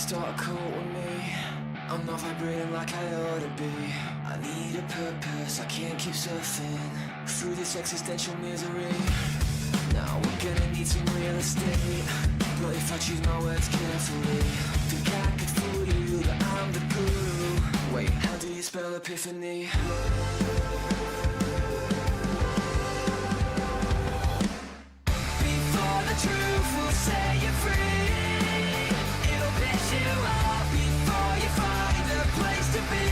start a cult with me. I'm not vibrating like I ought to be. I need a purpose, I can't keep surfing through this existential misery. Now we're gonna need some real estate, but if I choose my words carefully, think I could fool you that I'm the guru. Wait, how do you spell epiphany? Before the truth will set you free, it'll piss you off before you find a place to be.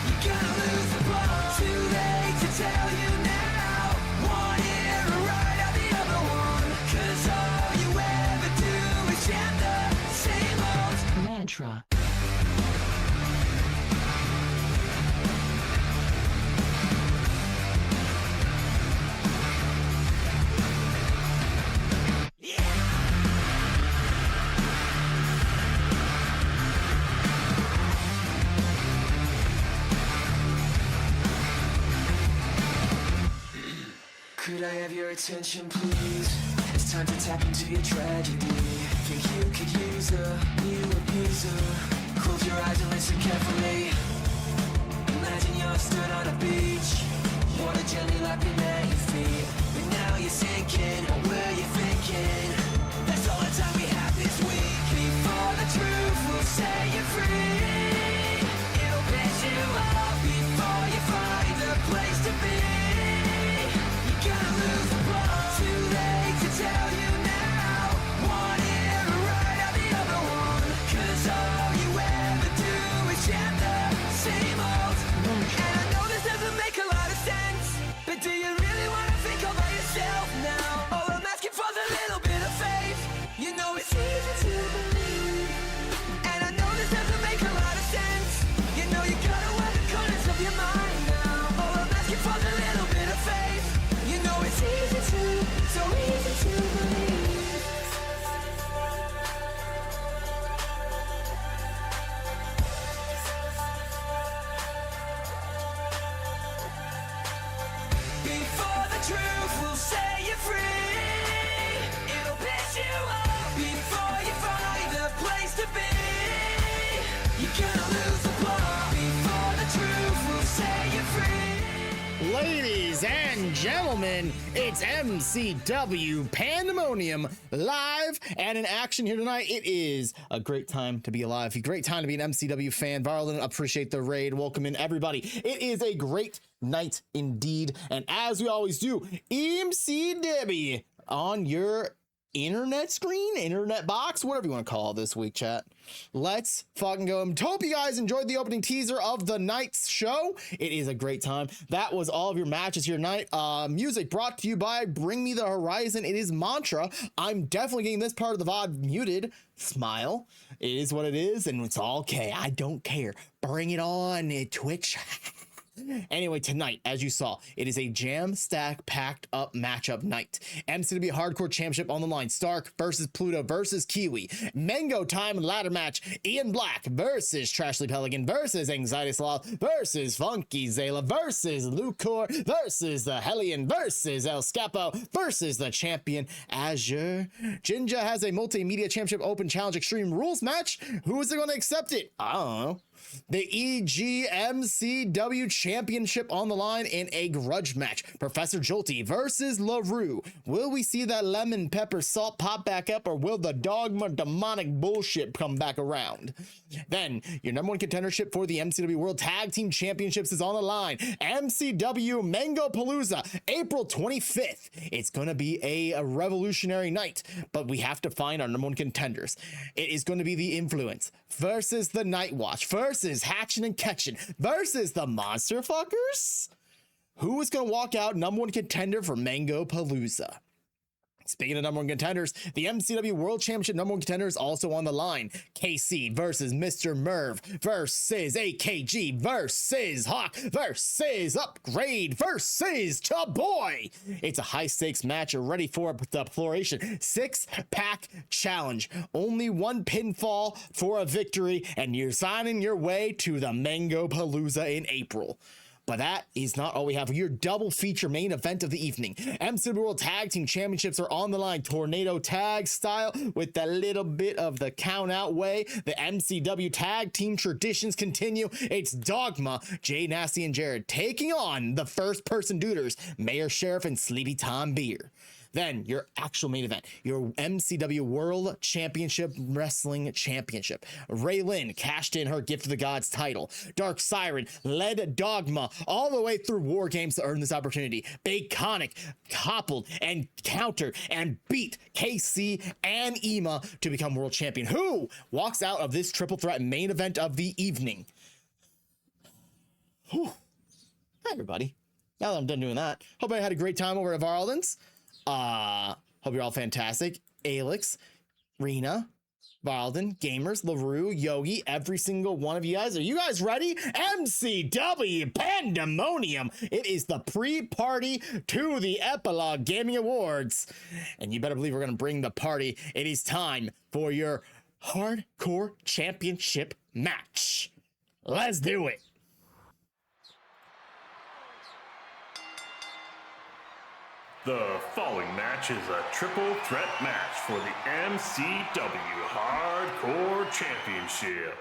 You're gonna lose the plot, too late to tell you now. One ear right out the other one, 'cause all you ever do is chant the same old mantra. Could I have your attention, please? It's time to tap into your tragedy. Think you could use a new abuser? Close your eyes and listen carefully. Imagine you're stood on a beach, water gently lapping at your feet. But now you're sinking, what were you thinking? That's all the time we have this week. Before the truth will set you free, it'll piss you off before you find a place to be. Gonna lose the plot, too late to tell you now. One ear right out the other one, 'cause all you ever do is chant the same old mantra. And I know this doesn't make a lot of sense, but do you really want to think all by yourself now? All I'm asking for's a little bit of faith. You know it's easy to believe. And I know this doesn't make a lot of sense. You know you gotta wear the corners of your mind now. All I'm asking for's a little bit of faith. You know it's easy to, so easy to believe. Before the truth will set you free, it'll piss you off before you find a place to be. You're gonna lose the plot before the truth will set you free. Ladies and gentlemen, it's MCW Pandemonium live and in action here tonight. It is a great time to be alive, a great time to be an MCW fan. Varlin, appreciate the raid. Welcome in, everybody. It is a great night indeed. And as we always do, MCW on your internet screen, internet box, whatever you want to call it this week, chat. Let's fucking go. Hope you guys enjoyed the opening teaser of the night's show. It is a great time. That was all of your matches here tonight. Music brought to you by Bring Me the Horizon. It is Mantra. I'm definitely getting this part of the VOD muted. Smile. It is what it is, and it's all okay. I don't care. Bring it on, Twitch. Anyway, tonight, as you saw, it is a jam stack packed up matchup night. MCW Hardcore Championship on the line. Stark versus Pluto versus Kiwi. Mango time ladder match. Ian Black versus Trashley Pelican versus Anxiety Sloth versus Funky Zayla versus Lucor versus the Hellion versus El Scapo versus the champion Azure. Jinja has a multimedia championship open challenge extreme rules match. Who is going to accept it? I don't know. The EGMCW Championship on the line in a grudge match. Professor Jolty versus LaRue. Will we see that lemon pepper salt pop back up, or will the dogma demonic bullshit come back around? Then, your number one contendership for the MCW World Tag Team Championships is on the line. MCW Mango Palooza, April 25th. It's going to be a revolutionary night, but we have to find our number one contenders. It is going to be the Influence versus the Night Watch versus Hatchin' and Ketchin' versus the Monster Fuckers. Who is going to walk out number one contender for Mango Palooza? Speaking of number one contenders, the MCW World Championship number one contender is also on the line. KC versus Mr. Merv versus AKG versus Hawk versus Upgrade versus Chaboy. It's a high stakes match. You're ready for the exploration. 6-pack challenge. Only one pinfall for a victory, and you're signing your way to the Mango Palooza in April. But that is not all we have for your double feature main event of the evening. MCW World Tag Team Championships are on the line, tornado tag style, with a little bit of the count out way. The MCW Tag Team traditions continue. It's Dogma, Jay Nasty and Jared taking on the first person dudes, Mayor Sheriff and Sleepy Tom Beer. Then your actual main event, your MCW World Championship Wrestling Championship. Raylyn cashed in her Gift of the Gods title. Dark Siren led Dogma all the way through War Games to earn this opportunity. Baconic toppled and countered and beat KC and Ema to become world champion. Who walks out of this triple threat main event of the evening? Whew. Hi, everybody. Now that I'm done doing that, hope I had a great time over at Varaldens. Hope you're all fantastic. Alex, Rena, Valden, Gamers, LaRue, Yogi, every single one of you guys. Are you guys ready? MCW Pandemonium. It is the pre-party to the Epilogue Gaming Awards. And you better believe we're going to bring the party. It is time for your Hardcore Championship match. Let's do it. The following match is a triple threat match for the MCW Hardcore Championship.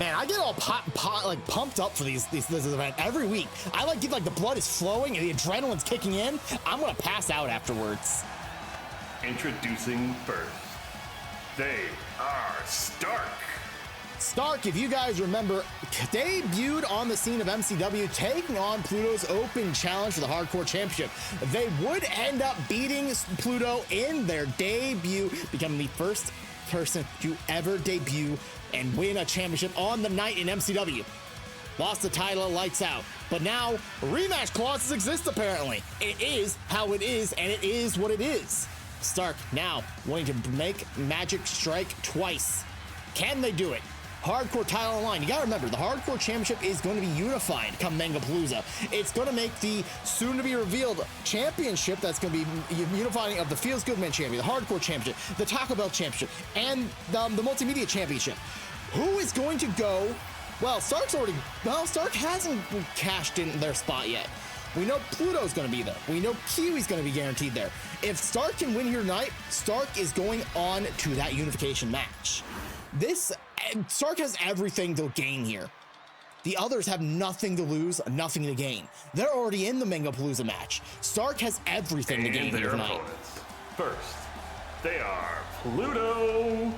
Man, I get all pumped up for this event every week. I get the blood is flowing and the adrenaline's kicking in. I'm gonna pass out afterwards. Introducing first, they are Stark. Stark, if you guys remember, debuted on the scene of MCW, taking on Pluto's Open Challenge for the Hardcore Championship. They would end up beating Pluto in their debut, becoming the first person to ever debut and win a championship on the night in MCW. Lost the title, lights out. But now, rematch clauses exist apparently. It is how it is, and it is what it is. Stark now wanting to make magic strike twice. Can they do it? Hardcore title on the line. You gotta remember, the Hardcore Championship is going to be unified come Mangapalooza. It's going to make the soon-to-be-revealed championship that's going to be unifying of the Feels Good Man Champion, the Hardcore Championship, the Taco Bell Championship, and the Multimedia Championship. Who is going to go? Well, Stark hasn't cashed in their spot yet. We know Pluto's going to be there. We know Kiwi's going to be guaranteed there. If Stark can win here tonight, Stark is going on to that unification match. Stark has everything to gain here. The others have nothing to lose, nothing to gain. They're already in the Mangapalooza match. Stark has everything to gain here tonight. Opponents. First, they are Pluto.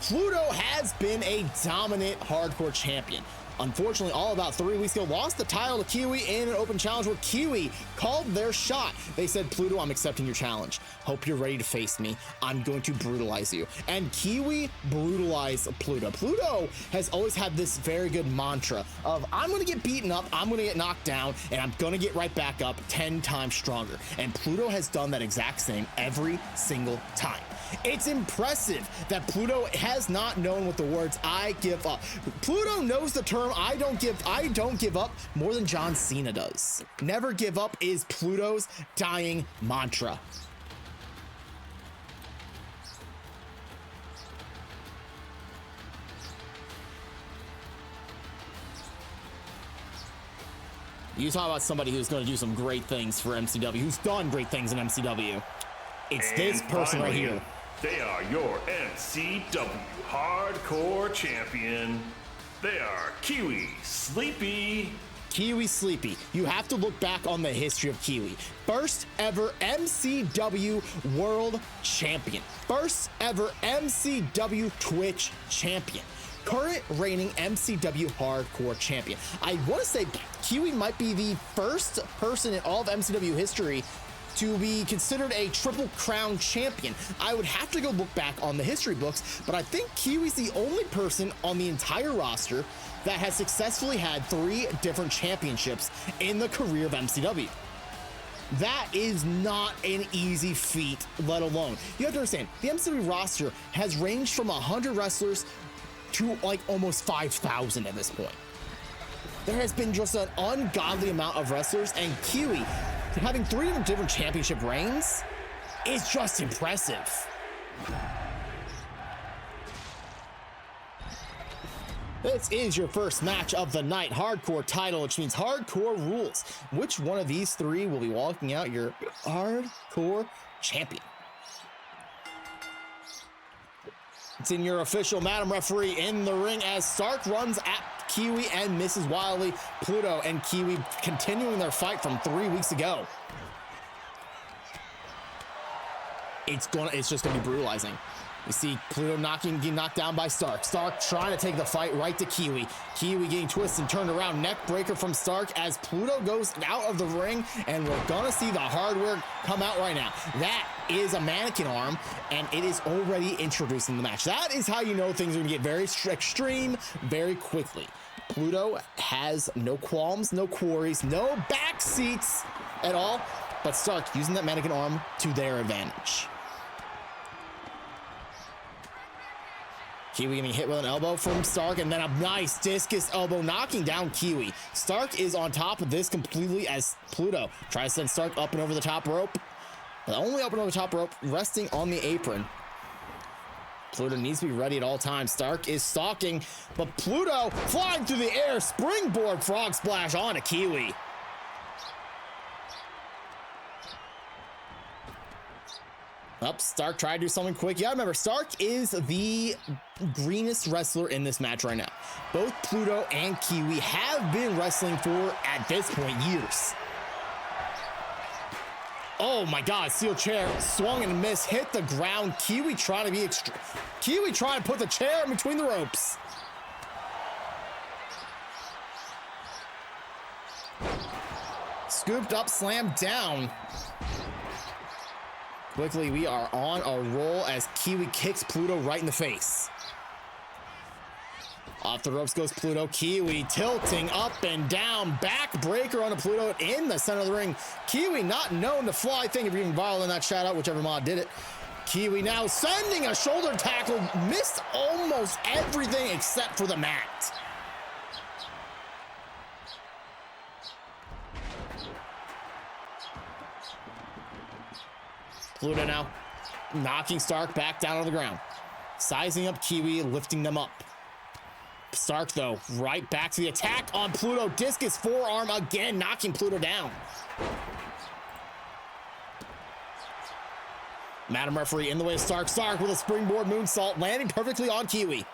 Pluto has been a dominant hardcore champion. Unfortunately, all about 3 weeks ago, lost the title to Kiwi in an open challenge where Kiwi called their shot. They said, Pluto, I'm accepting your challenge. Hope you're ready to face me. I'm going to brutalize you. And Kiwi brutalized Pluto. Pluto has always had this very good mantra of, I'm going to get beaten up, I'm going to get knocked down, and I'm going to get right back up 10 times stronger. And Pluto has done that exact same every single time. It's impressive that Pluto has not known what the words I give up. Pluto knows the term I don't give up more than John Cena does. Never give up is Pluto's dying mantra. You talk about somebody who's going to do some great things for MCW, who's done great things in MCW. It's this person right here. They are your MCW Hardcore Champion. They are Kiwi Sleepy. Kiwi Sleepy. You have to look back on the history of Kiwi. First ever MCW World Champion. First ever MCW Twitch Champion. Current reigning MCW Hardcore Champion. I want to say Kiwi might be the first person in all of MCW history to be considered a Triple Crown champion. I would have to go look back on the history books, but I think Kiwi's the only person on the entire roster that has successfully had 3 different championships in the career of MCW. That is not an easy feat, let alone. You have to understand, the MCW roster has ranged from 100 wrestlers to almost 5,000 at this point. There has been just an ungodly amount of wrestlers, and Kiwi having 3 different championship reigns is just impressive. This is your first match of the night, hardcore title, which means hardcore rules. Which one of these three will be walking out your hardcore champion? It's in your official Madam Referee in the ring as Stark runs at Kiwi and misses wildly. Pluto and Kiwi continuing their fight from 3 weeks ago. It's just gonna be brutalizing. You see Pluto getting knocked down by Stark. Stark trying to take the fight right to Kiwi. Kiwi getting twisted and turned around. Neck breaker from Stark as Pluto goes out of the ring, and we're gonna see the hardware come out right now. That is a mannequin arm, and it is already introduced in the match. That is how you know things are gonna get very extreme very quickly. Pluto has no qualms, no quarries, no back seats at all, but Stark using that mannequin arm to their advantage. Kiwi getting hit with an elbow from Stark, and then a nice discus elbow knocking down Kiwi. Stark is on top of this completely as Pluto tries to send Stark up and over the top rope. But only up and over the top rope, resting on the apron. Pluto needs to be ready at all times. Stark is stalking, but Pluto flying through the air, springboard frog splash onto Kiwi. Up, Stark tried to do something quick. Yeah, remember, Stark is the greenest wrestler in this match right now. Both Pluto and Kiwi have been wrestling for, at this point, years. Oh my God, steel chair, swung and missed, hit the ground. Kiwi trying to be Kiwi trying to put the chair in between the ropes. Scooped up, slammed down. Quickly, we are on a roll as Kiwi kicks Pluto right in the face. Off the ropes goes Pluto. Kiwi tilting up and down. Back breaker onto Pluto in the center of the ring. Kiwi not known to fly. Thank you for being viral in that shout out, whichever mod did it. Kiwi now sending a shoulder tackle. Missed almost everything except for the mat. Pluto now knocking Stark back down on the ground. Sizing up Kiwi, lifting them up. Stark, though, right back to the attack on Pluto. Discus forearm again, knocking Pluto down. Madam Referee in the way of Stark. Stark with a springboard moonsault, landing perfectly on Kiwi.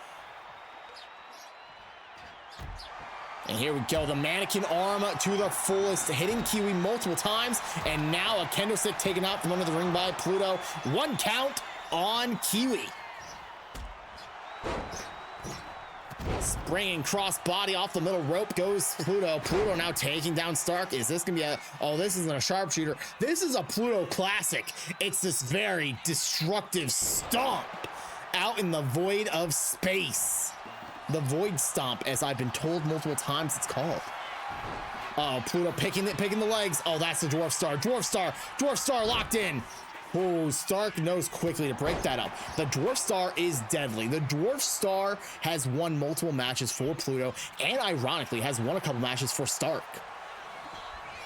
And here we go, the mannequin arm to the fullest, hitting Kiwi multiple times, and now a kendo stick taken out from under the ring by Pluto. 1 count on Kiwi. Springing cross body off the middle rope goes Pluto. Pluto now taking down Stark. Is this gonna be a, oh, this isn't a sharpshooter. This is a Pluto classic. It's this very destructive stomp out in the void of space. The void stomp, as I've been told multiple times it's called. Oh, Pluto picking the legs. Oh, that's the Dwarf Star. Dwarf Star locked in. Oh, Stark knows quickly to break that up. The Dwarf Star is deadly. The Dwarf Star has won multiple matches for Pluto, and ironically has won a couple matches for Stark.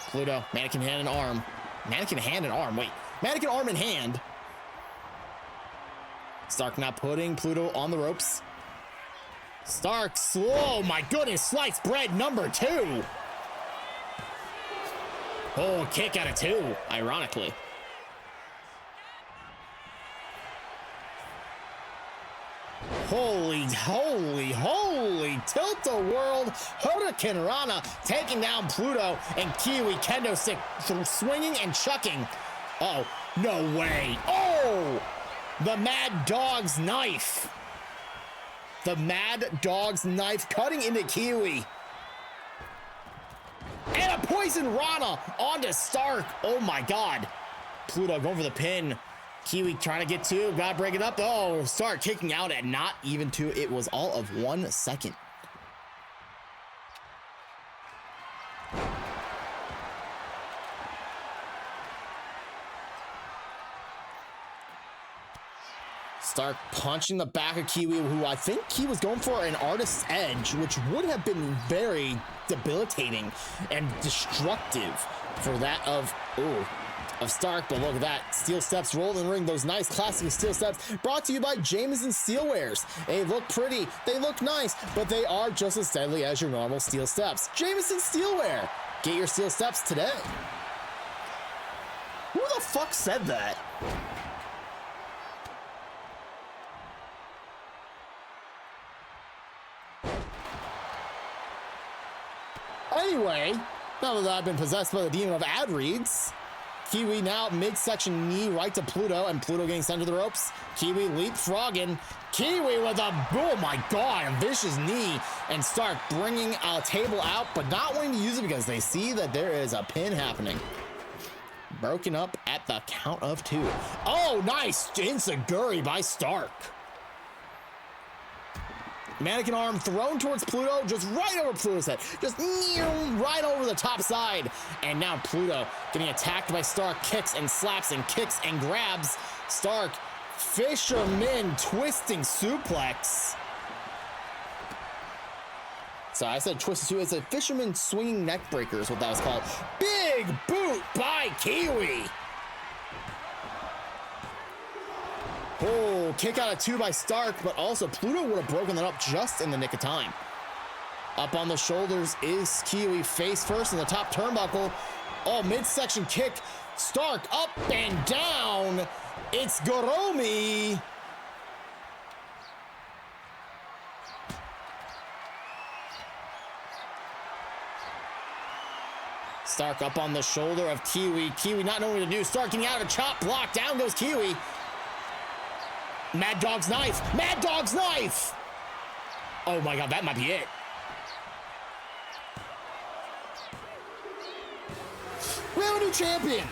Pluto, mannequin hand and arm. Mannequin hand and arm, wait. Mannequin arm and hand. Stark now putting Pluto on the ropes. Stark, slow, my goodness, sliced bread number 2. Oh, kick out of 2, ironically. Holy, tilt-a-world, Hurricane Rana taking down Pluto, and Kiwi kendo stick swinging and chucking. Uh-oh, no way. Oh, the Mad Dog's knife. The Mad Dog's knife cutting into Kiwi. And a poison Rana onto Stark. Oh my God. Pluto going for the pin. Kiwi trying to get 2. Gotta break it up. Oh, Stark kicking out at not even 2. It was all of 1 second. Stark punching the back of Kiwi, who I think he was going for an artist's edge, which would have been very debilitating and destructive for that of, ooh, of Stark, but look at that. Steel steps rolled in the ring. Those nice classic steel steps brought to you by Jameson Steelwares. They look pretty, they look nice, but they are just as deadly as your normal steel steps. Jameson Steelware. Get your steel steps today. Who the fuck said that? Anyway, now that I've been possessed by the demon of ad reads, Kiwi now midsection knee right to Pluto, and Pluto getting sent to the ropes. Kiwi leapfrogging. Kiwi with a, oh my god, a vicious knee, and Stark bringing a table out, but not wanting to use it because they see that there is a pin happening. Broken up at the count of 2. Oh, nice enziguri by Stark. Mannequin arm thrown towards Pluto, just right over Pluto's head. Just right over the top side. And now Pluto getting attacked by Stark, kicks and slaps and kicks and grabs. Stark, fisherman twisting suplex. So I said twisted suplex. It's a fisherman swinging neck breaker is what that was called. Big boot by Kiwi. Oh, kick out of 2 by Stark, but also Pluto would have broken that up just in the nick of time. Up on the shoulders is Kiwi, face first in the top turnbuckle. Oh, midsection kick. Stark up and down. It's Goromi. Stark up on the shoulder of Kiwi. Kiwi not knowing what to do. Stark getting out of a chop block. Down goes Kiwi. Mad Dog's knife. Mad Dog's knife. Oh my god, that might be it. We have a new champion.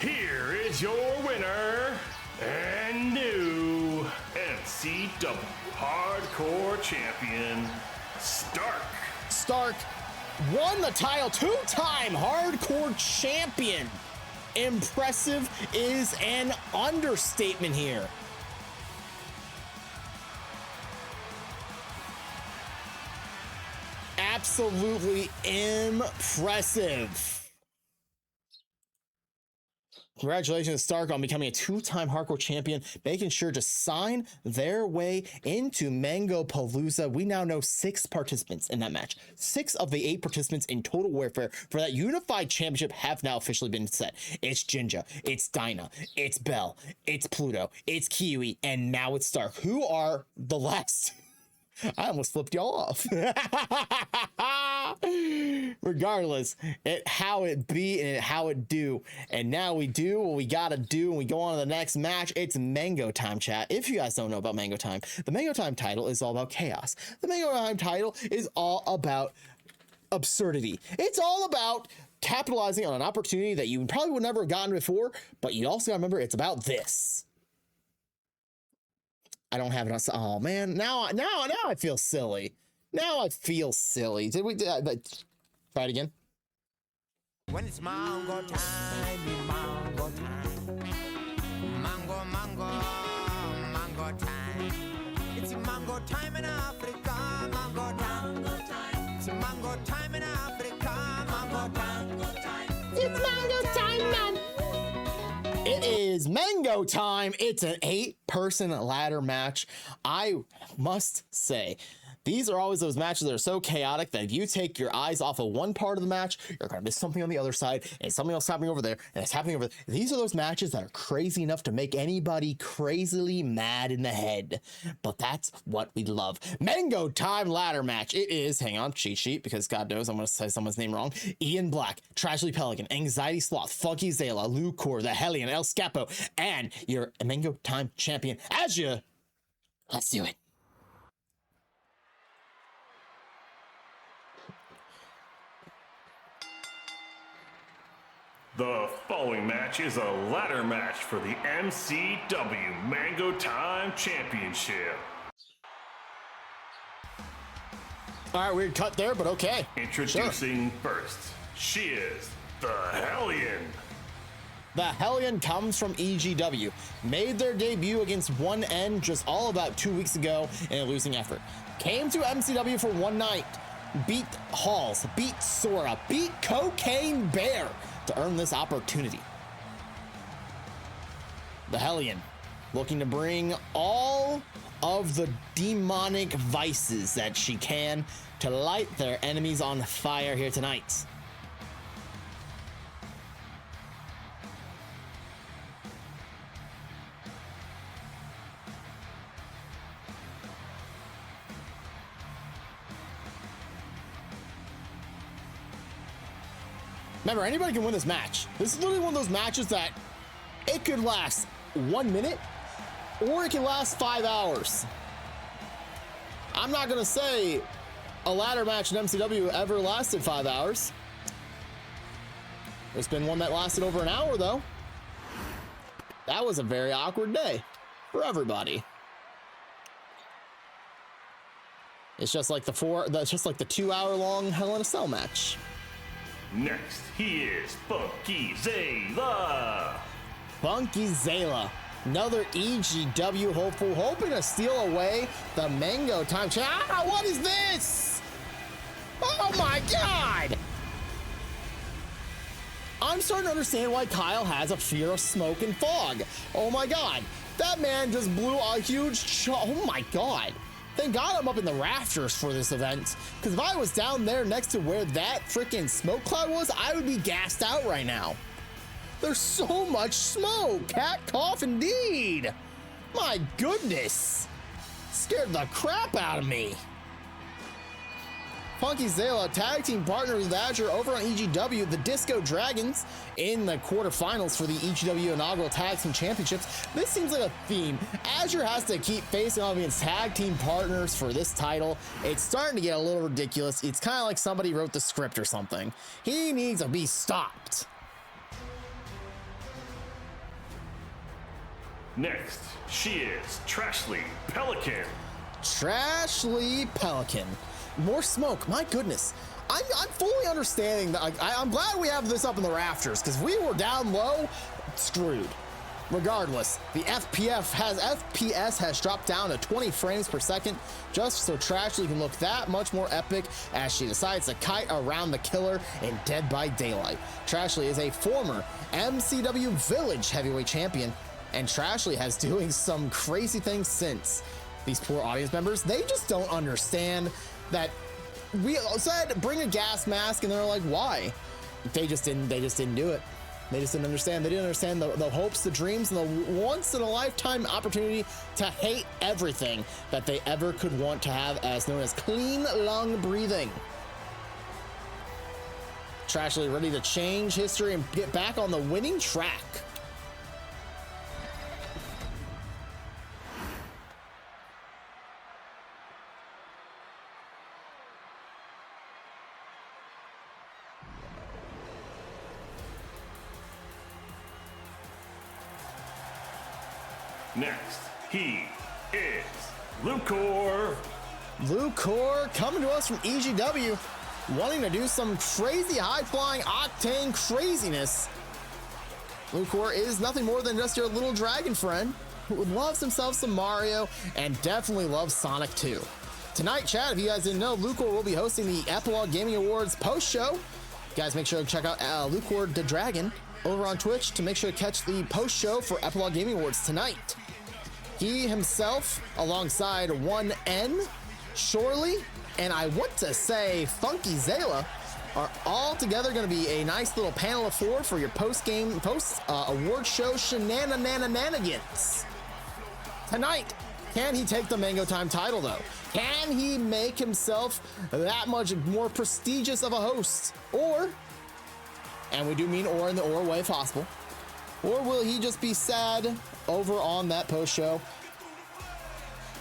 Here is your winner and new MCW Hardcore Champion, Stark. Stark won the title, 2-time Hardcore Champion. Impressive is an understatement here. Absolutely impressive. Congratulations to Stark on becoming a 2-time Hardcore Champion, making sure to sign their way into Mango Palooza. We now know 6 participants in that match. 6 of the 8 participants in Total Warfare for that unified championship have now officially been set. It's Jinja, it's Dinah, it's Belle, it's Pluto, it's Kiwi, and now it's Stark. Who are the last? I almost flipped y'all off. Regardless, how it be and how it do. And now we do what we gotta do, and we go on to the next match. It's Mango Time, chat. If you guys don't know about Mango Time, the Mango Time title is all about chaos. The Mango Time title is all about absurdity. It's all about capitalizing on an opportunity that you probably would never have gotten before, but you also gotta remember it's about this. I don't have it on. Oh man, now I feel silly. Now I feel silly. Did we try it again? When it's mango time, mango time. Mango, mango, mango time. It's mango time in Africa, mango time. It's mango time in Africa, mango time. It's mango time, man. It is Mango Time. It's an 8-person ladder match. I must say, these are always those matches that are so chaotic that if you take your eyes off of one part of the match, you're going to miss something on the other side, and something else happening over there, and it's happening over there. These are those matches that are crazy enough to make anybody crazily mad in the head. But that's what we love. Mango Time ladder match. It is, hang on, cheat sheet, because God knows I'm going to say someone's name wrong. Ian Black, Tragedy Pelican, Anxiety Sloth, Funky Zayla, Lucor, The Hellion, El Scapo, and your Mango Time champion. Let's do it. The following match is a ladder match for the MCW Mango Time Championship. All right, weird cut there, but okay. Introducing first, she is the Hellion. The Hellion comes from EGW, made their debut against 1N just all about 2 weeks ago in a losing effort. Came to MCW for one night, beat Halls, beat Sora, beat Cocaine Bear to earn this opportunity. The Hellion looking to bring all of the demonic vices that she can to light their enemies on fire here tonight. Remember, anybody can win this match. This is literally one of those matches that it could last 1 minute or it can last 5 hours. I'm not gonna say a ladder match in MCW ever lasted 5 hours. There's been one that lasted over an hour though. That was a very awkward day for everybody. It's just like the 2-hour-long Hell in a Cell match. Next, he is Funky Zayla. Funky Zayla, another EGW hopeful, hoping to steal away the Mango Time Challenge. Ah, what is this? Oh my God! I'm starting to understand why Kyle has a fear of smoke and fog. Oh my God, that man just blew a huge oh my God. Thank God I'm up in the rafters for this event, because if I was down there next to where that freaking smoke cloud was, I would be gassed out right now. There's so much smoke. Cat cough indeed. My goodness. Scared the crap out of me. Funky Zayla, tag team partner with Azure over on EGW, the Disco Dragons in the quarterfinals for the EGW inaugural tag team championships. This seems like a theme. Azure has to keep facing off against tag team partners for this title. It's starting to get a little ridiculous. It's kind of like somebody wrote the script or something. He needs to be stopped. Next, she is Trashly Pelican. Trashly Pelican. More smoke, my goodness. I'm fully understanding that. I'm glad we have this up in the rafters, because we were down low, screwed. Regardless, the FPS has dropped down to 20 frames per second, just so Trashly can look that much more epic as she decides to kite around the killer in Dead by Daylight. Trashly is a former MCW Village heavyweight champion, and Trashly has doing some crazy things since. These poor audience members, they just don't understand that we said bring a gas mask, and they're like, why? They just didn't do it. They just didn't understand. They didn't understand the hopes, the dreams, and the once in a lifetime opportunity to hate everything that they ever could want to have, as known as clean lung breathing. Trashly ready to change history and get back on the winning track. Next, he is Lucor. Lucor coming to us from EGW, wanting to do some crazy high-flying octane craziness. Lucor is nothing more than just your little dragon friend who loves himself some Mario and definitely loves Sonic 2. Tonight, chat, if you guys didn't know, Lucor will be hosting the Epilogue Gaming Awards post-show. Guys, make sure to check out Lucor the Dragon over on Twitch to make sure to catch the post-show for Epilogue Gaming Awards tonight. He himself, alongside 1N, Shorely, and I want to say Funky Zayla, are all together going to be a nice little panel of four for your award show shenanigans. Tonight, can he take the Mango Time title though? Can he make himself that much more prestigious of a host? Or, and we do mean or in the or way possible, or will he just be sad over on that post show,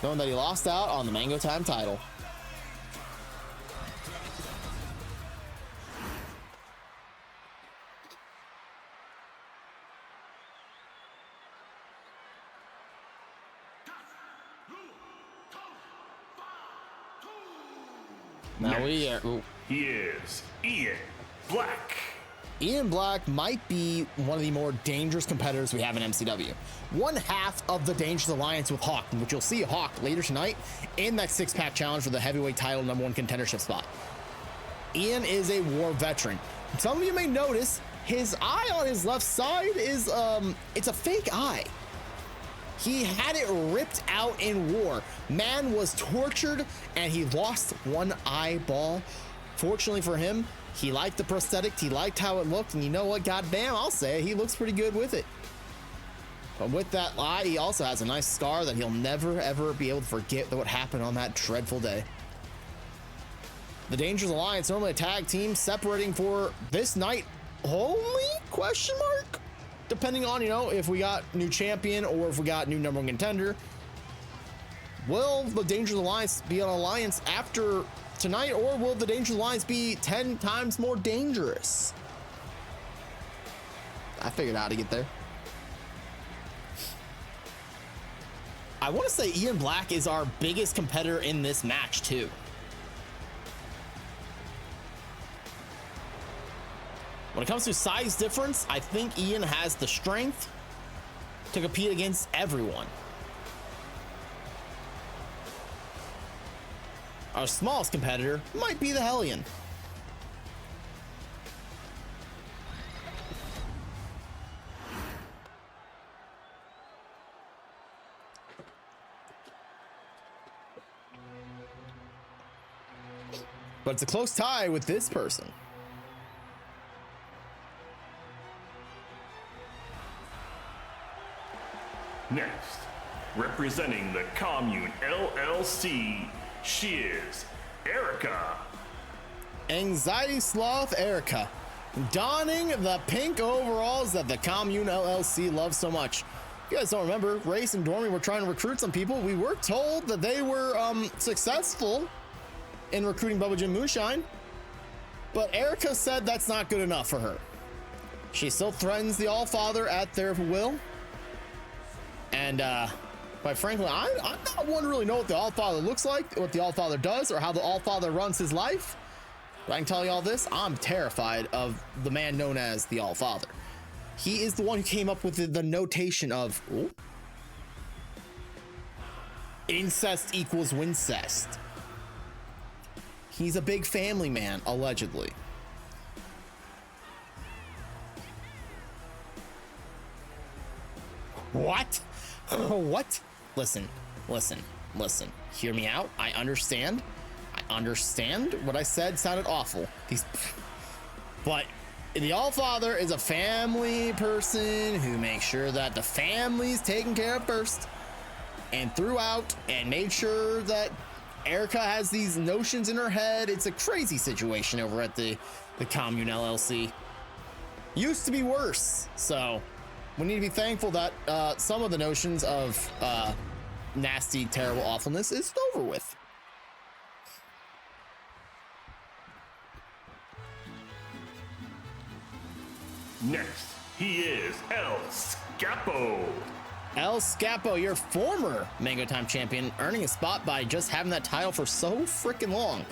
knowing that he lost out on the Mango Time title? Now Next, we are. he is Ian Black. Ian Black might be one of the more dangerous competitors we have in MCW. One half of the Dangerous Alliance with Hawk, which you'll see Hawk later tonight in that six-pack challenge for the heavyweight title #1 contendership spot. Ian is a war veteran. Some of you may notice his eye on his left side is, it's a fake eye. He had it ripped out in war. Man was tortured and he lost one eyeball. Fortunately for him, he liked the prosthetic, he liked how it looked, and you know what, goddamn, I'll say he looks pretty good with it. But with that eye, he also has a nice scar that he'll never ever be able to forget what happened on that dreadful day. The Dangerous Alliance, normally a tag team, separating for this night only, question mark? Depending on, you know, if we got new champion or if we got new #1 contender. Will the Dangerous Alliance be an alliance after tonight, or will the Dangerous Alliance be 10 times more dangerous? I figured out how to get there. I want to say Ian Black is our biggest competitor in this match too. When it comes to size difference, I think Ian has the strength to compete against everyone. Our smallest competitor might be the Hellion. But it's a close tie with this person. Next, representing the Commune LLC, she is Erica. Anxiety Sloth Erica, donning the pink overalls that the Commune LLC loves so much. If you guys don't remember, Race and Dormy were trying to recruit some people. We were told that they were successful in recruiting Bubba Jim Moonshine, but Erica said that's not good enough for her. She still threatens the Allfather at their will. And quite frankly, I'm not one to really know what the Allfather looks like, what the Allfather does, or how the Allfather runs his life. But I can tell you all this, I'm terrified of the man known as the Allfather. He is the one who came up with the notation of incest equals wincest. He's a big family man, allegedly. What? What? Listen. Hear me out. I understand what I said sounded awful. But the Allfather is a family person who makes sure that the family's taken care of first and throughout, and made sure that Erica has these notions in her head. It's a crazy situation over at the Commune LLC. Used to be worse, so we need to be thankful that some of the notions of nasty, terrible awfulness is over with. Next, he is El Scapo. El Scapo, your former Mango Time champion, earning a spot by just having that title for so freaking long.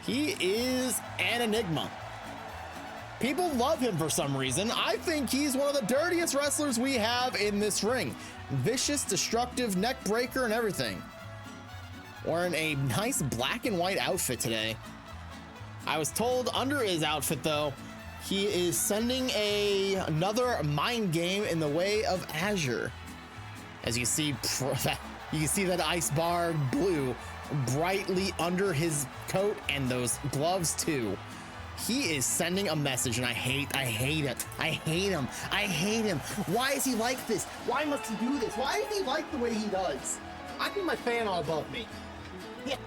He is an enigma. People love him for some reason. I think he's one of the dirtiest wrestlers we have in this ring. Vicious, destructive, neck breaker, and everything. Wearing a nice black and white outfit today. I was told under his outfit, though, he is sending another mind game in the way of Azure. As you see, you can see that ice bar blue brightly under his coat and those gloves too. He is sending a message, and I hate him. Why is he like this? Why must he do this? Why is he like the way he does? I need my fan all above me. Yeah.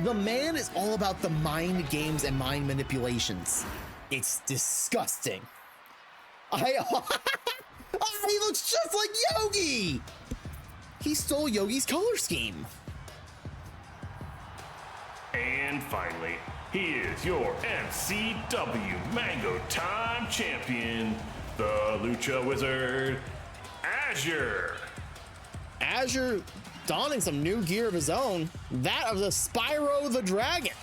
The man is all about the mind games and mind manipulations. It's disgusting. He looks just like Yogi. He stole Yogi's color scheme. And finally, he is your MCW Mango Time champion, the Lucha Wizard, Azure. Azure donning some new gear of his own, that of the Spyro the Dragon.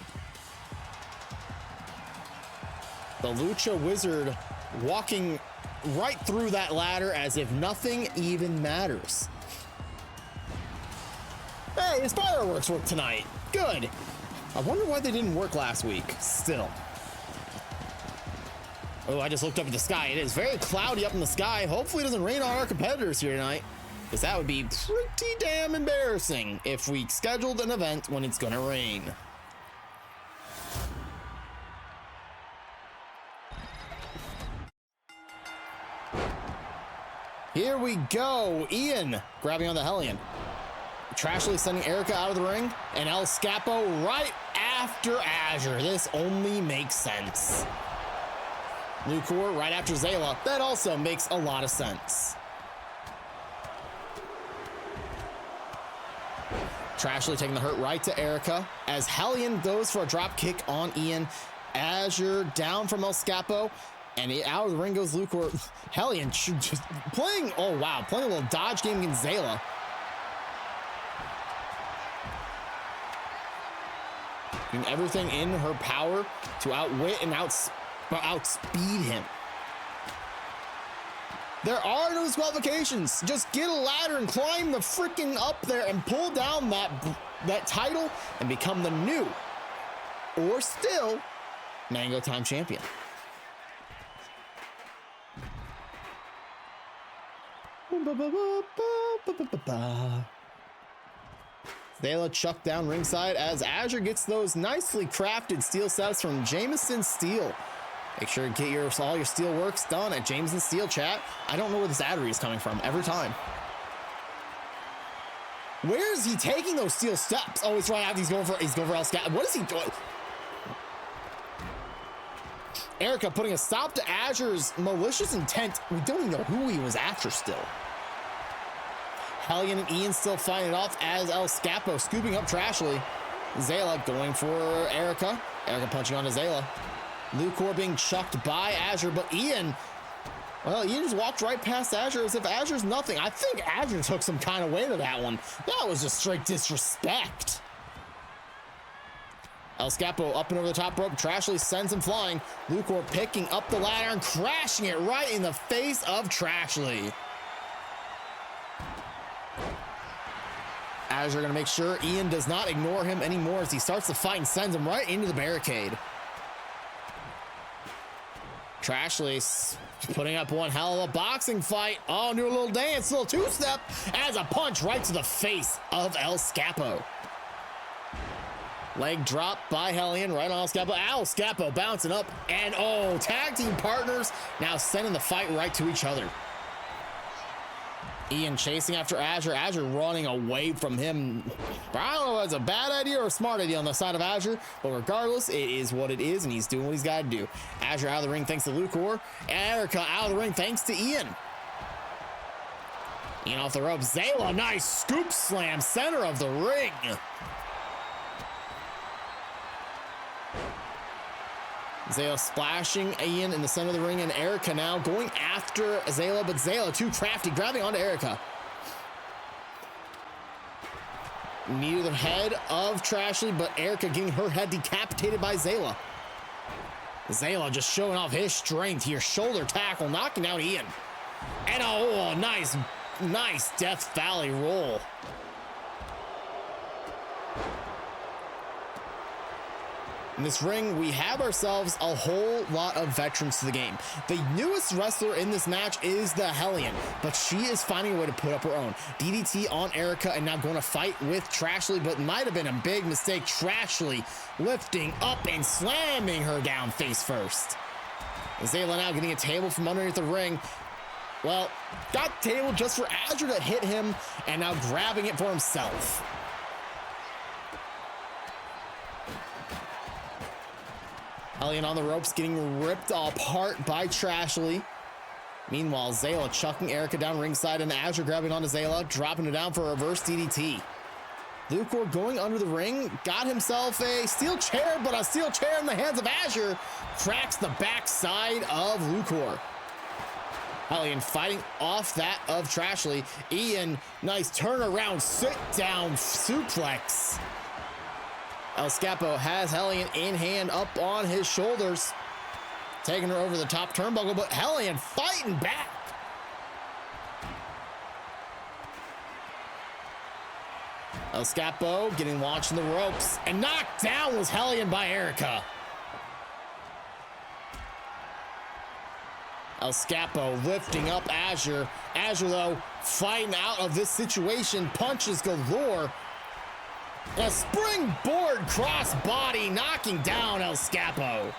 The Lucha Wizard walking right through that ladder as if nothing even matters. Hey, his fireworks work tonight. Good. I wonder why they didn't work last week. Still. Oh, I just looked up at the sky. It is very cloudy up in the sky. Hopefully it doesn't rain on our competitors here tonight, because that would be pretty damn embarrassing if we scheduled an event when it's gonna rain. Here we go. Ian grabbing on the Hellion. Trashly sending Erica out of the ring, and El Scapo right after Azure. This only makes sense. Lucor right after Zayla. That also makes a lot of sense. Trashly taking the hurt right to Erica as Hellion goes for a drop kick on Ian. Azure down from El Scapo, and out of the ring goes Lucor. Hellion just playing, oh wow, playing a little dodge game against Zayla. Doing everything in her power to outwit and outspeed him. There are no disqualifications. Just get a ladder and climb the freaking up there and pull down that title and become the new, or still, Mango Time champion. Zayla chucked down ringside as Azure gets those nicely crafted steel sets from Jameson Steel. Make sure to get all your steel works done at Jameson Steel, chat. I don't know where this addery is coming from every time. Where is he taking those steel steps? Oh, he's right out. He's going for El Scat. What is he doing? Erica putting a stop to Azure's malicious intent. We don't even know who he was after still. Hellion and Ian still fighting it off as El Scapo scooping up Trashly. Zayla going for Erica. Erica punching onto Zayla. Lucor being chucked by Azure, but Ian, well, Ian just walked right past Azure as if Azure's nothing. I think Azure took some kind of way to that one. That was just straight disrespect. El Scapo up and over the top rope. Trashly sends him flying. Lucor picking up the ladder and crashing it right in the face of Trashly. Azure gonna make sure Ian does not ignore him anymore as he starts to fight and sends him right into the barricade. Trashly putting up one hell of a boxing fight. Oh, do a little dance, little two-step as a punch right to the face of El Scapo. Leg drop by Hellion right on El Scapo. El Scapo bouncing up, and oh, tag team partners now sending the fight right to each other. Ian chasing after Azure. Azure running away from him. I don't know if it's a bad idea or a smart idea on the side of Azure, but regardless, it is what it is, and he's doing what he's got to do. Azure out of the ring thanks to Lucor. Erica out of the ring thanks to Ian. Ian off the ropes. Zayla, nice scoop slam, center of the ring. Zayla splashing Ian in the center of the ring, and Erica now going after Zayla, but Zayla too crafty, grabbing onto Erica. Knee to the head of Trashly, but Erica getting her head decapitated by Zayla. Zayla just showing off his strength here. Shoulder tackle, knocking out Ian. And oh, nice Death Valley roll. In this ring, we have ourselves a whole lot of veterans to the game. The newest wrestler in this match is the Hellion, but she is finding a way to put up her own. DDT on Erica and now going to fight with Trashly, but might have been a big mistake. Trashly lifting up and slamming her down face first. Zayla now getting a table from underneath the ring. Well, got table just for Azure to hit him, and now grabbing it for himself. Hellion on the ropes, getting ripped apart by Trashly. Meanwhile, Zayla chucking Erica down ringside, and Azure grabbing onto Zayla, dropping it down for a reverse DDT. Lucor going under the ring, got himself a steel chair, but a steel chair in the hands of Azure cracks the backside of Lucor. Hellion fighting off that of Trashly. Ian, nice turnaround, sit down suplex. El Scapo has Hellion in hand up on his shoulders. taking her over the top turnbuckle, but Hellion fighting back. El Scapo getting launched in the ropes, and knocked down was Hellion by Erica. El Scapo lifting up Azure. Azure, though, fighting out of this situation. Punches galore. A springboard crossbody knocking down El Scapo.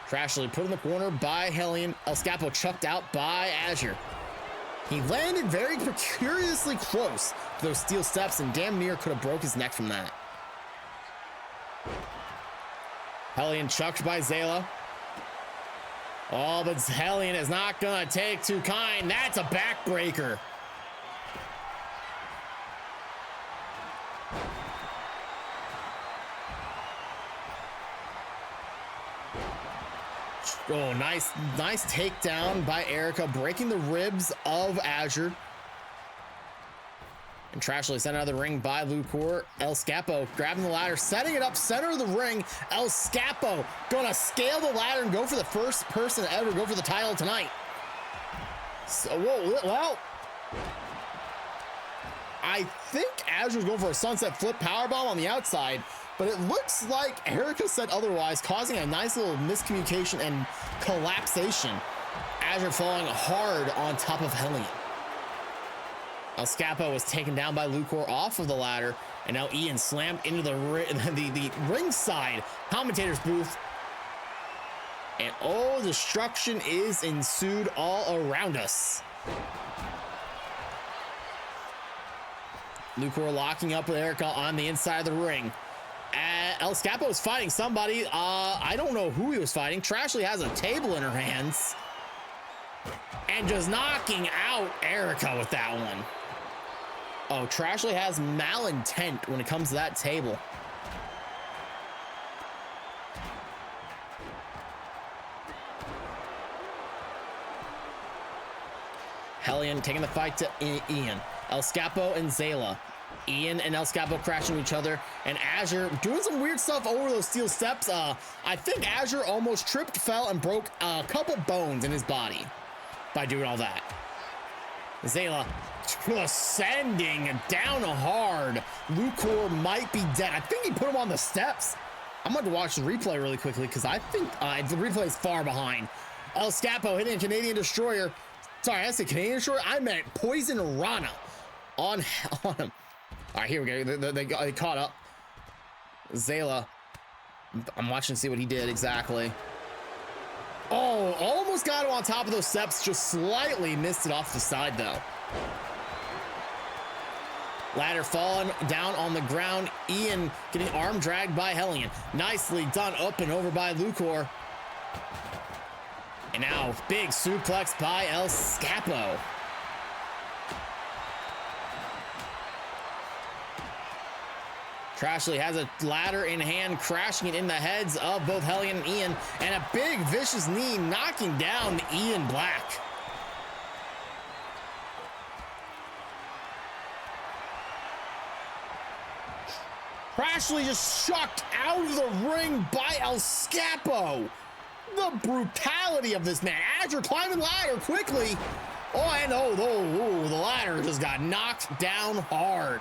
Trashly put in the corner by Hellion. El Scapo chucked out by Azure. He landed very curiously close to those steel steps and damn near could have broke his neck from that. Hellion chucked by Zayla. Oh, but Hellion is not gonna take too kind. That's a backbreaker. Oh, nice takedown by Erica, breaking the ribs of Azure. And Trashly sent out of the ring by Lucor. El Scapo grabbing the ladder, setting it up center of the ring. El Scapo gonna scale the ladder and go for the first person to ever go for the title tonight. So, whoa, well, I think Azure's going for a sunset flip powerbomb on the outside, but it looks like Erica said otherwise, causing a nice little miscommunication and collapsation. Azure falling hard on top of Hellion. El Scapo was taken down by Lucor off of the ladder, and now Ian slammed into the ringside commentator's booth. And oh, destruction is ensued all around us. Lucor locking up with Erica on the inside of the ring. El Scapo is fighting somebody. I don't know who he was fighting. Trashly has a table in her hands. And just knocking out Erica with that one. Oh, Trashly has malintent when it comes to that table. Hellion taking the fight to Ian. El Scapo and Zayla. Ian and El Scapo crashing each other, and Azure doing some weird stuff over those steel steps. I think Azure almost tripped, fell, and broke a couple bones in his body by doing all that. Zayla ascending down hard. Lucor might be dead. I think he put him on the steps. I'm going to watch the replay really quickly because I think the replay is far behind. El Scapo hitting a Canadian Destroyer. Sorry, I said Canadian Destroyer. I meant Poison Rana on him. All right, here we go. They caught up. Zayla. I'm watching to see what he did exactly. Oh, almost got him on top of those steps. Just slightly missed it off the side, though. Ladder falling down on the ground. Ian getting arm dragged by Hellion. Nicely done up and over by Lucor. And now big suplex by El Scapo. Trashly has a ladder in hand, crashing it in the heads of both Hellion and Ian, and a big vicious knee knocking down Ian Black. Trashly just shucked out of the ring by El Scapo. The brutality of this man. Azure climbing ladder quickly. Oh, and the ladder just got knocked down hard.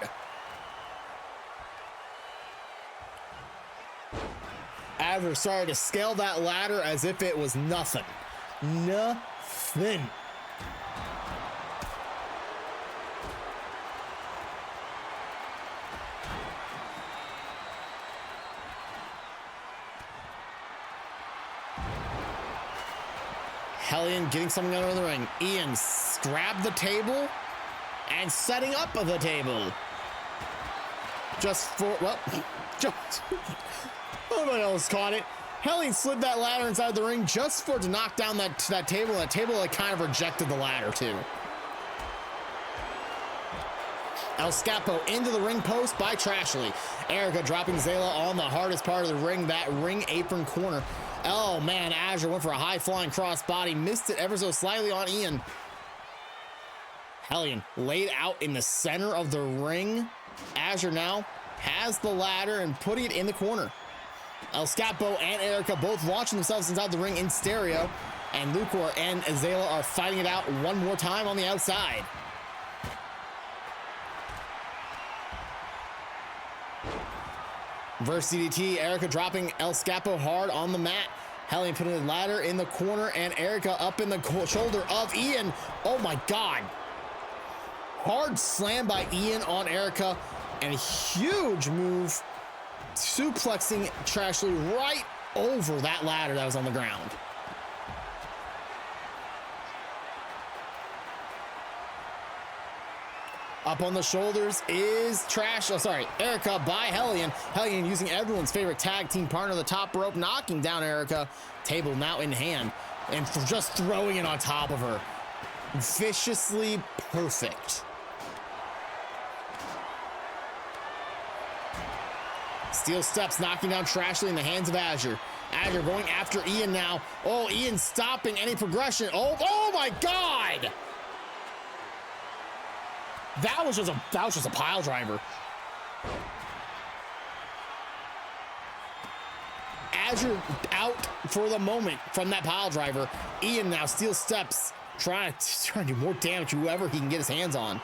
Azure started to scale that ladder as if it was nothing. Nothing. Hellion getting something under the ring. Ian grabbed the table and setting up the table. Just for, well, just... Nobody else caught it. Hellion slid that ladder inside the ring just to knock down that table. And that table like kind of rejected the ladder too. El Scapo into the ring post by Trashly. Erica dropping Zayla on the hardest part of the ring, that ring apron corner. Oh man, Azure went for a high flying cross body, missed it ever so slightly on Ian. Hellion laid out in the center of the ring. Azure now has the ladder and putting it in the corner. El Scapo and Erica both launching themselves inside the ring in stereo. And Lucor and Azela are fighting it out one more time on the outside. Reverse DDT, Erica dropping El Scapo hard on the mat. Hellion putting the ladder in the corner and Erica up in the shoulder of Ian. Oh my God. Hard slam by Ian on Erica and a huge move, suplexing Trashley right over that ladder that was on the ground. Up on the shoulders is Erica by Hellion. Hellion using everyone's favorite tag team partner, the top rope, knocking down Erica. Table now in hand and just throwing it on top of her. Viciously perfect. Steel steps, knocking down Trashley in the hands of Azure. Azure going after Ian now. Oh, Ian stopping any progression. Oh my God! That was just a pile driver. Azure out for the moment from that pile driver. Ian now steel steps, trying to do more damage to whoever he can get his hands on.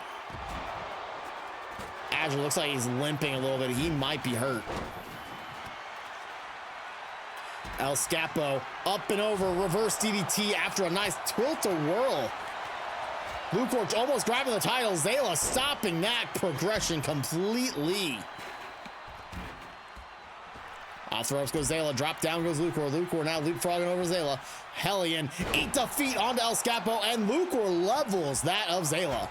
Azure looks like he's limping a little bit. He might be hurt. El Scapo up and over, reverse DDT after a nice tilt-a-whirl. Lucor almost grabbing the title. Zayla stopping that progression completely. Off the ropes goes Zayla. Drop down goes Lucor. Lucor now leapfrogging over Zayla. Hellion eat the feet onto El Scapo, and Lucor levels that of Zayla.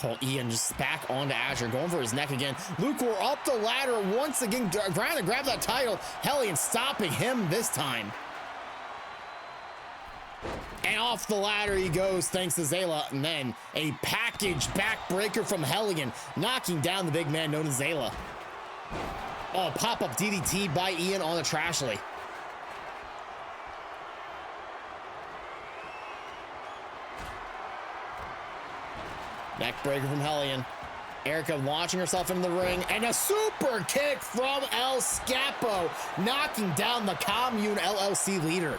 Oh, Ian just back onto Azure, going for his neck again. Lucor up the ladder once again, trying to grab that title. Hellion stopping him this time. And off the ladder he goes, thanks to Zayla. And then a package backbreaker from Hellion, knocking down the big man known as Zayla. Oh, pop-up DDT by Ian on the Trashley. Neckbreaker from Hellion. Erica launching herself into the ring, and a super kick from El Scapo, knocking down the Commune LLC leader.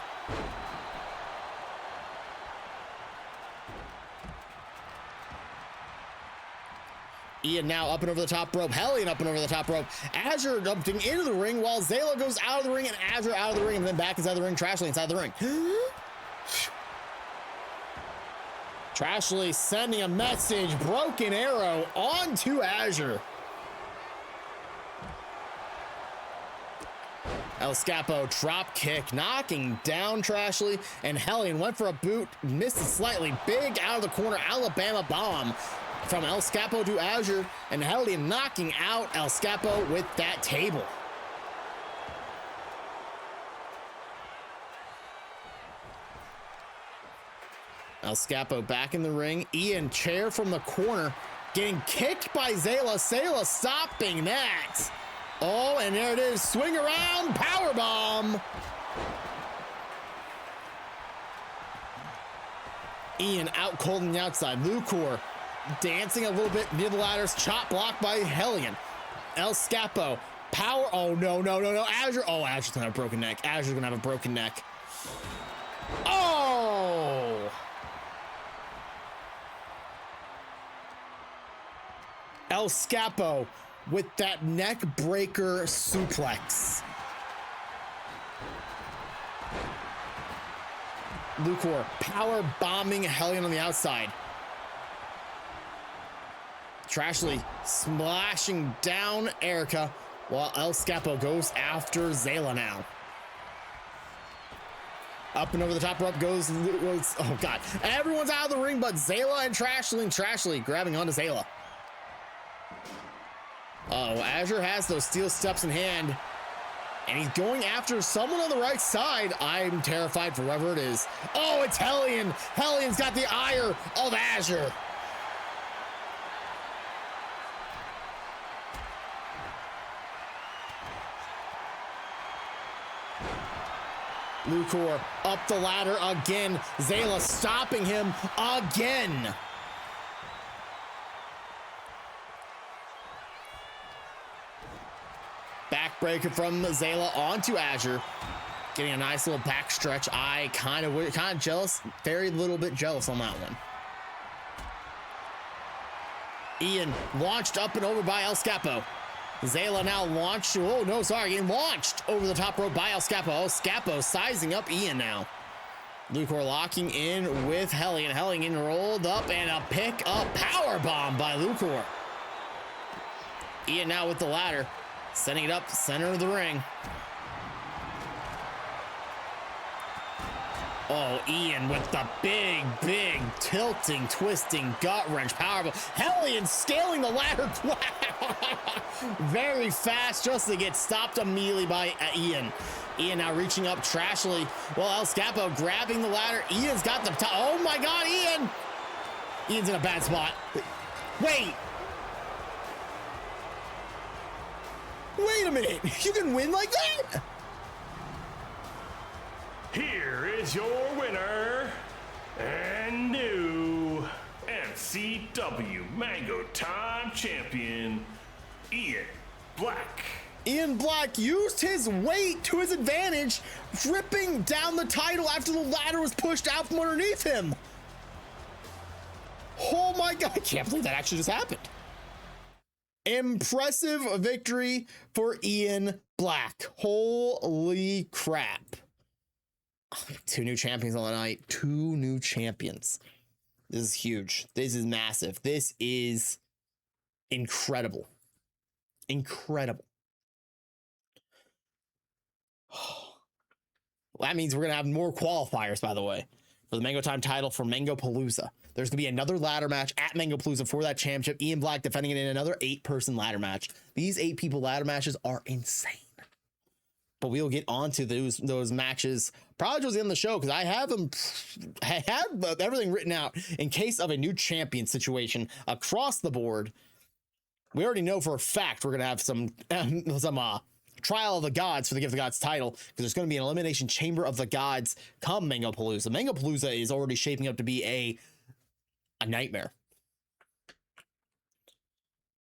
Ian now up and over the top rope. Hellion up and over the top rope. Azure dumping into the ring while Zayla goes out of the ring and Azure out of the ring and then back inside the ring. Trashley inside the ring. Trashley sending a message. Broken arrow onto Azure. El Scapo drop kick, knocking down Trashley, and Hellion went for a boot, missed it slightly. Big out of the corner Alabama bomb from El Scapo to Azure, and Hellion knocking out El Scapo with that table. El Scapo back in the ring. Ian chair from the corner, getting kicked by Zayla. Zayla stopping that. Oh, and there it is. Swing around, powerbomb. Ian out cold on the outside. Lucor dancing a little bit near the ladders. Chop block by Hellion. El Scapo. Power. Oh, no. Azure. Oh, Azure's gonna have a broken neck. Azure's gonna have a broken neck. Oh! El Scapo with that neck breaker suplex. Lucor power bombing Hellion on the outside. Trashley splashing down Erica while El Scapo goes after Zayla now. Up and over the top rope goes, oh God. Everyone's out of the ring but Zayla and Trashley grabbing onto Zayla. Oh, Azure has those steel steps in hand, and he's going after someone on the right side. I'm terrified for whoever it is. Oh, it's Hellion. Hellion's got the ire of Azure. Lucor up the ladder again. Zayla stopping him again. Backbreaker from Zayla onto Azure. Getting a nice little back stretch. I kind of jealous, very little bit jealous on that one. Ian launched up and over by El Scapo. Zayla now launched. Oh, no, sorry. Getting launched over the top rope by El Scapo. El Scapo sizing up Ian now. Lucor locking in with Hellion. Hellion rolled up and a pick up power bomb by Lucor. Ian now with the ladder. Setting it up center of the ring. Oh, Ian with the big tilting, twisting, gut wrench powerbomb. Hellion scaling the ladder very fast just to get stopped immediately by Ian. Ian now reaching up trashily. Well, El Scapo grabbing the ladder. Ian's got the top. Oh my God, Ian! Ian's in a bad spot. Wait a minute. You can win like that? Here is your winner and new MCW Mango Time Champion, Ian Black. Ian Black used his weight to his advantage, ripping down the title after the ladder was pushed out from underneath him. Oh my God, I can't believe that actually just happened. Impressive victory for Ian Black. Holy crap. 2 new champions on the night. 2 new champions. This is huge. This is massive. This is incredible. Incredible. Well, that means we're going to have more qualifiers, by the way, for the Mango Time title for Mango Palooza. There's going to be another ladder match at Mango Palooza for that championship. Ian Black defending it in another 8-person ladder match. These 8-people ladder matches are insane. But we'll get onto those matches probably towards the end of the show, because I have everything written out in case of a new champion situation across the board. We already know for a fact we're going to have some Trial of the Gods for the Gift of Gods title, because there's going to be an Elimination Chamber of the Gods come Mango Palooza. Mango Palooza is already shaping up to be a nightmare.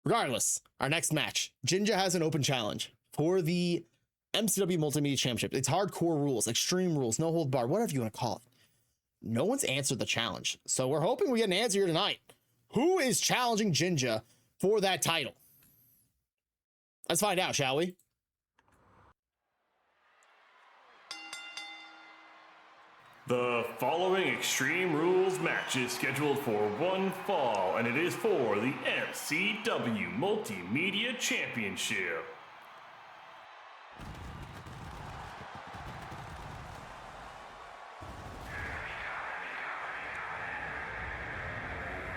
Regardless, our next match, Jinja has an open challenge for the MCW Multimedia Championship. It's hardcore rules, extreme rules, no hold bar, whatever you want to call it. No one's answered the challenge, so we're hoping we get an answer here tonight. Who is challenging Jinja for that title? Let's find out, shall we? The following Extreme Rules match is scheduled for one fall, and it is for the MCW Multimedia Championship.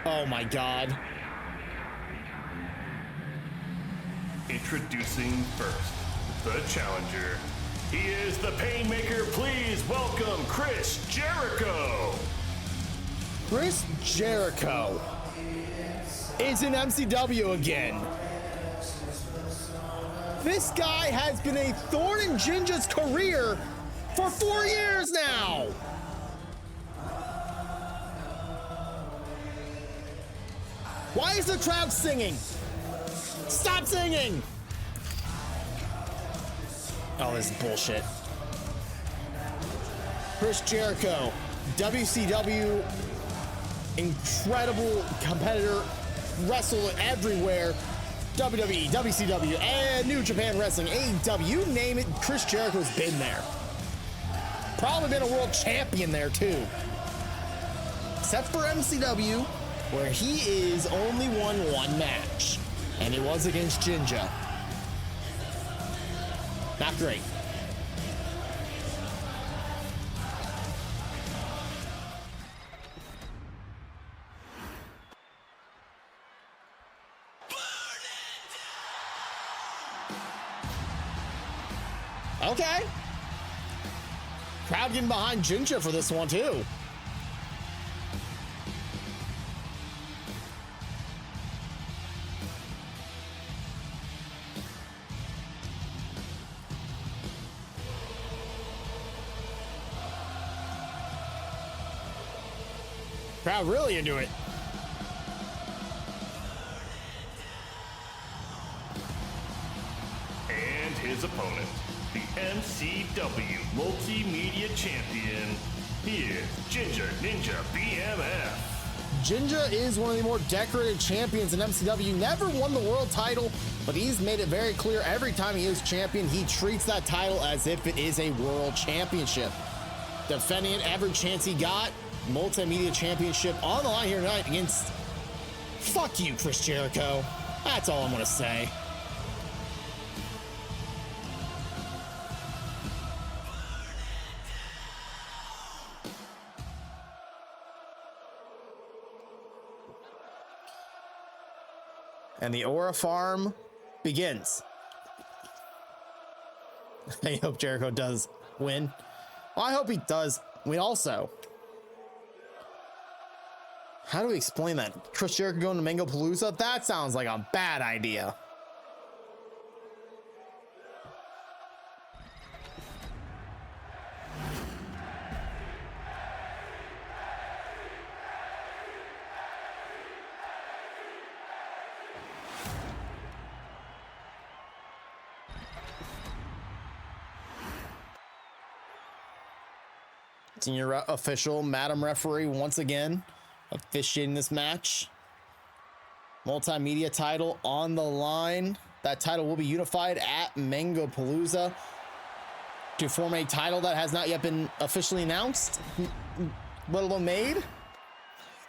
Oh my God. Introducing first, the challenger. He is the Painmaker. Please welcome Chris Jericho. Chris Jericho is in MCW again. This guy has been a thorn in Jinja's career for 4 years now. Why is the crowd singing? Stop singing! Oh, this is bullshit. Chris Jericho, WCW, incredible competitor, wrestled everywhere. WWE, WCW, and New Japan Wrestling, AEW, you name it, Chris Jericho's been there. Probably been a world champion there too. Except for MCW, where he is only won 1 match, and it was against Jinja. Not great. Okay. Crowd getting behind Jinja for this one too. Crowd really into it. And his opponent, the MCW Multimedia Champion. Here's Ginger Ninja BMF. Jinja is one of the more decorated champions in MCW. Never won the world title, but he's made it very clear every time he is champion, he treats that title as if it is a world championship. Defending it every chance he got. Multimedia Championship on the line here tonight against... Fuck you, Chris Jericho. That's all I'm gonna say. And the Aura Farm begins. I hope Jericho does win. Well, I hope he does win also. How do we explain that? Chris Jericho going to Mango Palooza? That sounds like a bad idea. Senior official, Madam Referee, once again officiating this match. Multimedia title on the line. That title will be unified at Mango Palooza to form a title that has not yet been officially announced, let alone made.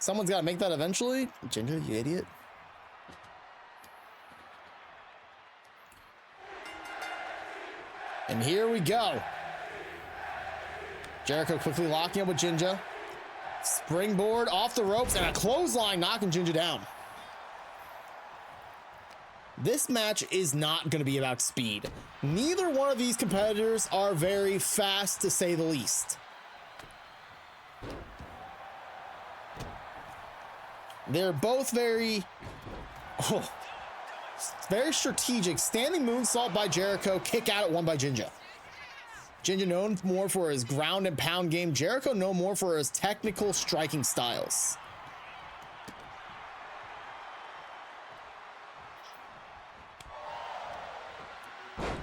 Someone's got to make that eventually. Ginger, you idiot. And here we go. Jericho quickly locking up with Jinja. Springboard off the ropes and a clothesline knocking Jinja down. This match is not going to be about speed. Neither one of these competitors are very fast, to say the least. They're both very strategic. Standing moonsault by Jericho, kick out at one by Jinja. Jinja known more for his ground and pound game. Jericho known more for his technical striking styles.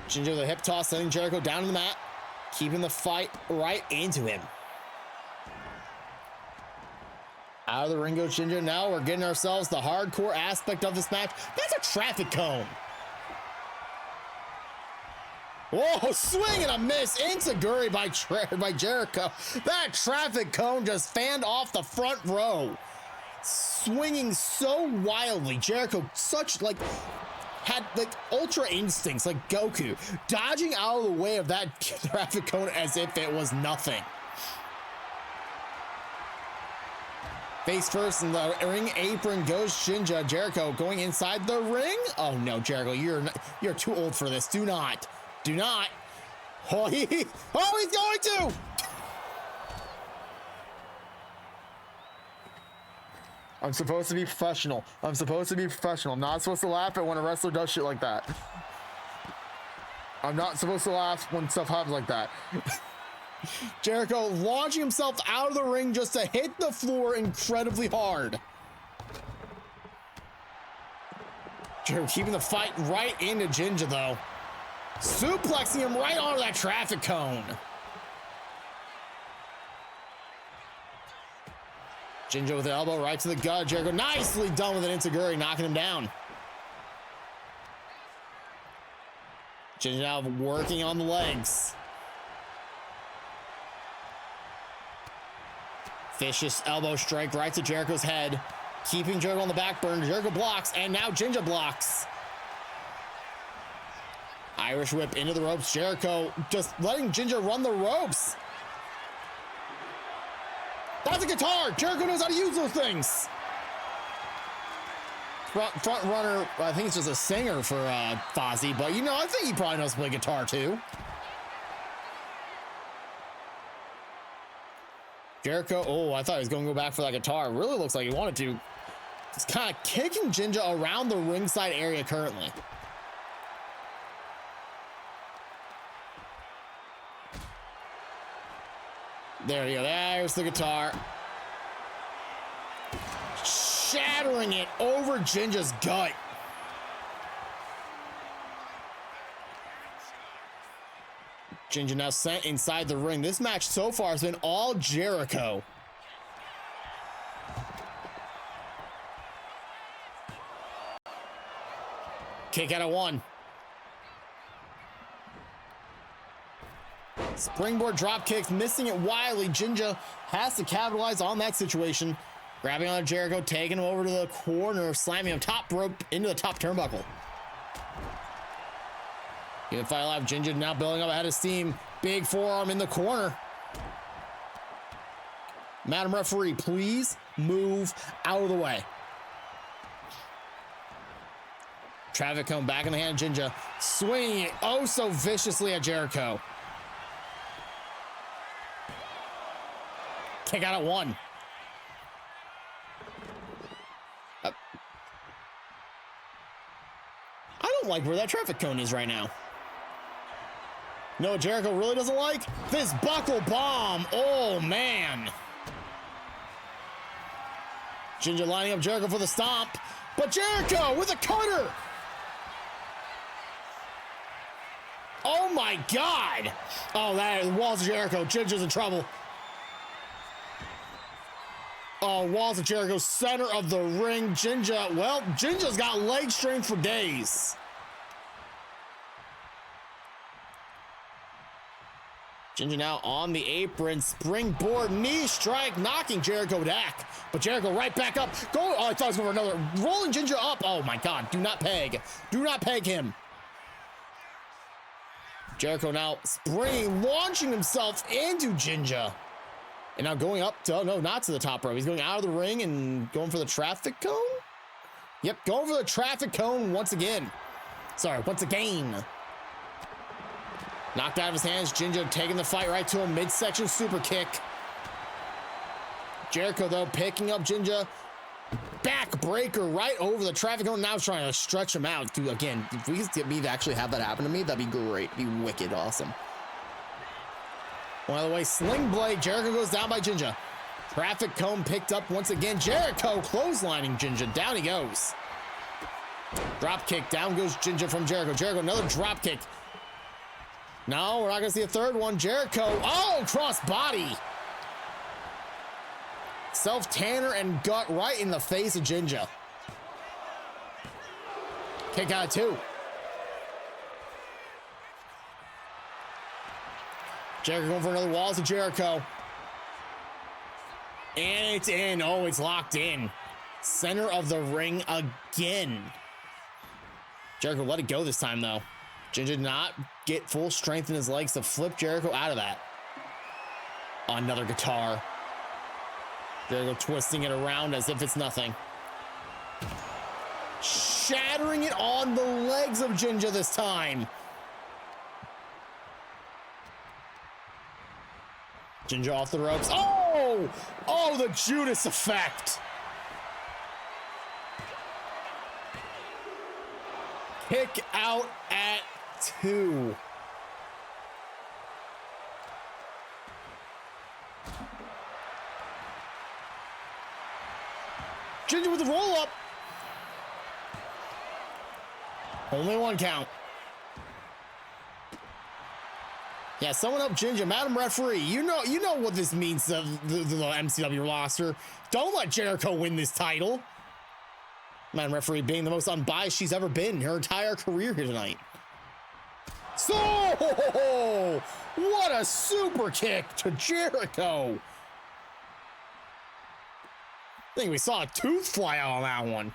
Jinja with a hip toss, sending Jericho down to the mat, keeping the fight right into him. Out of the ring goes Jinja. Now we're getting ourselves the hardcore aspect of this match. That's a traffic cone. Whoa, swing and a miss. Enziguri by Jericho. That traffic cone just fanned off the front row. Swinging so wildly. Jericho had ultra instincts like Goku. Dodging out of the way of that traffic cone as if it was nothing. Face first in the ring apron goes Jinja. Jericho going inside the ring. Oh no, Jericho, you're too old for this. Do not. Oh, he's going to. I'm supposed to be professional. I'm not supposed to laugh at when a wrestler does shit like that. I'm not supposed to laugh when stuff happens like that. Jericho launching himself out of the ring just to hit the floor incredibly hard. Jericho keeping the fight right into Jinja though. Suplexing him right onto that traffic cone. Jinja with the elbow right to the gut. Jericho nicely done with an enziguri, knocking him down. Jinja now working on the legs. Vicious elbow strike right to Jericho's head. Keeping Jericho on the back burner. Jericho blocks, and now Jinja blocks. Irish whip into the ropes. Jericho just letting Jinja run the ropes. That's a guitar. Jericho knows how to use those things. Front runner, I think it's just a singer for Fozzy, but I think he probably knows to play guitar too. Jericho, I thought he was going to go back for that guitar. It really looks like he wanted to. He's kind of kicking Jinja around the ringside area currently. There you go. There's the guitar. Shattering it over Jinja's gut. Ginger now sent inside the ring. This match so far has been all Jericho. Kick out of 1. Springboard drop kicks, missing it wildly. Ginger has to capitalize on that situation. Grabbing on Jericho, taking him over to the corner, slamming him top rope into the top turnbuckle. Get fight alive. Ginger now building up ahead of steam. Big forearm in the corner. Madam Referee, please move out of the way. Traffic cone back in the hand of Ginger, swinging it oh so viciously at Jericho. Kick out at 1. I don't like where that traffic cone is right now. No, what Jericho really doesn't like? This buckle bomb. Oh, man. Ginger lining up Jericho for the stomp, but Jericho with a cutter. Oh, my God. Oh, that Walls of Jericho. Ginger's in trouble. Oh, Walls of Jericho, center of the ring. Ginger, well, Ginger's got leg strength for days. Ginger now on the apron, springboard knee strike, knocking Jericho back. But Jericho right back up. Go! Oh, I thought it was going for another. Rolling Ginger up. Oh my God, do not peg. Do not peg him. Jericho now springing, launching himself into Ginger. And now going up to, oh no, not to the top rope. He's going out of the ring and going for the traffic cone? Yep, going for the traffic cone once again. Sorry, once again. Knocked out of his hands. Ginger taking the fight right to him. Midsection super kick. Jericho, though, picking up Ginger. Backbreaker right over the traffic cone. Now trying to stretch him out. Dude, again, if we could get me to actually have that happen to me, that'd be great. Be wicked awesome. One other way, sling blade. Jericho goes down by Ginger. Traffic cone picked up once again. Jericho clotheslining Ginger. Down he goes. Drop kick. Down goes Ginger from Jericho. Jericho, another drop kick. No, we're not going to see a third one. Jericho. Oh, cross body. Self-tanner and gut right in the face of Ginger. Kick out of 2. Jericho going for another Walls of Jericho. And it's in. Oh, it's locked in. Center of the ring again. Jericho let it go this time, though. Ginger did not get full strength in his legs to flip Jericho out of that. Another guitar. Jericho twisting it around as if it's nothing. Shattering it on the legs of Ginger this time. Ginger off the ropes. Oh! Oh, the Judas effect. Kick out at 2. Ginger with the roll up. Only 1 count. Yeah, someone up Ginger. Madam Referee, you know what this means to the MCW roster. Don't let Jericho win this title. Madam Referee being the most unbiased she's ever been in her entire career here tonight. So, what a super kick to Jericho. I think we saw a tooth fly out on that one.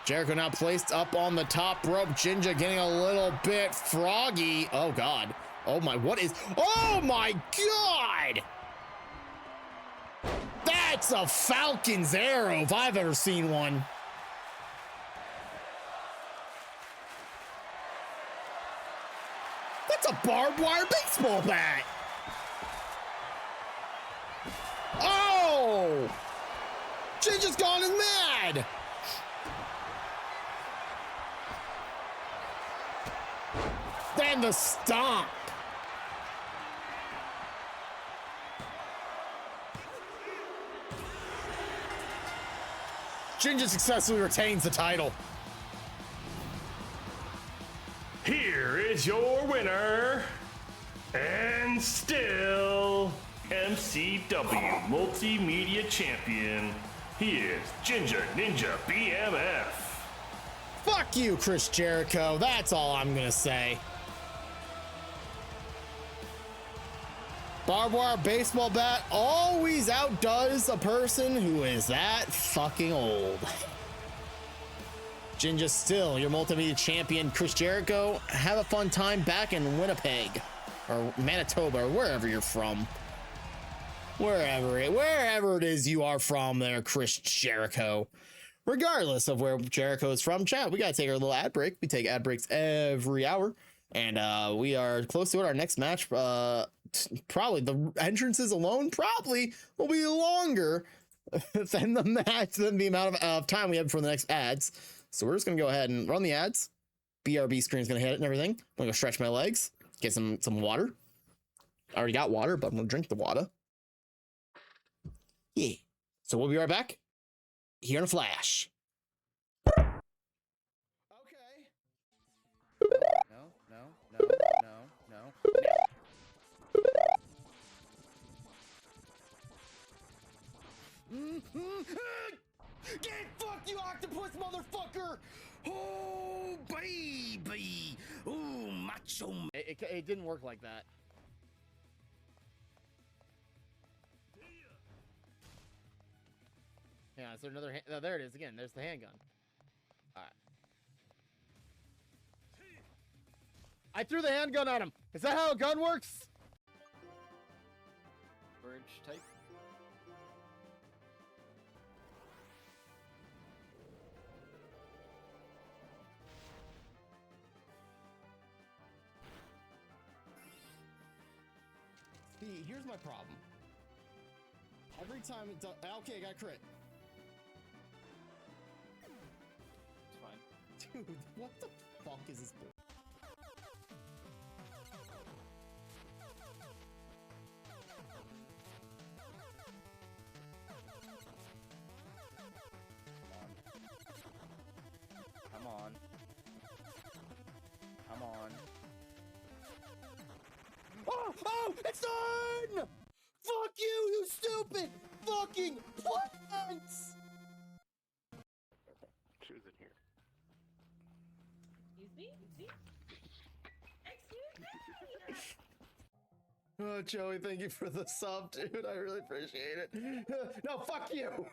Jericho now placed up on the top rope. Ginger getting a little bit froggy. Oh, God. Oh, my. What is... Oh, my God! That's a Falcon's arrow if I've ever seen one. That's a barbed wire baseball bat. Oh! Ginger's gone and mad. Then the stomp. Ginger successfully retains the title. is your winner, and still MCW Multimedia Champion. He is Ginger Ninja BMF. Fuck you, Chris Jericho. That's all I'm gonna say. Barbed wire baseball bat always outdoes a person who is that fucking old. Ginger still your multimedia champion, Chris Jericho. Have a fun time back in Winnipeg or Manitoba or wherever you're from. Wherever it is you are from there, Chris Jericho. Regardless of where Jericho is from, chat, we gotta take our little ad break. We take ad breaks every hour, and we are close to it. Our next match, probably the entrances alone probably will be longer than the match, than the amount of time we have for the next ads. So we're just gonna go ahead and run the ads. BRB screen's gonna hit it and everything. I'm gonna go stretch my legs, get some water. I already got water, but I'm gonna drink the water. Yeah. So we'll be right back here in a flash. Okay. No. Get fucked, you octopus motherfucker! Oh, baby! Oh, macho. It didn't work like that. Yeah, is there another hand? Oh, there it is again. There's the handgun. All right. I threw the handgun at him. Is that how a gun works? Bridge type. See, here's my problem. Every time it does. Okay, I got crit. It's fine. Dude, what the fuck is this bull? Come on. Come on. Oh, it's done! Fuck you, you stupid fucking plants! She was in here. Excuse me? Excuse me? Oh, Joey, thank you for the sub, dude. I really appreciate it. No, fuck you!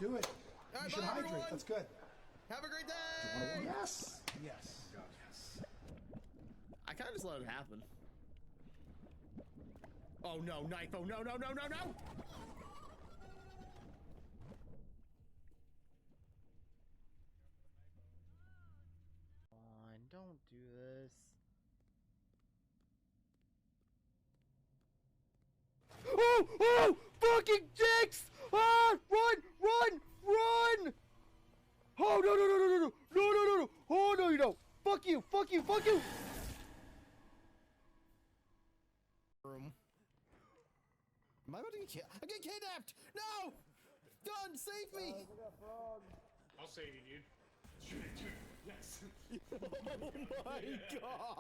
Do it. All right, You should bye, hydrate. everyone. That's good. Have a great day! Yes. Yes. I kind of just let it happen. Oh no, knife! Oh no! Fine, don't do this. Oh! Fucking dicks! Ah! Run! Oh no! Oh no, you don't! Fuck you! Room. Am I about to get I get kidnapped! No! Done! Save me! I'll save you, dude. Shoot it. Yes. Oh my god!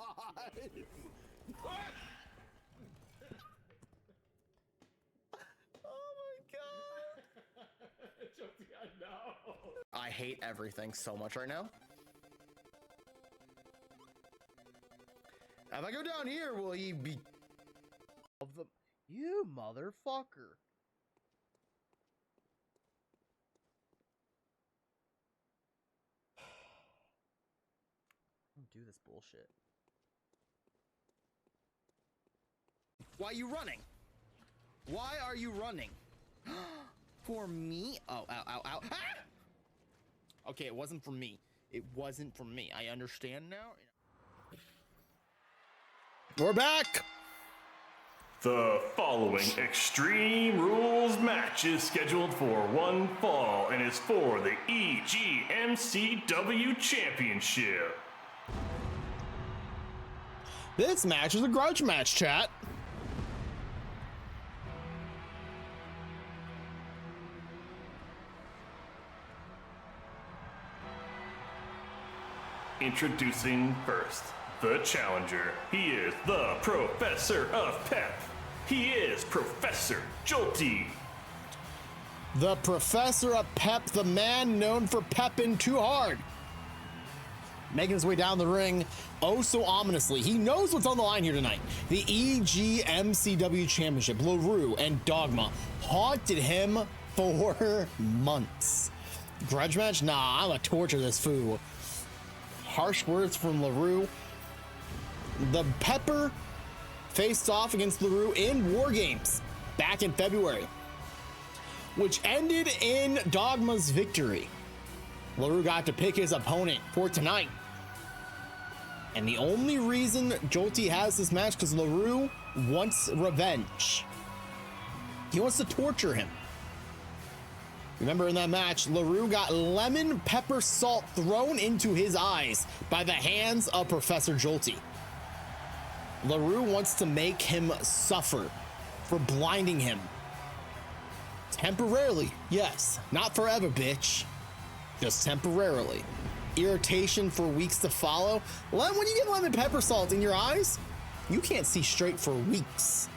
Oh my god! No. I hate everything so much right now. If I go down here, will he be of the you motherfucker? Don't do this bullshit. Why are you running? Why are you running? For me? Oh, ow. Ah! Okay, it wasn't for me. It wasn't for me. I understand now. We're back! The following Extreme Rules match is scheduled for one fall and is for the EGMCW Championship. This match is a grudge match, chat. Introducing first, the challenger. He is the Professor of Pep. He is Professor Jolty. The Professor of Pep, the man known for pepping too hard. Making his way down the ring, oh so ominously. He knows what's on the line here tonight. The MCW Championship, LaRue and Dogma haunted him for months. Grudge match? Nah, I'm gonna torture this fool. Harsh words from LaRue. The Pepper faced off against LaRue in War Games back in February, which ended in Dogma's victory. LaRue got to pick his opponent for tonight. And the only reason Jolty has this match because LaRue wants revenge. He wants to torture him. Remember in that match, LaRue got lemon pepper salt thrown into his eyes by the hands of Professor Jolty. LaRue wants to make him suffer for blinding him. Temporarily, yes. Not forever, bitch. Just temporarily. Irritation for weeks to follow. When you get lemon pepper salt in your eyes, you can't see straight for weeks.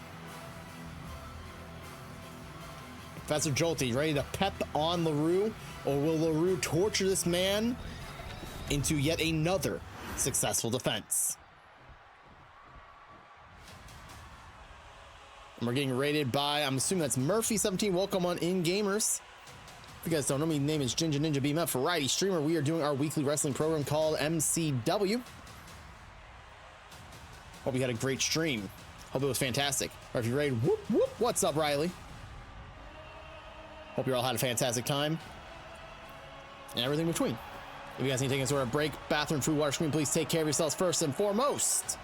Professor Jolty ready to pep on LaRue, or will LaRue torture this man into yet another successful defense? And we're getting rated by, I'm assuming that's Murphy17. Welcome on in, gamers. If you guys don't know me, name is Ginger Ninja BMF, variety streamer. We are doing our weekly wrestling program called MCW. Hope you had a great stream. Hope it was fantastic. Or if you're ready, whoop, whoop. What's up, Riley? Hope you all had a fantastic time. And everything between. If you guys need to take a sort of break, bathroom, food, water, screen, please take care of yourselves first and foremost.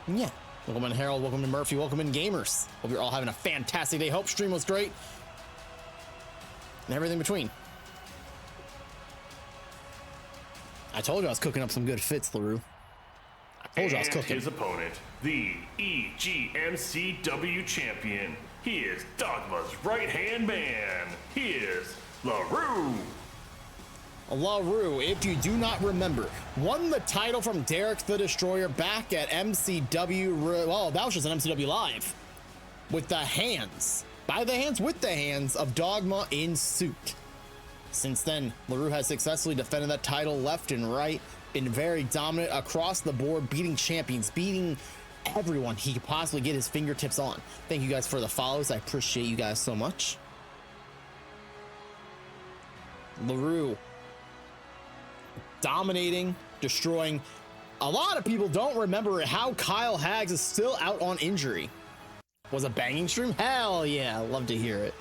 Yeah. Welcome in, Harold. Welcome to Murphy. Welcome in, gamers. Hope you're all having a fantastic day. Hope stream was great. And everything between. I told you I was cooking up some good fits, LaRue. I told you I was cooking. His opponent, the EGMCW champion. He is Dogma's right-hand man. He is LaRue. LaRue, if you do not remember, won the title from Derek the Destroyer back at MCW. Well, that was just an MCW Live. With the hands. By the hands, with the hands of Dogma in suit. Since then, LaRue has successfully defended that title left and right, been very dominant across the board, beating champions, beating everyone he could possibly get his fingertips on. Thank you guys for the follows. I appreciate you guys so much. LaRue dominating, destroying. A lot of people don't remember how Kyle Haggs is still out on injury. Was a banging stream? Hell yeah, love to hear it.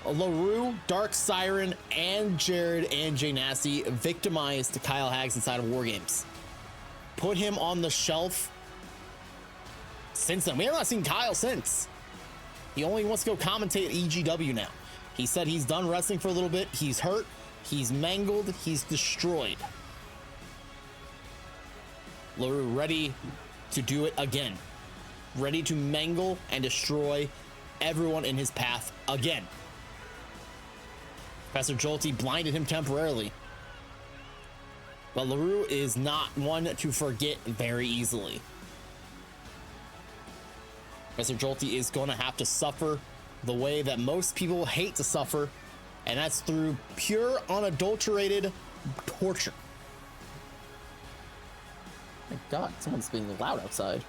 LaRue, Dark Siren, and Jared and Jay Nasty victimized Kyle Haggs inside of War Games. Put him on the shelf. Since then, we have not seen Kyle since. He only wants to go commentate at EGW now. He said he's done wrestling for a little bit. He's hurt. He's mangled. He's destroyed. LaRue ready to do it again. Ready to mangle and destroy everyone in his path again. Professor Jolty blinded him temporarily. But LaRue is not one to forget very easily. Professor Jolty is going to have to suffer the way that most people hate to suffer, and that's through pure, unadulterated torture. My God, someone's being loud outside.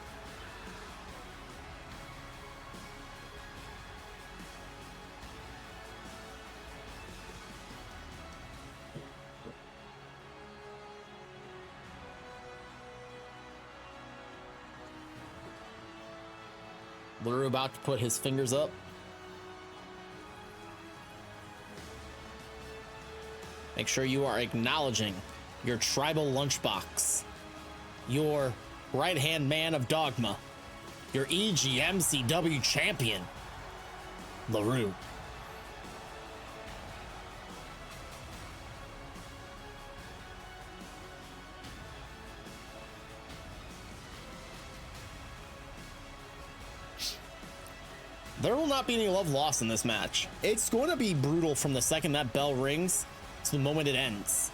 LaRue about to put his fingers up. Make sure you are acknowledging your tribal lunchbox, your right-hand man of Dogma, your EGMCW champion, LaRue. There will not be any love lost in this match. It's going to be brutal from the second that bell rings to the moment it ends.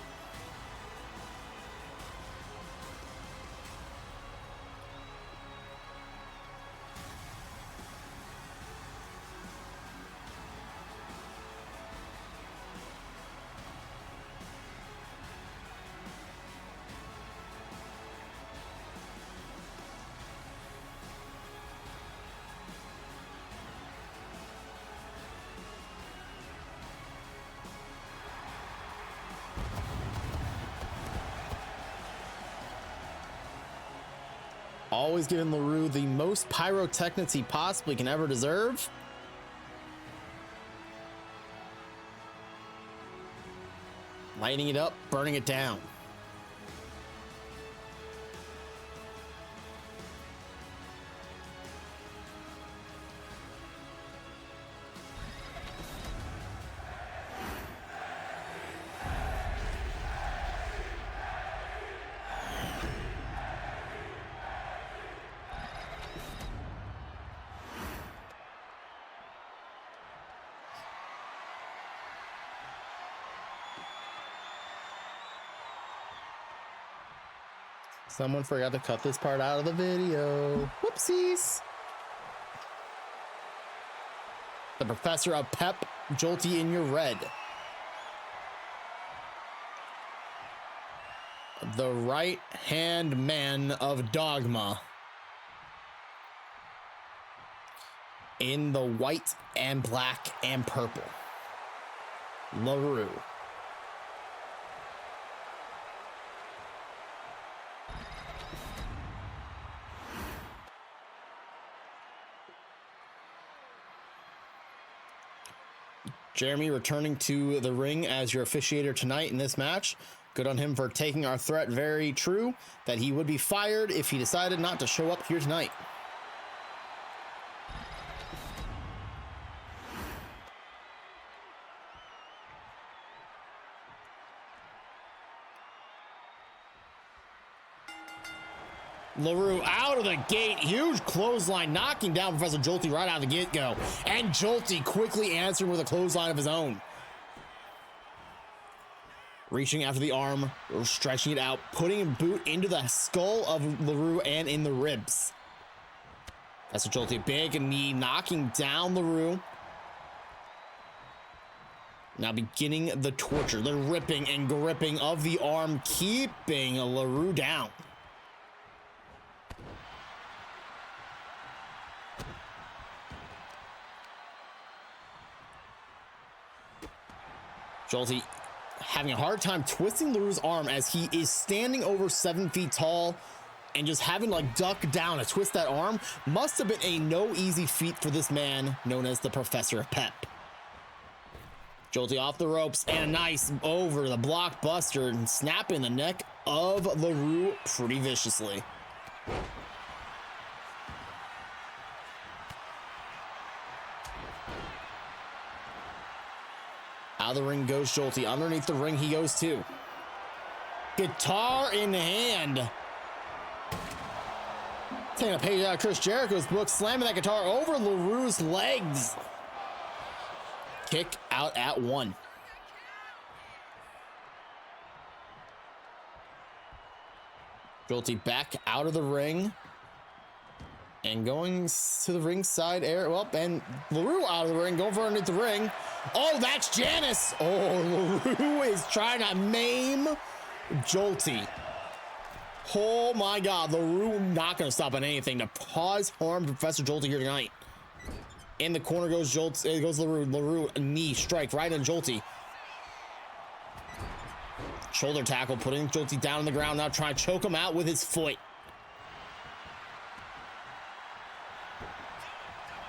Always giving LaRue the most pyrotechnics he possibly can ever deserve. Lighting it up, burning it down. Someone forgot to cut this part out of the video. Whoopsies. The Professor of Pep, Jolty in your red. The right hand man of Dogma in the white and black and purple. LaRue. Jeremy returning to the ring as your officiator tonight in this match. Good on him for taking our threat very true that he would be fired if he decided not to show up here tonight. LaRue out of the gate, huge clothesline, knocking down Professor Jolty right out of the get-go. And Jolty quickly answering with a clothesline of his own. Reaching after the arm, stretching it out, putting a boot into the skull of LaRue and in the ribs. Professor Jolty, big knee, knocking down LaRue. Now beginning the torture, the ripping and gripping of the arm, keeping LaRue down. Jolty having a hard time twisting LaRue's arm as he is standing over 7 feet tall and just having to like duck down to twist that arm. Must have been a no easy feat for this man known as the Professor of Pep. Jolty off the ropes and a nice over the blockbuster and snapping the neck of LaRue pretty viciously. Out of the ring goes Jolty. Underneath the ring he goes too. Guitar in hand. Taking a page out of Chris Jericho's book, slamming that guitar over LaRue's legs. Kick out at 1. Jolty back out of the ring. And going to the ringside area. Well, and LaRue out of the ring, going for underneath the ring. Oh, that's Janice. Oh, LaRue is trying to maim Jolty. Oh my God, LaRue not going to stop at anything to cause harm to Professor Jolty here tonight. In the corner goes Jolty. It goes LaRue. LaRue, a knee strike right in Jolty. Shoulder tackle, putting Jolty down on the ground now, trying to choke him out with his foot.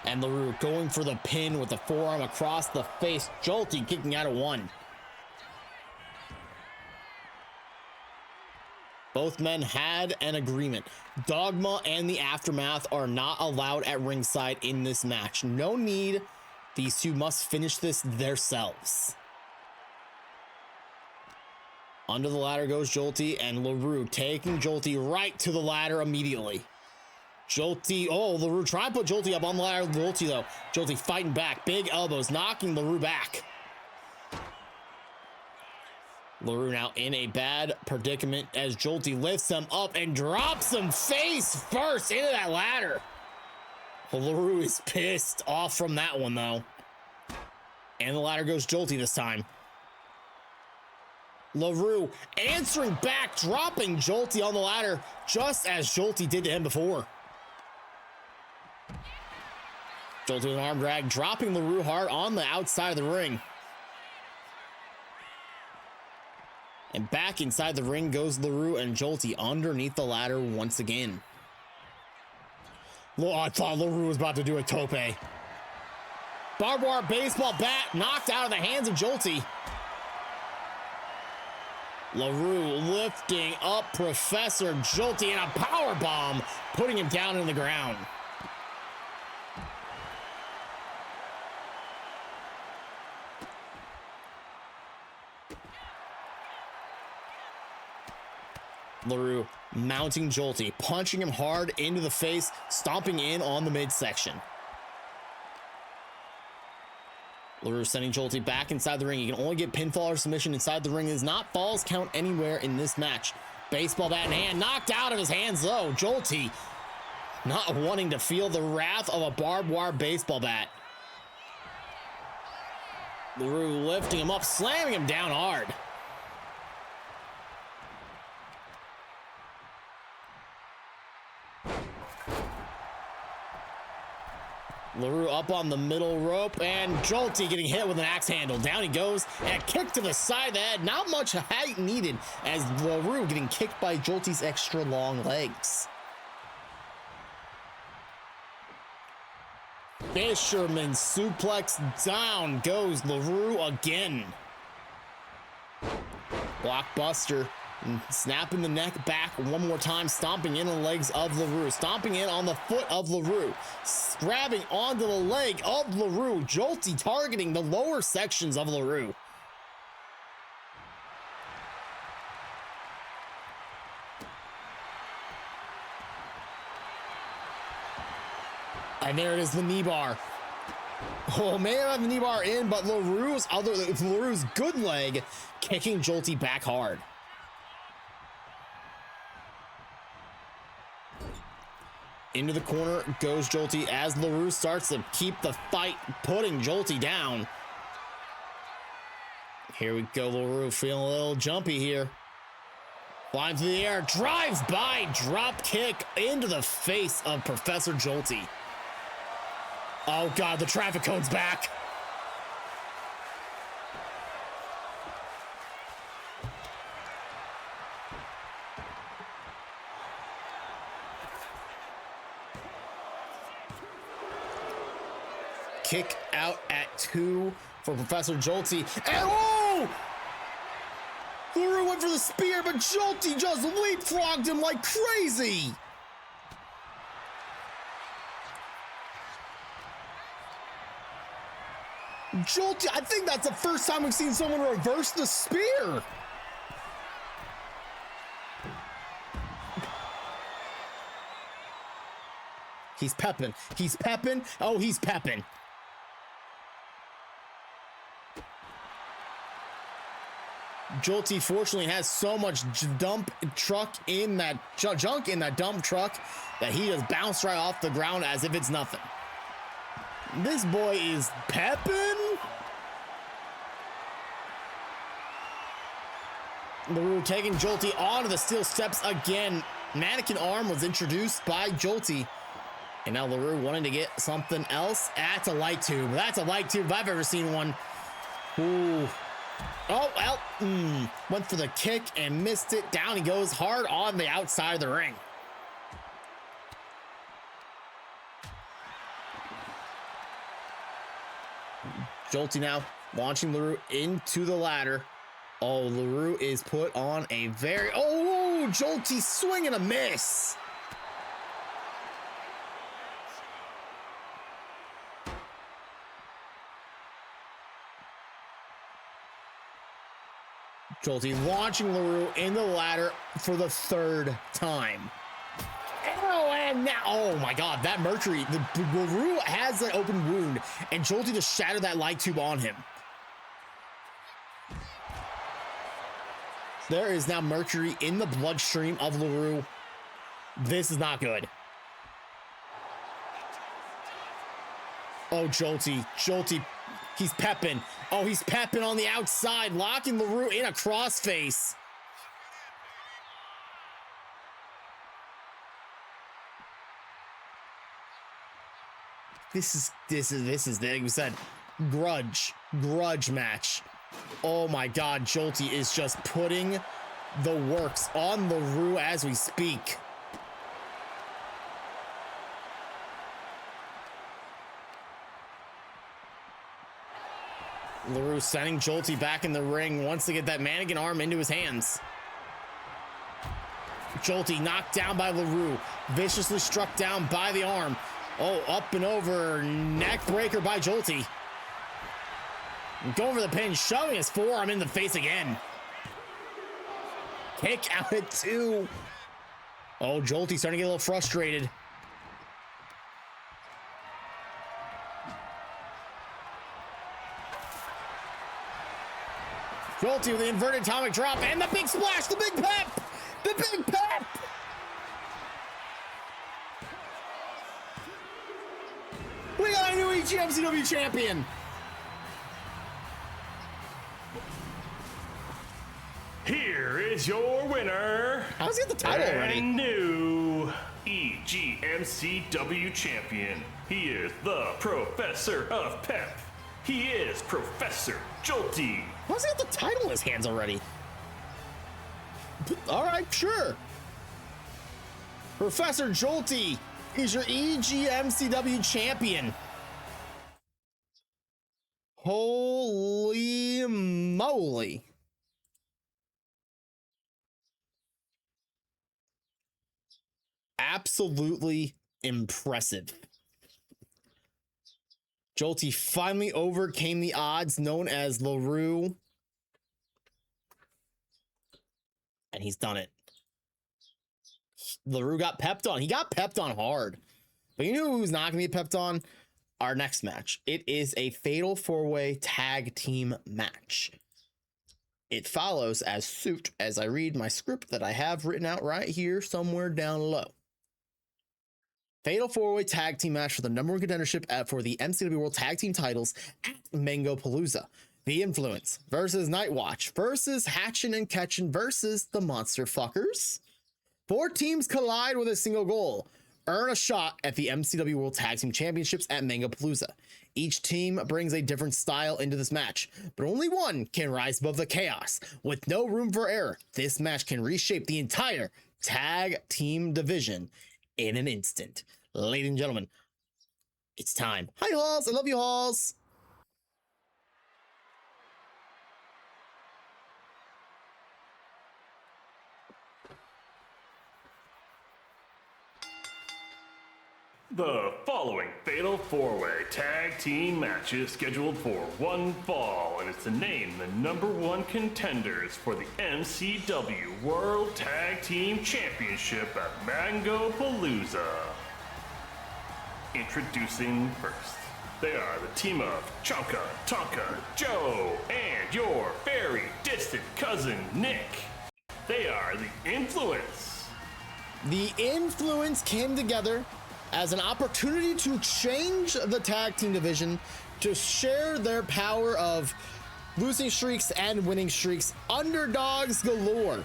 And LaRue going for the pin with the forearm across the face. Jolty kicking out at 1. Both men had an agreement. Dogma and the Aftermath are not allowed at ringside in this match. No need. These two must finish this themselves. Under the ladder goes Jolty, and LaRue taking Jolty right to the ladder immediately. Jolty, oh, LaRue trying to put Jolty up on the ladder. Jolty, though. Jolty fighting back. Big elbows, knocking LaRue back. LaRue now in a bad predicament as Jolty lifts him up and drops him face first into that ladder. Well, LaRue is pissed off from that one, though. And the ladder goes Jolty this time. LaRue answering back, dropping Jolty on the ladder, just as Jolty did to him before. Jolty with an arm drag, dropping LaRue hard on the outside of the ring. And back inside the ring goes LaRue and Jolty underneath the ladder once again. I thought LaRue was about to do a tope. Barbed wire baseball bat knocked out of the hands of Jolty. LaRue lifting up Professor Jolty in a power bomb, putting him down in the ground. LaRue mounting Jolty, punching him hard into the face, stomping in on the midsection. LaRue sending Jolty back inside the ring. He can only get pinfall or submission inside the ring. It does not falls count anywhere in this match. Baseball bat in hand, knocked out of his hands though. Jolty not wanting to feel the wrath of a barbed wire baseball bat. LaRue lifting him up, slamming him down hard. LaRue up on the middle rope, and Jolty getting hit with an axe handle. Down he goes, and a kick to the side of the head. Not much height needed as LaRue getting kicked by Jolty's extra long legs. Fisherman suplex, down goes LaRue again. Blockbuster. Snapping the neck back one more time, stomping in on the legs of LaRue, stomping in on the foot of LaRue, grabbing onto the leg of LaRue. Jolty targeting the lower sections of LaRue. And there it is, the knee bar. Oh man, the knee bar in, but LaRue's good leg kicking Jolty back hard. Into the corner goes Jolty as LaRue starts to keep the fight, putting Jolty down. Here we go, LaRue feeling a little jumpy here. Flying through the air, drives by, drop kick into the face of Professor Jolty. Oh God, the traffic cone's back. Kick out at 2 for Professor Jolty. And oh! LaRue went for the spear, but Jolty just leapfrogged him like crazy. Jolty, I think that's the first time we've seen someone reverse the spear. He's pepping. He's pepping. Oh, he's pepping. Jolty fortunately has so much junk in that dump truck that he just bounced right off the ground as if it's nothing. This boy is pepping. LaRue taking Jolty onto the steel steps again. Mannequin arm was introduced by Jolty. And now LaRue wanting to get something else. That's a light tube. That's a light tube if I've ever seen one. Ooh. Oh, well, went for the kick and missed it. Down he goes, hard on the outside of the ring. Jolty now launching LaRue into the ladder. Oh, LaRue is put on a very... Oh, Jolty swing and a miss. Jolty launching LaRue into the ladder for the 3rd time. Oh, and now, oh my God, that Mercury, the LaRue has an open wound, and Jolty just shattered that light tube on him. There is now mercury in the bloodstream of LaRue. This is not good. Oh, Jolty, he's pepping. Oh, he's pepping on the outside, locking LaRue in a crossface. This is like we said, grudge match. Oh my God, Jolty is just putting the works on LaRue as we speak. LaRue sending Jolty back in the ring, wants to get that mannequin arm into his hands. Jolty knocked down by LaRue, viciously struck down by the arm. Oh, up and over, neck breaker by Jolty. Going for the pin, shoving his forearm in the face again. Kick out at 2. Oh, Jolty starting to get a little frustrated. Jolty with the inverted atomic drop and the big splash, the big pep, the big pep. We got a new MCW champion. Here is your winner. How's he get the title already? And new EGMCW champion. He is the Professor of Pep. He is Professor Jolty. How's he got the title in his hands already? All right, sure. Professor Jolty is your EGMCW champion. Holy moly. Absolutely impressive. Jolty finally overcame the odds known as LaRue. And he's done it. LaRue got pepped on. He got pepped on hard. But you know who's not going to be pepped on? Our next match. It is a fatal 4-way tag team match. It follows as suit as I read my script that I have written out right here somewhere down low. Fatal 4-way tag team match for the number 1 contendership for the MCW World Tag Team titles at Mango Palooza. The Influence versus Nightwatch versus Hatchin' and Ketchin' versus the Monster Fuckers. 4 teams collide with a single goal. Earn a shot at the MCW World Tag Team Championships at Mango Palooza. Each team brings a different style into this match, but only one can rise above the chaos. With no room for error, this match can reshape the entire tag team division in an instant. Ladies and gentlemen, it's time. Hi, Halls. I love you, Halls. The following Fatal 4-Way Tag Team match is scheduled for one fall, and it's to name the number 1 contenders for the MCW World Tag Team Championship at Mango Palooza. Introducing first, they are the team of Chonka, Tonka, Joe, and your very distant cousin, Nick. They are the Influence. The Influence came together as an opportunity to change the tag team division, to share their power of losing streaks and winning streaks. Underdogs galore.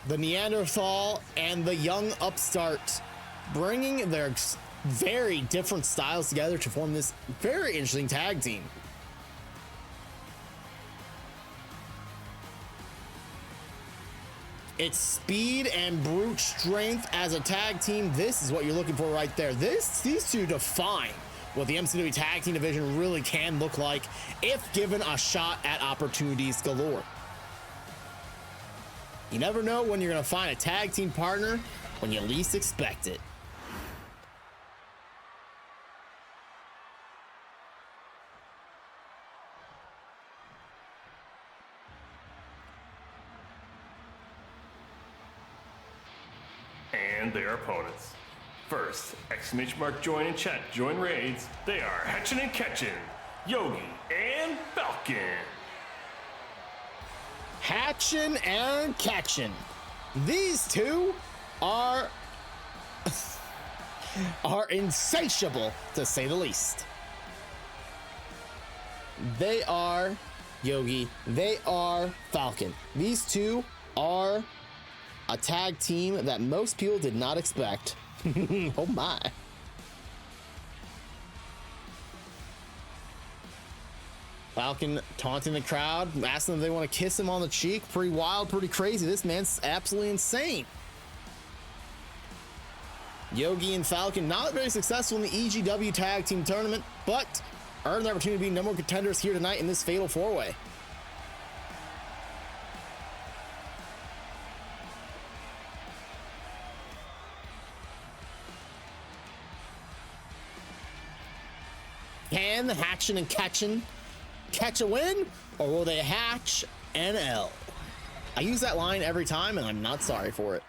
The Neanderthal and the young upstart, bringing their very different styles together to form this very interesting tag team. It's speed and brute strength as a tag team. This is what you're looking for right there. These two define what the MCW tag team division really can look like if given a shot at opportunities galore. You never know when you're going to find a tag team partner when you least expect it. And their opponents. First, exclamation mark join in chat, join raids. They are Hatchin' and Ketchin', Yogi, and Falcon. Hatchin' and Ketchin'. These two are insatiable, to say the least. They are Yogi. They are Falcon. These two are a tag team that most people did not expect. Oh my. Falcon taunting the crowd, asking them if they want to kiss him on the cheek. Pretty wild, pretty crazy. This man's absolutely insane. Yogi and Falcon not very successful in the EGW tag team tournament, but earn the opportunity to be number one contenders here tonight in this fatal four-way. Can the hatching and catching catch a win, or will they hatch an L? I use that line every time, and I'm not sorry for it.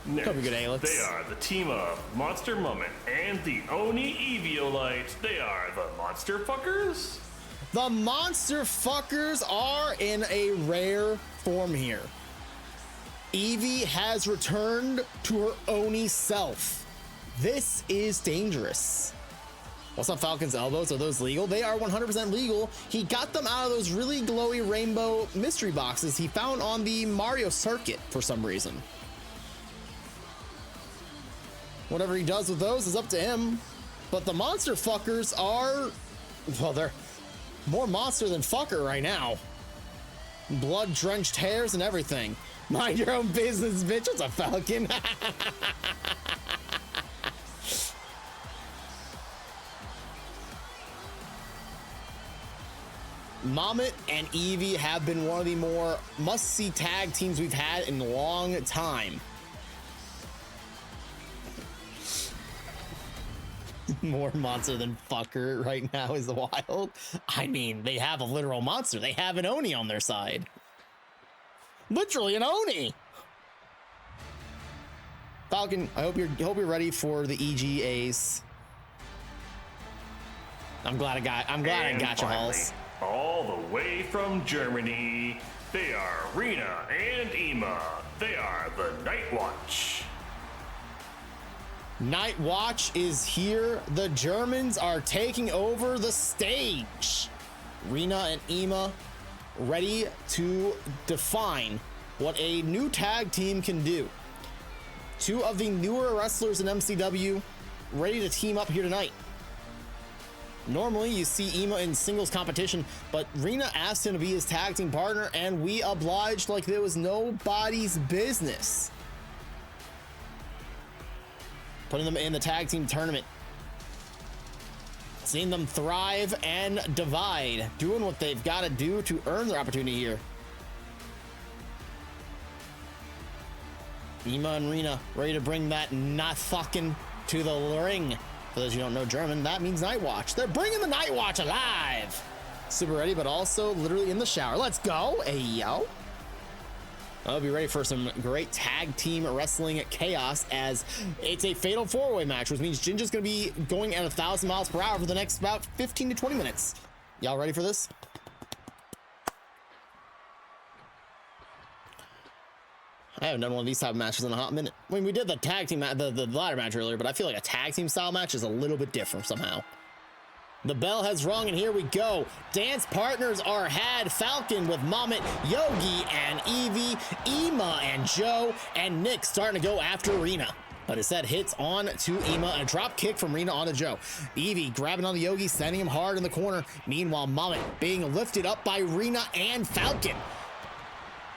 Next, Could be good, Alex. they are the team of Monster Moment and the Oni Eviolite. They are the Monster Fuckers. The Monster Fuckers are in a rare form here. Evie has returned to her Oni self. This is dangerous. What's up, Falcon's elbows? Are those legal? They are 100% legal. He got them out of those really glowy rainbow mystery boxes he found on the Mario circuit for some reason. Whatever he does with those is up to him. But the Monster Fuckers are, well, they're more monster than fucker right now. Blood-drenched hairs and everything. Mind your own business, bitch. It's a Falcon. Mamet and Evie have been one of the more must-see tag teams we've had in a long time. More monster than fucker right now is wild. I mean, they have a literal monster. They have an Oni on their side. Literally an Oni. Falcon, I hope you're ready for the EGAs. I'm glad I got you, Halls. All the way from Germany, they are Rena and Ema. They are the Night Watch. Night Watch is here. The Germans are taking over the stage. Rena and Ema ready to define what a new tag team can do. Two of the newer wrestlers in MCW ready to team up here tonight. Normally you see Ema in singles competition, but Rena asked him to be his tag team partner, and we obliged like there was nobody's business. Putting them in the tag team tournament. Seeing them thrive and divide. Doing what they've got to do to earn their opportunity here. Ema and Rena ready to bring that not fucking to the ring. For those who don't know German, that means Night Watch. They're bringing the Night Watch alive. Super ready, but also literally in the shower. Let's go. Hey, yo. I'll be ready for some great tag team wrestling chaos, as it's a fatal four-way match, which means Jinja's going to be going at 1,000 miles per hour for the next about 15 to 20 minutes. Y'all ready for this? I haven't done one of these type of matches in a hot minute. I mean, we did the tag team, the ladder match earlier, but I feel like a tag team style match is a little bit different somehow. The bell has rung, and here we go. Dance partners are had. Falcon with Mamet, Yogi, and Evie, Ema and Joe, and Nick starting to go after Rena. But his head hits on to Ema, and a drop kick from Rena onto Joe. Evie grabbing on the Yogi, sending him hard in the corner. Meanwhile, Mamet being lifted up by Rena and Falcon.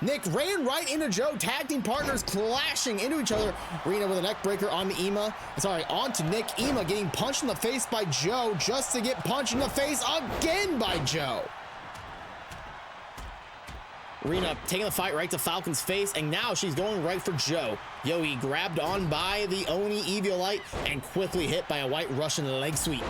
Nick ran right into Joe. Tag team partners clashing into each other. Rena with a neck breaker on onto Nick. Ema getting punched in the face by Joe, just to get punched in the face again by Joe. Rena taking the fight right to Falcon's face, and now she's going right for Joe. Yogi grabbed on by the Oni Eviolite and quickly hit by a White Russian leg sweep.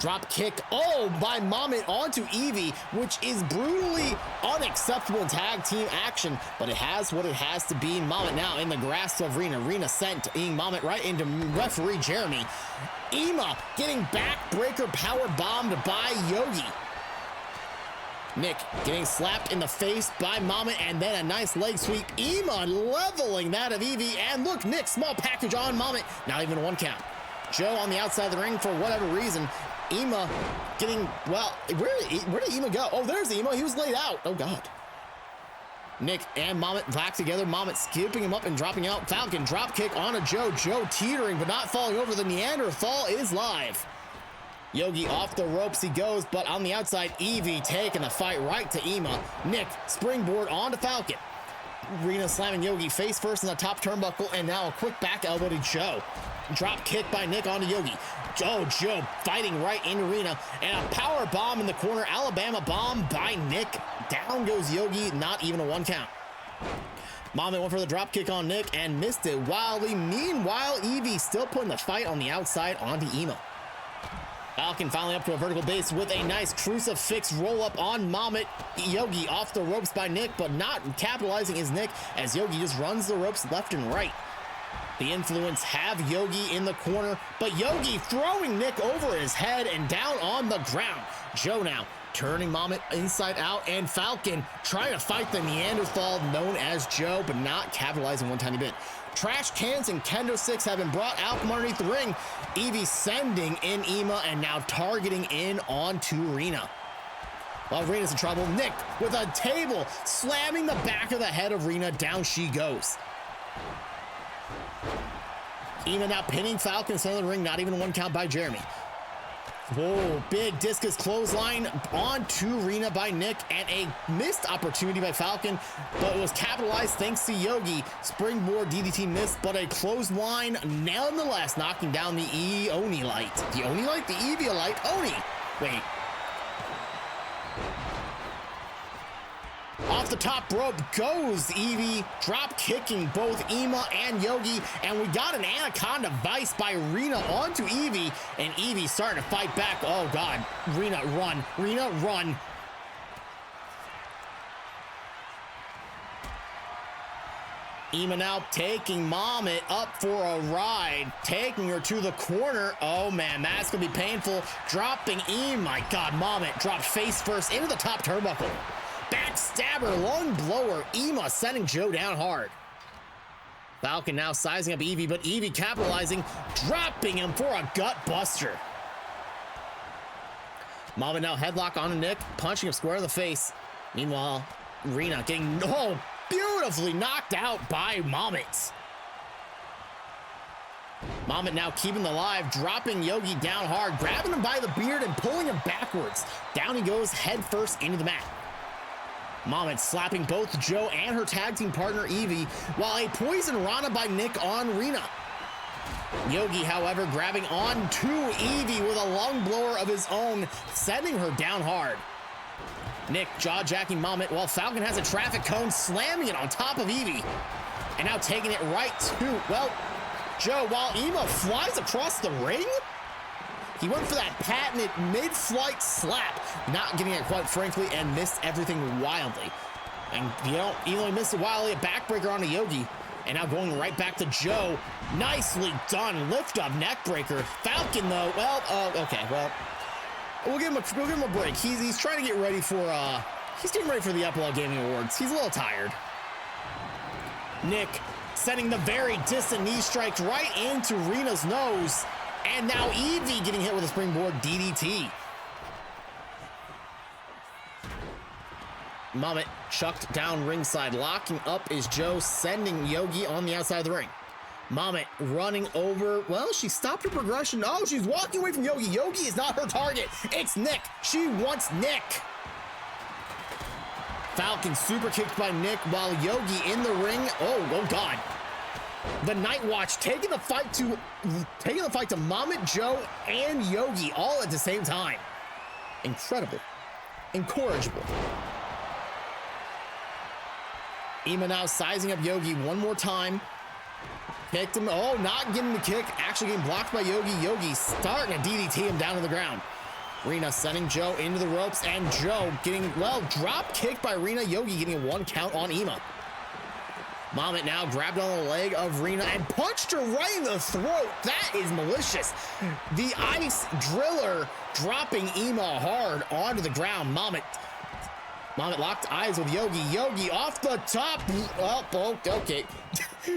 Drop kick, by Mamet onto Evie, which is brutally unacceptable in tag team action, but it has what it has to be. Mamet now in the grasp of Rena. Rena sent Mamet right into referee Jeremy. Ema getting backbreaker power bombed by Yogi. Nick getting slapped in the face by Mamet, and then a nice leg sweep. Ema leveling that of Evie, and look, Nick, small package on Mamet. Not even a 1 count. Joe on the outside of the ring for whatever reason. Ema getting, well, where did Ema go? Oh, there's Ema. He was laid out. Oh, God. Nick and Mamet back together. Mamet skipping him up and dropping out. Falcon drop kick onto Joe. Joe teetering but not falling over. The Neanderthal is live. Yogi off the ropes he goes, but on the outside, Evie taking the fight right to Ema. Nick, springboard onto Falcon. Rena slamming Yogi face first in the top turnbuckle, and now a quick back elbow to Joe. Drop kick by Nick onto Yogi. Oh, Joe fighting right into Rena, and a power bomb in the corner. Alabama bomb by Nick. Down goes Yogi, not even a 1 count. Mama went for the drop kick on Nick and missed it wildly. Meanwhile, Evie still putting the fight on the outside onto Ema. Falcon finally up to a vertical base with a nice crucifix roll-up on Mamet. Yogi off the ropes by Nick, but not capitalizing is Nick as Yogi just runs the ropes left and right. The Influence have Yogi in the corner, but Yogi throwing Nick over his head and down on the ground. Joe now turning Mamet inside out, and Falcon trying to fight the Neanderthal known as Joe, but not capitalizing one tiny bit. Trash cans and kendo sticks have been brought out from underneath the ring. Evie sending in Ema and now targeting in onto Rena. While Rena's in trouble, Nick with a table slamming the back of the head of Rena. Down she goes. Ema now pinning Falcon in the center of the ring, not even a 1 count by Jeremy. Whoa, big discus clothesline onto Rena by Nick, and a missed opportunity by Falcon, but it was capitalized thanks to Yogi. Springboard DDT missed, but a clothesline nonetheless, knocking down the Oni light. The Oni light? The Evie light? Oni. Wait. Off the top rope goes Evie, drop kicking both Ema and Yogi, and we got an Anaconda Vice by Rena onto Evie, and Evie starting to fight back. Oh God, Rena run, Rena run. Ema now taking Mamet up for a ride, taking her to the corner. Oh man, that's gonna be painful. Dropping my God, Mamet dropped face first into the top turnbuckle. Backstabber, lung blower, Ema sending Joe down hard. Falcon now sizing up Evie, but Evie capitalizing, dropping him for a gut buster. Mama now headlock on Nick, punching him square in the face. Meanwhile, Rena getting beautifully knocked out by Mamet. Mamet now keeping the live, dropping Yogi down hard, grabbing him by the beard and pulling him backwards. Down he goes head first into the mat. Mamet slapping both Joe and her tag team partner Evie, while a poison Rana by Nick on Rena. Yogi, however, grabbing on to Evie with a lung blower of his own, sending her down hard. Nick jaw-jacking Mamet while Falcon has a traffic cone, slamming it on top of Evie. And now taking it right to, well, Joe, while Ema flies across the ring. He went for that patented mid-flight slap, not getting it quite frankly, and missed everything wildly. And even though he missed it wildly, a backbreaker onto Yogi. And now going right back to Joe. Nicely done, lift up neck breaker. Falcon though, well, okay, well, we'll give him a break. He's trying to get ready for he's getting ready for the Epilogue Gaming Awards. He's a little tired. Nick sending the very distant knee strike right into Rena's nose. And now Evie getting hit with a springboard DDT. Mamet chucked down ringside. Locking up is Joe, sending Yogi on the outside of the ring. Mamet running over. Well, she stopped her progression. Oh, she's walking away from Yogi. Yogi is not her target. It's Nick. She wants Nick. Falcon super kicked by Nick while Yogi in the ring. Oh God. The Night Watch taking the fight to Mamet, Joe, and Yogi all at the same time. Incredible. Incorrigible. Ema now sizing up Yogi one more time. Kicked him. Oh, not getting the kick. Actually getting blocked by Yogi. Yogi starting to DDT him down to the ground. Rena sending Joe into the ropes, and Joe getting, well, drop kicked by Rena. Yogi getting a 1 count on Ema. Mamet now grabbed on the leg of Rena and punched her right in the throat. That is malicious. The ice driller dropping Ema hard onto the ground. Mamet locked eyes with Yogi. Yogi off the top. Oh, okay.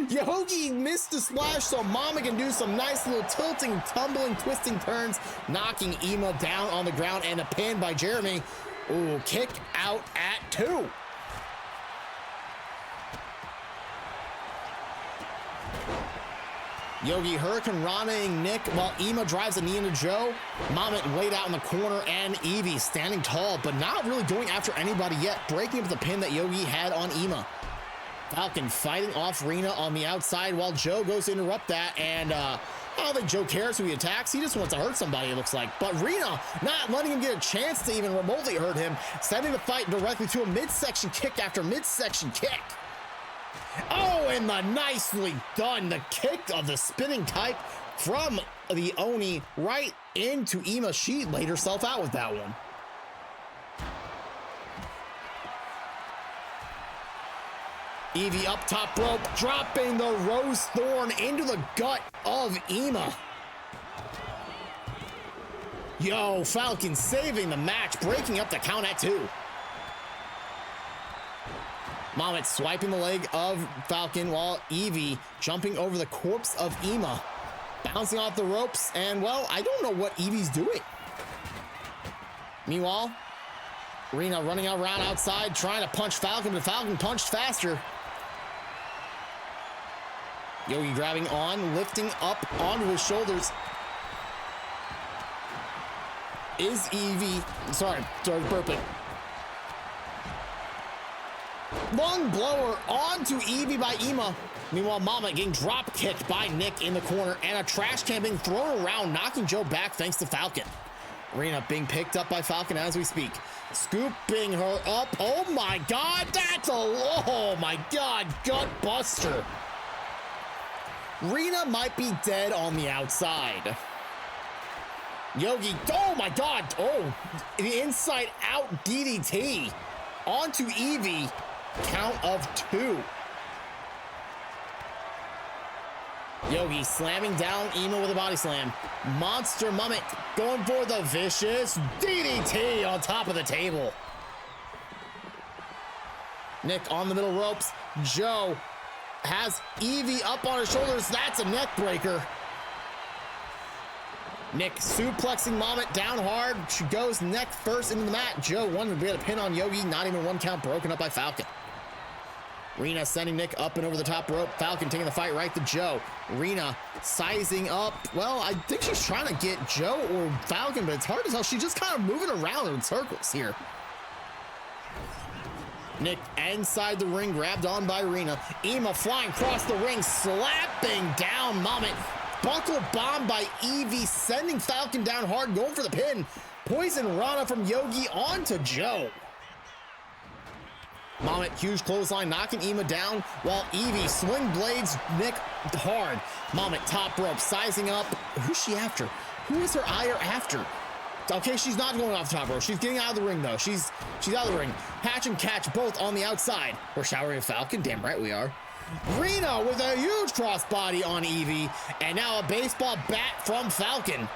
Yogi missed the splash, so Mamet can do some nice little tilting, tumbling, twisting turns, knocking Ema down on the ground, and a pin by Jeremy. Ooh, kick out at 2. Yogi Hurricane Rana-ing Nick while Ema drives a knee into Joe. Mamet laid out in the corner and Evie standing tall, but not really going after anybody yet, breaking up the pin that Yogi had on Ema. Falcon fighting off Rena on the outside while Joe goes to interrupt that, and I don't think Joe cares who he attacks. He just wants to hurt somebody, it looks like. But Rena not letting him get a chance to even remotely hurt him, sending the fight directly to a midsection kick after midsection kick. Oh, and the nicely done, the kick of the spinning type from the Oni right into Ema. She laid herself out with that one. Evie up top rope, dropping the Rose Thorn into the gut of Ema. Yo, Falcon saving the match, breaking up the count at 2. Mamet swiping the leg of Falcon while Evie jumping over the corpse of Ema. Bouncing off the ropes, and well, I don't know what Evie's doing. Meanwhile, Rena running around outside, trying to punch Falcon, but Falcon punched faster. Yogi grabbing on, lifting up onto his shoulders. Is Evie, sorry, burping. Lung blower onto Evie by Ema. Meanwhile, Mama getting drop kicked by Nick in the corner, and a trash can being thrown around, knocking Joe back thanks to Falcon. Rena being picked up by Falcon as we speak. Scooping her up. Oh my God, that's oh my God, gut buster. Rena might be dead on the outside. Yogi, oh my God, oh, the inside out DDT onto Evie, count of 2. Yogi slamming down Ema with a body slam. Monster Mummet going for the vicious DDT on top of the table. Nick on the middle ropes. Joe has Evie up on his shoulders. That's a neck breaker. Nick suplexing Mamet down hard. She goes neck first into the mat. Joe wanted to be able to pin on Yogi. Not even 1 count, broken up by Falcon. Rena sending Nick up and over the top rope. Falcon taking the fight right to Joe. Rena sizing up. Well, I think she's trying to get Joe or Falcon, but it's hard to tell. She's just kind of moving around in circles here. Nick inside the ring, grabbed on by Rena. Ema flying across the ring, slapping down Mamet. Buckle bomb by Evie, sending Falcon down hard, going for the pin. Poison Rana from Yogi onto Joe. Mamet, huge clothesline, knocking Ema down, while Evie swing blades Nick hard. Mamet, top rope, sizing up. Who's she after? Who is her ire after? Okay, she's not going off the top rope. She's getting out of the ring, though. She's out of the ring. Hatch and catch both on the outside. We're showering Falcon. Damn right we are. Rena with a huge crossbody on Evie, and now a baseball bat from Falcon,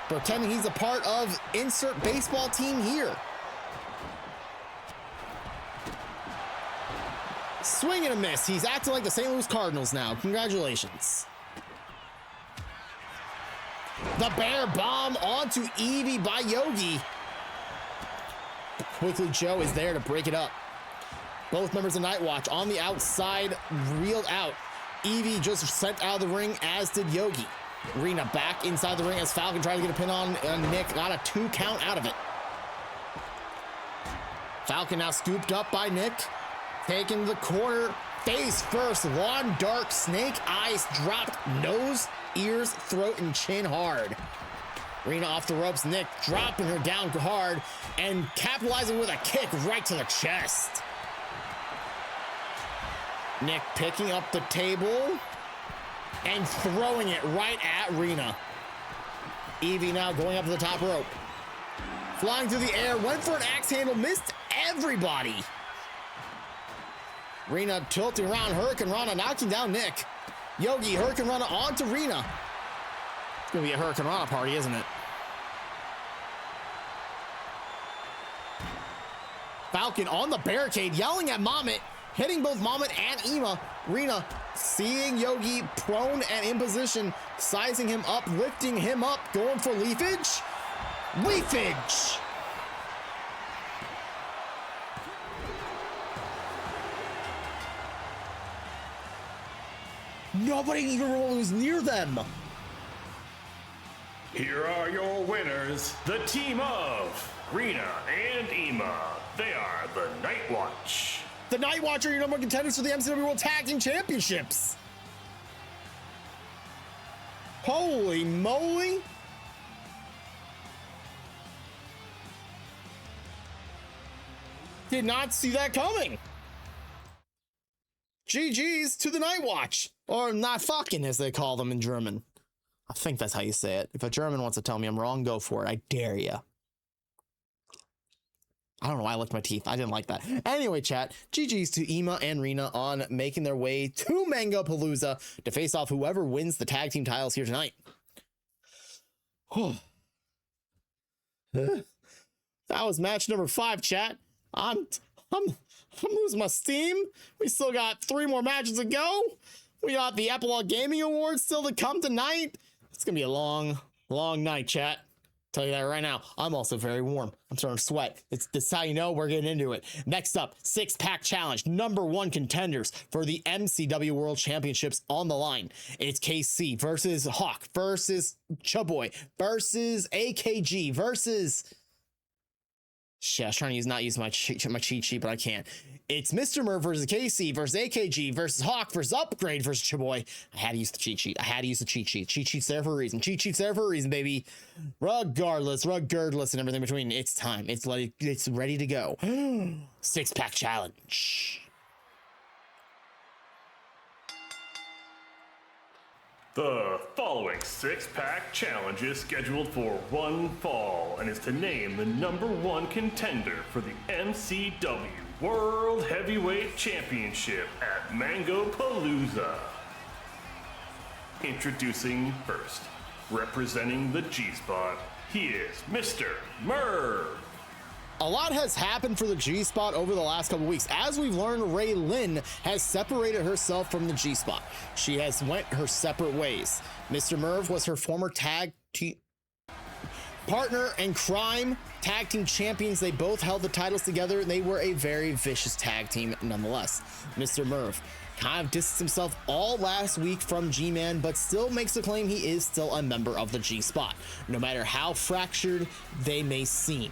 pretending he's a part of insert baseball team here. Swing and a miss. He's acting like the St. Louis Cardinals now. Congratulations. The bear bomb onto Evie by Yogi. Quickly, Joe is there to break it up. Both members of Night Watch on the outside, reeled out. Evie just sent out of the ring, as did Yogi. Rena back inside the ring as Falcon tried to get a pin on Nick. Got a 2 count out of it. Falcon now scooped up by Nick. Taking the corner, face first, lawn dark, snake eyes dropped, nose, ears, throat, and chin hard. Rena off the ropes, Nick dropping her down hard and capitalizing with a kick right to the chest. Nick picking up the table and throwing it right at Rena. Evie now going up to the top rope. Flying through the air, went for an axe handle, missed everybody. Rena tilting around, Hurricane Rana knocking down Nick. Yogi, Hurricane Rana onto Rena. It's gonna be a Hurricane Rana party, isn't it? Falcon on the barricade, yelling at Mamet, hitting both Mamet and Ema. Rena seeing Yogi prone and in position, sizing him up, lifting him up, going for leafage. Leafage! Nobody even was near them. Here are your winners, the team of Rena and Ema. They are the Night Watch. The Night Watch are your number one contenders for the MCW World Tag Team Championships. Holy moly. Did not see that coming. GG's to the Night Watch, or not fucking as they call them in German. I think that's how you say it. If a German wants to tell me I'm wrong, go for it. I dare you. I don't know why I licked my teeth. I didn't like that. Anyway, chat, GG's to Ema and Rena on making their way to Mango Palooza to face off whoever wins the tag team titles here tonight. That was match number 5, chat. I'm losing my steam. We still got 3 more matches to go. We got the Epilogue Gaming Awards still to come tonight. It's gonna be a long night, chat. Tell you that right now. I'm also very warm. I'm starting to sweat. That's how you know we're getting into it. Next up, 6-pack challenge. Number 1 contenders for the MCW World Championships on the line. It's KC versus Hawk versus Chaboy versus AKG versus... Shit, I was trying to not use my cheat sheet, but I can't. It's Mr. Merv versus KC versus AKG versus Hawk versus Upgrade versus Chaboy. I had to use the cheat sheet. I had to use the cheat sheet. Cheat sheet's there for a reason. Cheat sheet's there for a reason, baby. Regardless, and everything between. It's time. It's ready to go. 6-pack challenge. The following 6-pack challenge is scheduled for one fall and is to name the number 1 contender for the MCW World Heavyweight Championship at Mango Palooza. Introducing first, representing the G-Spot, he is Mr. Merv. A lot has happened for the G-Spot over the last couple weeks. As we've learned, Ray Lynn has separated herself from the G-Spot. She has went her separate ways. Mr. Merv was her former tag team partner and crime tag team champions. They both held the titles together, and they were a very vicious tag team nonetheless. Mr. Merv kind of distanced himself all last week from G-Man, but still makes the claim he is still a member of the G-Spot, no matter how fractured they may seem.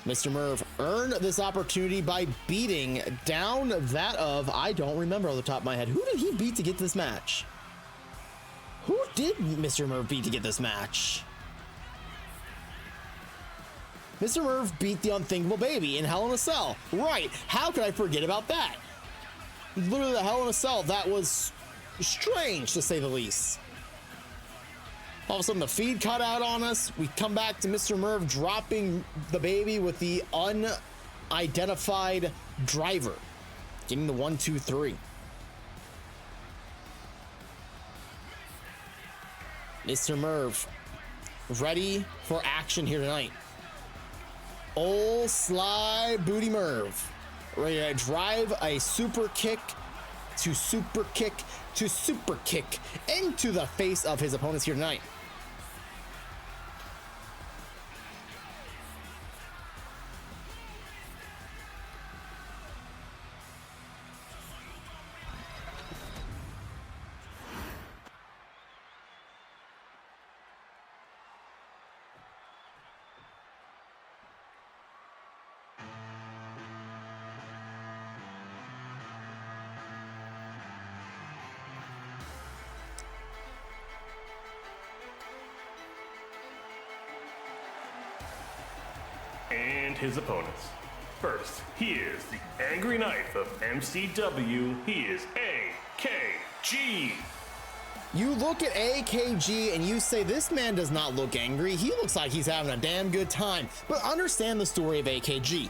Mr. Merv earned this opportunity by beating down that of, I don't remember off the top of my head. Who did he beat to get this match? Who did Mr. Merv beat to get this match? Mr. Merv beat the Unthinkable Baby in Hell in a Cell. Right, how could I forget about that? Literally the Hell in a Cell, that was strange to say the least. All of a sudden the feed cut out on us. We come back to Mr. Merv dropping the baby with the unidentified driver. Getting the 1, 2, 3. Mr. Merv ready for action here tonight. Old Sly Booty Merv ready to drive a super kick to super kick to super kick into the face of his opponents here tonight. And his opponents. First, he is the Angry Knife of MCW. He is AKG. You look at AKG and you say, this man does not look angry. He looks like he's having a damn good time. But understand the story of AKG.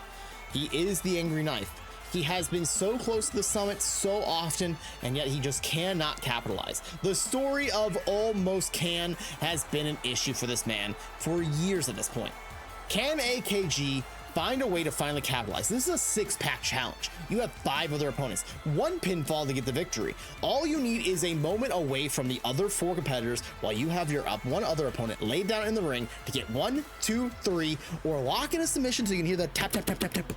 He is the Angry Knife. He has been so close to the summit so often, and yet he just cannot capitalize. The story of almost can has been an issue for this man for years at this point. Can AKG find a way to finally capitalize? This is a 6-pack challenge. You have 5 other opponents, 1 pinfall to get the victory. All you need is a moment away from the other 4 competitors while you have your one other opponent laid down in the ring to get 1, 2, 3, or lock in a submission so you can hear the tap, tap, tap, tap, tap.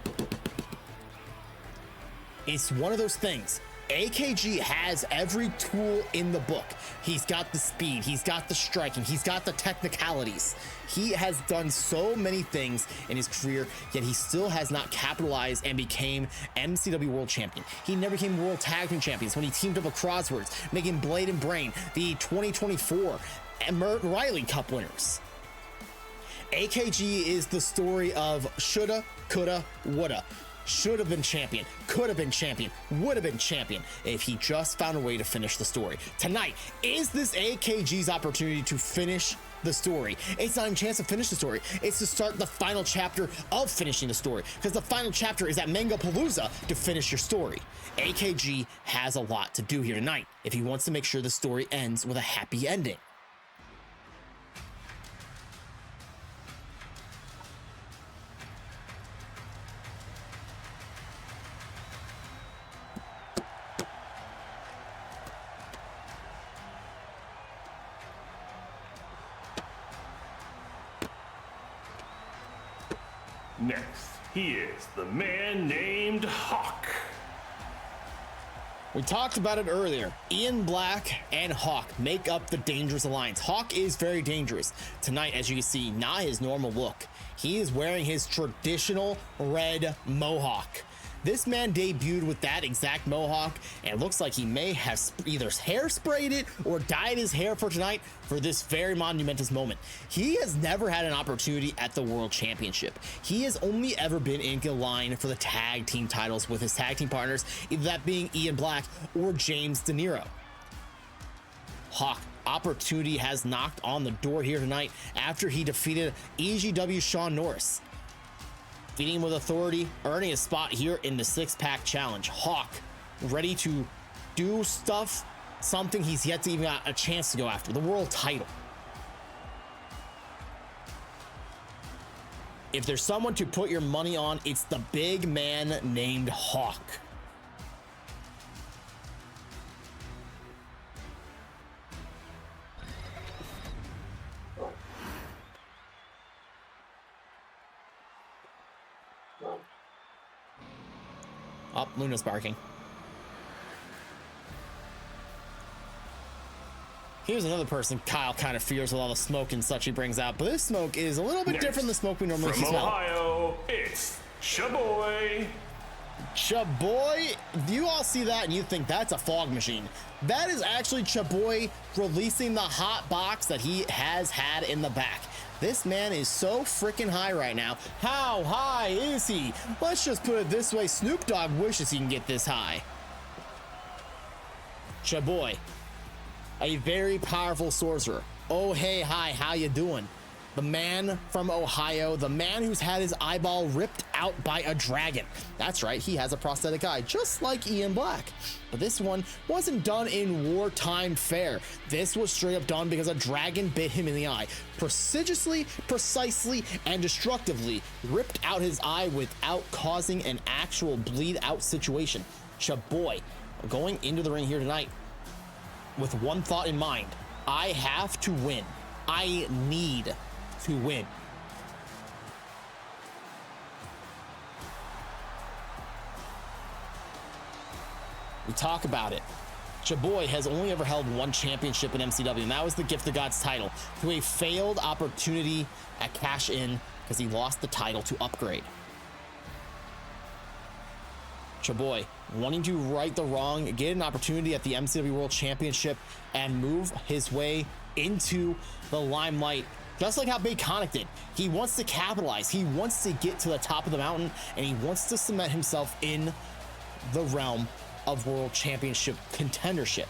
It's one of those things. AKG has every tool in the book. He's got the speed, he's got the striking, he's got the technicalities. He has done so many things in his career, yet he still has not capitalized and became MCW World Champion. He never became World Tag Team Champions when he teamed up with Crosswords, making Blade and Brain the 2024 Riley Cup winners. AKG is the story of shoulda, coulda, woulda. Should have been champion, could have been champion, would have been champion if he just found a way to finish the story. Tonight, is this AKG's opportunity to finish the story? It's not even a chance to finish the story. It's to start the final chapter of finishing the story, because the final chapter is at Mangapalooza to finish your story. AKG has a lot to do here tonight if he wants to make sure the story ends with a happy ending. Next, he is the man named Hawk. We talked about it earlier. Ian Black and Hawk make up the Dangerous Alliance. Hawk is very dangerous. Tonight, as you can see, not his normal look. He is wearing his traditional red mohawk. This man debuted with that exact mohawk, and it looks like he may have either hair-sprayed it or dyed his hair for tonight for this very monumentous moment. He has never had an opportunity at the World Championship. He has only ever been in the line for the tag team titles with his tag team partners, either that being Ian Black or James De Niro. Hawk, opportunity has knocked on the door here tonight after he defeated EGW Sean Norris. Beating him with authority, earning a spot here in the six-pack challenge. Hawk, ready to do something he's yet to even got a chance to go after, the world title. If there's someone to put your money on, it's the big man named Hawk. Oh, Luna's barking. Here's another person Kyle kind of fears with all the smoke and such he brings out, but this smoke is a little bit different than the smoke we normally From smell. Ohio, it's Chaboy. Chaboy, you all see that and you think that's a fog machine. That is actually Chaboy releasing the hot box that he has had in the back. This man is so freaking high right now. How high is he? Let's just put it this way, Snoop Dogg wishes he can get this high. Chaboy, a very powerful sorcerer. Oh, hey, hi, how you doing? The man from Ohio, the man who's had his eyeball ripped out by a dragon. That's right, he has a prosthetic eye, just like Ian Black. But this one wasn't done in wartime fare. This was straight up done because a dragon bit him in the eye. Precisely, and destructively ripped out his eye without causing an actual bleed out situation. Chaboy going into the ring here tonight with one thought in mind. I have to win. I need to win. We talk about it. Chaboy has only ever held one championship in MCW, and that was the Gift of God's title, to a failed opportunity at Cash In because he lost the title to Upgrade. Chaboy wanting to right the wrong, get an opportunity at the MCW World Championship, and move his way into the limelight, just like how Big Conic did. He wants to capitalize. He wants to get to the top of the mountain, and he wants to cement himself in the realm of World Championship contendership,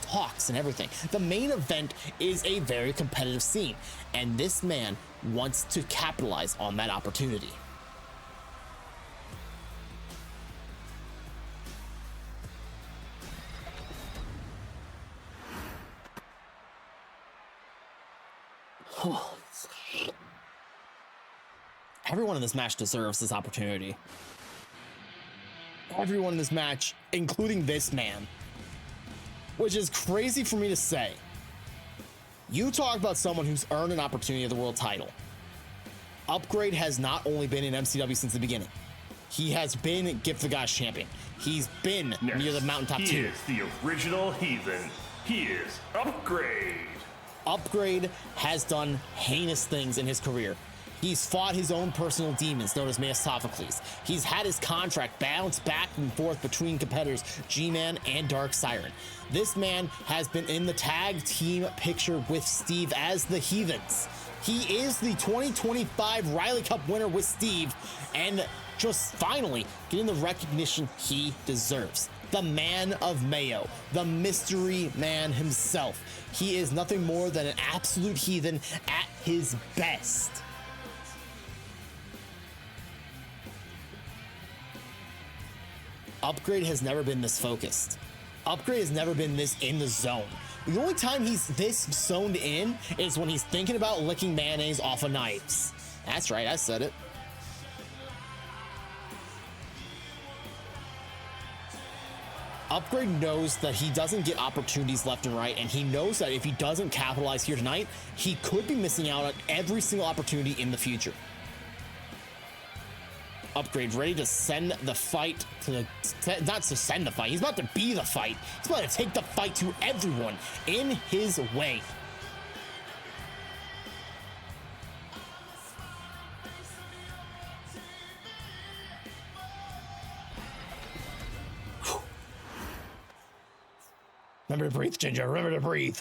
talks and everything. The main event is a very competitive scene, and this man wants to capitalize on that opportunity. Everyone in this match deserves this opportunity. Everyone in this match, including this man, which is crazy for me to say. You talk about someone who's earned an opportunity at the world title. Upgrade has not only been in MCW since the beginning. he has been Gift the Gods champion. He's been Next, near the mountaintop he too. is the original heathen. He is Upgrade. Upgrade has done heinous things in his career. He's fought his own personal demons, known as Mephistopheles. He's had his contract bounce back and forth between competitors G-Man and Dark Siren. This man has been in the tag team picture with Steve as the Heathens. He is the 2025 Riley Cup winner with Steve, and just finally getting the recognition he deserves. The man of Mayo, the mystery man himself. He is nothing more than an absolute heathen at his best. Upgrade has never been this focused. Upgrade has never been this in the zone. The only time he's this zoned in is when he's thinking about licking mayonnaise off of knives. That's right, I said it. Upgrade knows that he doesn't get opportunities left and right, and he knows that if he doesn't capitalize here tonight, he could be missing out on every single opportunity in the future. Upgrade ready to send the fight to the, not to send the fight, he's about to be the fight. He's about to take the fight to everyone in his way. Remember to breathe, Ginger. Remember to breathe.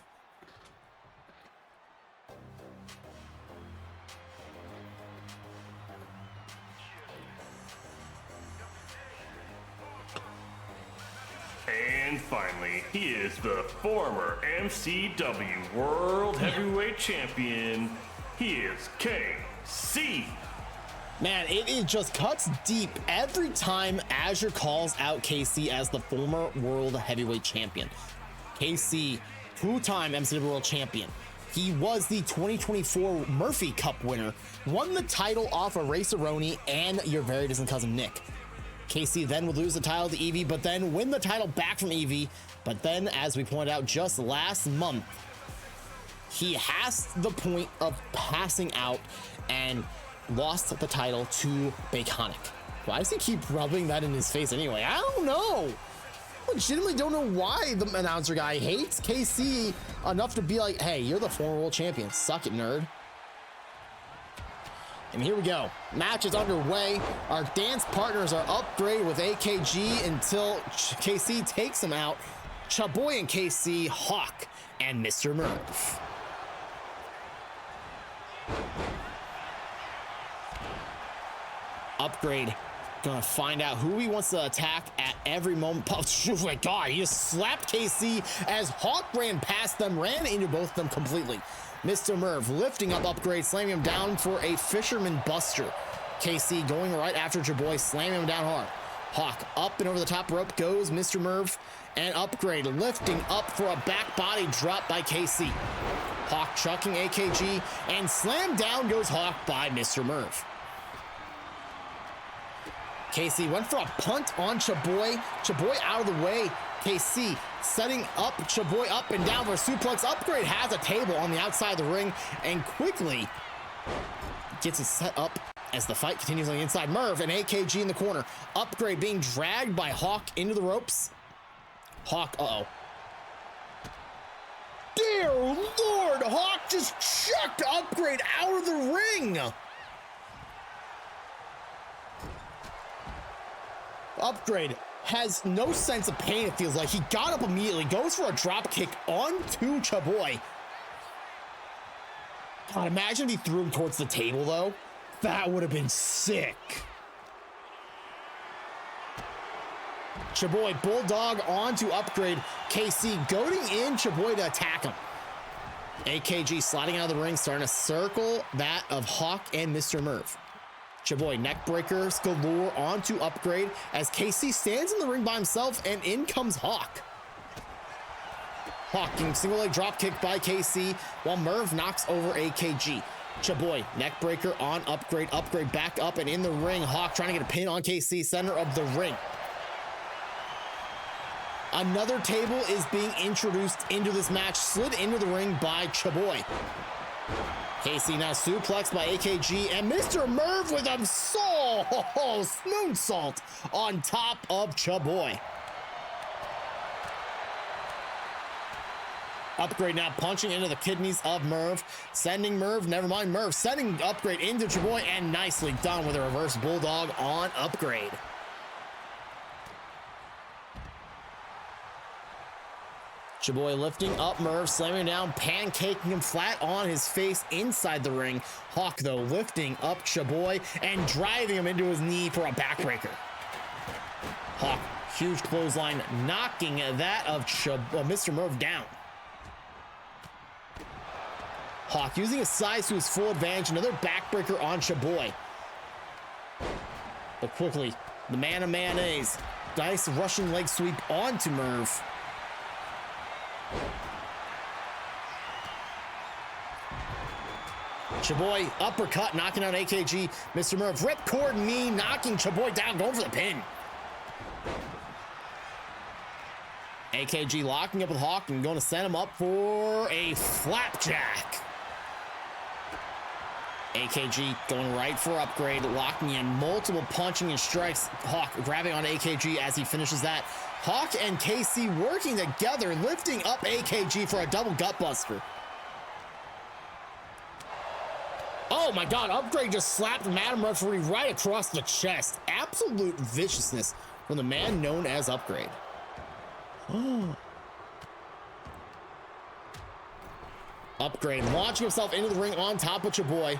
And finally, he is the former MCW World Heavyweight Champion. He is KC. Man, it just cuts deep every time Azure calls out KC as the former World Heavyweight Champion. KC, two-time MCW World Champion. He was the 2024 Murphy Cup winner, won the title off of Ray Cerrone and your very distant cousin Nick. KC then would lose the title to Evie, but then win the title back from Evie. But then, as we pointed out just last month, he has the point of passing out and lost the title to Baconic. Why does he keep rubbing that in his face anyway? I don't know. Legitimately don't know why the announcer guy hates KC enough to be like, hey, you're the former world champion. Suck it, nerd. And here we go. Match is underway. Our dance partners are Upgrade with AKG until KC takes him out. Chaboy and KC, Hawk, and Mr. Murph. Upgrade gonna find out who he wants to attack at every moment. Oh my god, he just slapped KC as Hawk ran past them, ran into both of them completely. Mr. Merv lifting up Upgrade, slamming him down for a Fisherman Buster. KC going right after Jaboy, slamming him down hard. Hawk up and over the top rope goes Mr. Merv, and Upgrade lifting up for a back body drop by KC. Hawk chucking AKG, and slam down goes Hawk by Mr. Merv. KC went for a punt on Chaboy. Chaboy out of the way. KC setting up Chaboy up and down for a suplex. Upgrade has a table on the outside of the ring and quickly gets it set up as the fight continues on the inside. Merv and AKG in the corner. Upgrade being dragged by Hawk into the ropes. Hawk, uh-oh. Dear Lord, Hawk just chucked Upgrade out of the ring. Upgrade has no sense of pain, it feels like. He got up immediately, goes for a drop kick onto Chaboy. God, imagine if he threw him towards the table, though. That would have been sick. Chaboy, Bulldog onto Upgrade. KC goading in Chaboy to attack him. AKG sliding out of the ring, starting to circle that of Hawk and Mr. Merv. Chaboy neck breakers galore onto Upgrade as KC stands in the ring by himself, and in comes Hawk. Hawk getting single leg drop kick by KC while Merv knocks over AKG. Chaboy neck breaker on Upgrade. Upgrade back up and in the ring. Hawk trying to get a pin on KC, center of the ring. Another table is being introduced into this match, slid into the ring by Chaboy. Casey now suplexed by AKG, and Mr. Merv with a moonsault on top of Chaboy. Upgrade now punching into the kidneys of Merv, sending Merv sending Upgrade into Chaboy, and nicely done with a reverse bulldog on Upgrade. Chaboy lifting up Merv, slamming him down, pancaking him flat on his face inside the ring. Hawk, though, lifting up Chaboy and driving him into his knee for a backbreaker. Hawk, huge clothesline, knocking that of Mr. Merv down. Hawk using his size to his full advantage, another backbreaker on Chaboy. But quickly, the man of mayonnaise, nice Russian leg sweep onto Merv. Chaboy uppercut, knocking out AKG. Mr. Merv ripcord knee, knocking Chaboy down, going for the pin. AKG locking up with Hawk and going to send him up for a flapjack. AKG going right for Upgrade, locking in multiple punching and strikes. Hawk grabbing on AKG as he finishes that. Hawk and KC working together, lifting up AKG for a double gutbuster. Oh my God, Upgrade just slapped Madam Referee right across the chest. Absolute viciousness from the man known as Upgrade. Upgrade launching himself into the ring on top of Chaboy.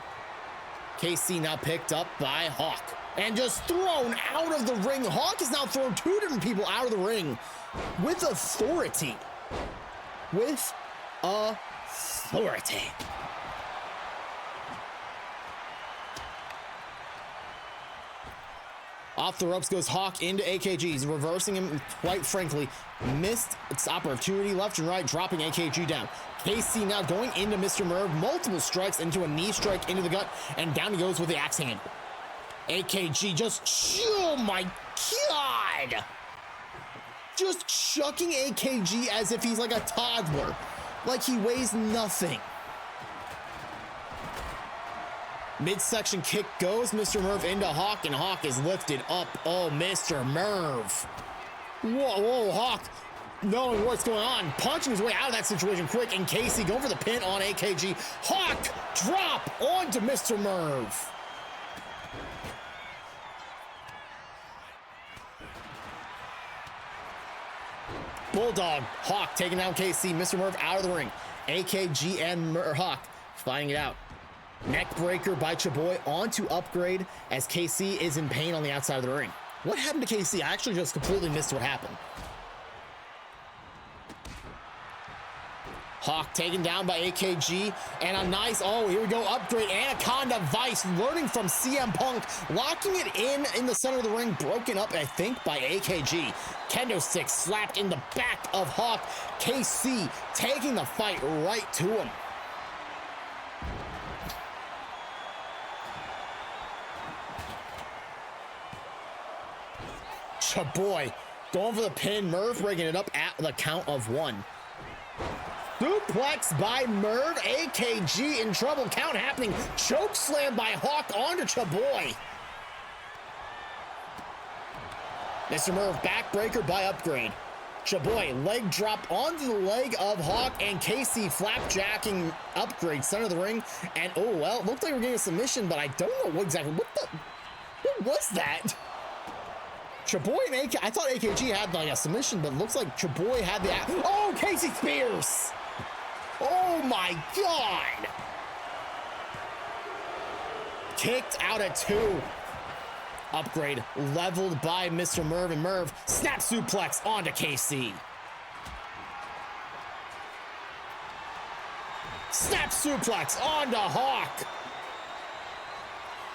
KC now picked up by Hawk and just thrown out of the ring. Hawk has now thrown two different people out of the ring with authority. With authority. Off the ropes goes Hawk into AKG. He's reversing him, quite frankly. Missed its opportunity left and right, dropping AKG down. KC now going into Mr. Merv. Multiple strikes into a knee strike into the gut, and down he goes with the axe hand. AKG just, oh my God! Just chucking AKG as if he's like a toddler. Like he weighs nothing. Midsection kick goes Mr. Merv into Hawk, and Hawk is lifted up. Oh, Mr. Merv. Whoa, Hawk, knowing what's going on, punching his way out of that situation quick, and Casey going for the pin on AKG. Hawk drop onto Mr. Merv. Bulldog, Hawk taking down KC, Mr. Merv out of the ring. AKG and Hawk fighting it out. Neck breaker by Chaboy onto Upgrade as KC is in pain on the outside of the ring. What happened to KC? I actually just completely missed what happened. Hawk taken down by AKG, and a nice, oh, here we go, Upgrade, Anaconda Vice, learning from CM Punk, locking it in the center of the ring, broken up, I think, by AKG. Kendo stick slapped in the back of Hawk. KC taking the fight right to him. Chaboy going for the pin. Merv breaking it up at the count of one. Suplex by Merv. AKG in trouble. Count happening. Choke slam by Hawk onto Chaboy. Mr. Merv backbreaker by Upgrade. Chaboy leg drop onto the leg of Hawk, and Casey flapjacking Upgrade center of the ring. And oh well, it looked like we're getting a submission, but I don't know what was that? Chaboy and AK, I thought AKG had like a submission, but it looks like Chaboy had the, oh, Casey Spears. Oh my God. Kicked out at two. Upgrade leveled by Mr. Merv, and Merv snap suplex onto KC. Snap suplex onto Hawk.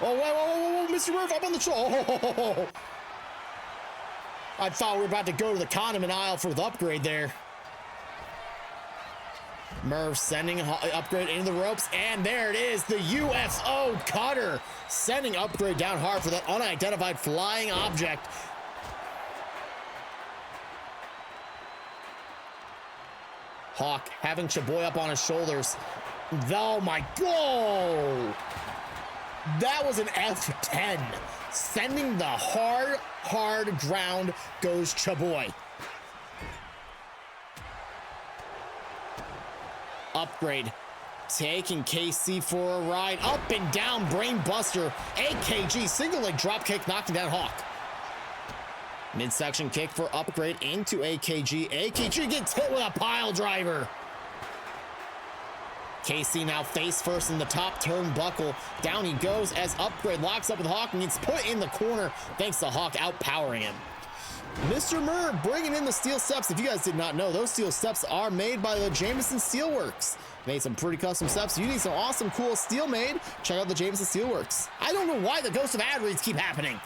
Oh, whoa, Mr. Merv up on the shoulder. I thought we were about to go to the condiment aisle for the Upgrade there. Merv sending Upgrade into the ropes, and there it is, the UFO cutter, sending Upgrade down hard for that unidentified flying object. Hawk having Chaboy up on his shoulders. Oh my God. That was an F10. Sending the hard ground goes Chaboy. Upgrade. Taking KC for a ride. Up and down, brain buster. AKG, single leg drop kick, knocking down Hawk. Midsection kick for Upgrade into AKG. AKG gets hit with a pile driver. KC now face first in the top turnbuckle. Down he goes as Upgrade locks up with Hawk and gets put in the corner thanks to Hawk outpowering him. Mr. Merv bringing in the steel steps. If you guys did not know, those steel steps are made by the Jameson Steelworks. Made some pretty custom steps. You need some awesome, cool steel made. Check out the Jameson Steelworks. I don't know why the ghost of ad reads keep happening.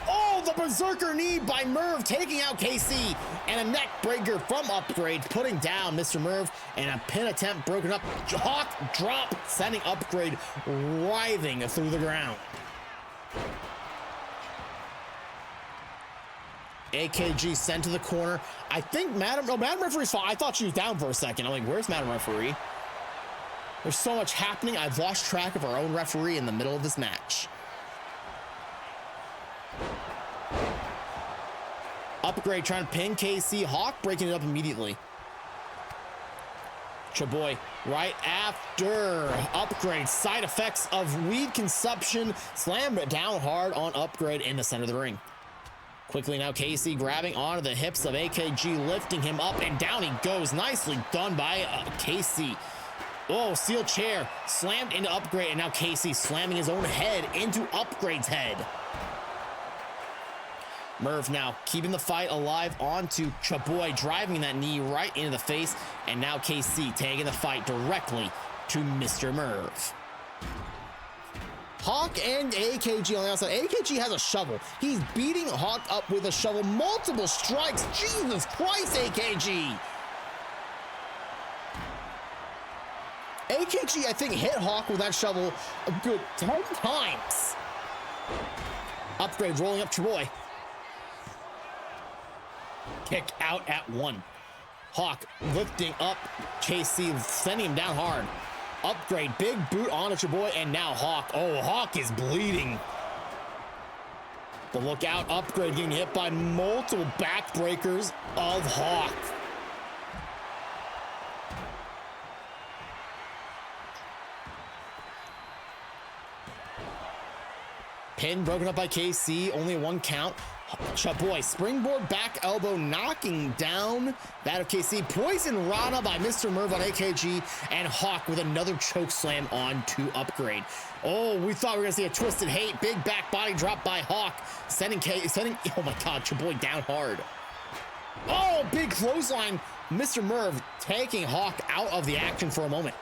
Oh, the berserker knee by Merv taking out KC and a neck breaker from Upgrade, putting down Mr. Merv and a pin attempt broken up. Hawk drop, sending Upgrade writhing through the ground. AKG sent to the corner. I think Madam Referee's fine. I thought she was down for a second. I'm like, where's Madam Referee? There's so much happening. I've lost track of our own referee in the middle of this match. Upgrade trying to pin KC. Hawk breaking it up immediately. Chaboy right after Upgrade. Side effects of weed consumption. Slammed it down hard on Upgrade in the center of the ring. Quickly now KC grabbing onto the hips of AKG, lifting him up and down he goes. Nicely done by KC. Oh, steel chair slammed into Upgrade and now KC slamming his own head into Upgrade's head. Merv now keeping the fight alive onto Chaboy, driving that knee right into the face, and now KC taking the fight directly to Mr. Merv. Hawk and AKG on the outside. AKG has a shovel. He's beating Hawk up with a shovel. Multiple strikes. Jesus Christ, AKG. AKG, I think, hit Hawk with that shovel a good 10 times. Upgrade rolling up Chaboy. Kick out at 1. Hawk lifting up KC, sending him down hard. Upgrade, big boot onto Chaboy, and now Hawk. Oh, Hawk is bleeding. The lookout, Upgrade getting hit by multiple backbreakers of Hawk. Pin broken up by KC, only 1 count. Chaboy, springboard back elbow, knocking down that of KC. Poison Rana by Mr. Merv on AKG, and Hawk with another choke slam on to Upgrade. Oh, we thought we were gonna see a twisted hate. Big back body drop by Hawk, sending oh my God, Chaboy down hard. Oh, big clothesline. Mr. Merv taking Hawk out of the action for a moment.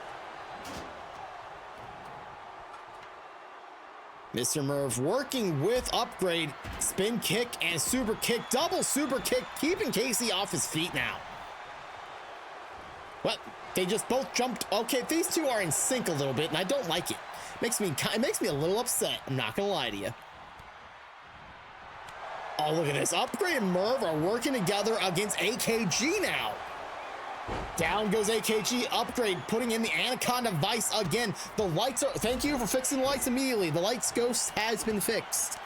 Mr. Merv working with Upgrade, spin kick and super kick, double super kick, keeping KC off his feet now. Well, they just both jumped. Okay, these two are in sync a little bit, and I don't like it. It makes me a little upset. I'm not gonna lie to you. Oh, look at this. Upgrade and Merv are working together against AKG now. Down goes AKG. Upgrade putting in the Anaconda Vice again. The lights are, thank you for fixing the lights immediately. The lights ghost has been fixed.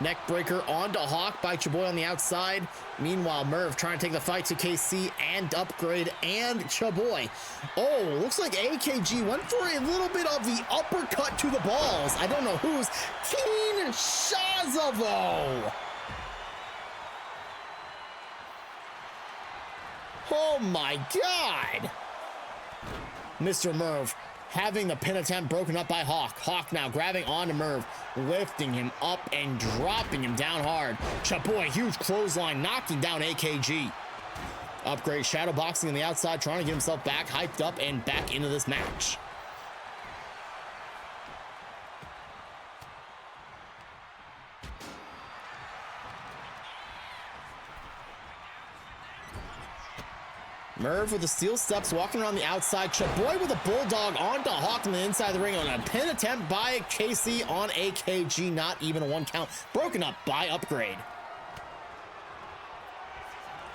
Neck breaker onto Hawk by Chaboy on the outside. Meanwhile, Merv trying to take the fight to KC and Upgrade and Chaboy. Oh, looks like AKG went for a little bit of the uppercut to the balls. I don't know whose. Kinshasa though. Oh my God! Mr. Merv having the pin attempt broken up by Hawk. Hawk now grabbing onto Merv, lifting him up and dropping him down hard. Chaboy, huge clothesline, knocking down AKG. Upgrade shadow boxing on the outside, trying to get himself back, hyped up and back into this match. Merv with the steel steps, walking around the outside. Chaboy with a bulldog onto Hawk on the inside of the ring on a pin attempt by KC on AKG. Not even a 1 count. Broken up by Upgrade.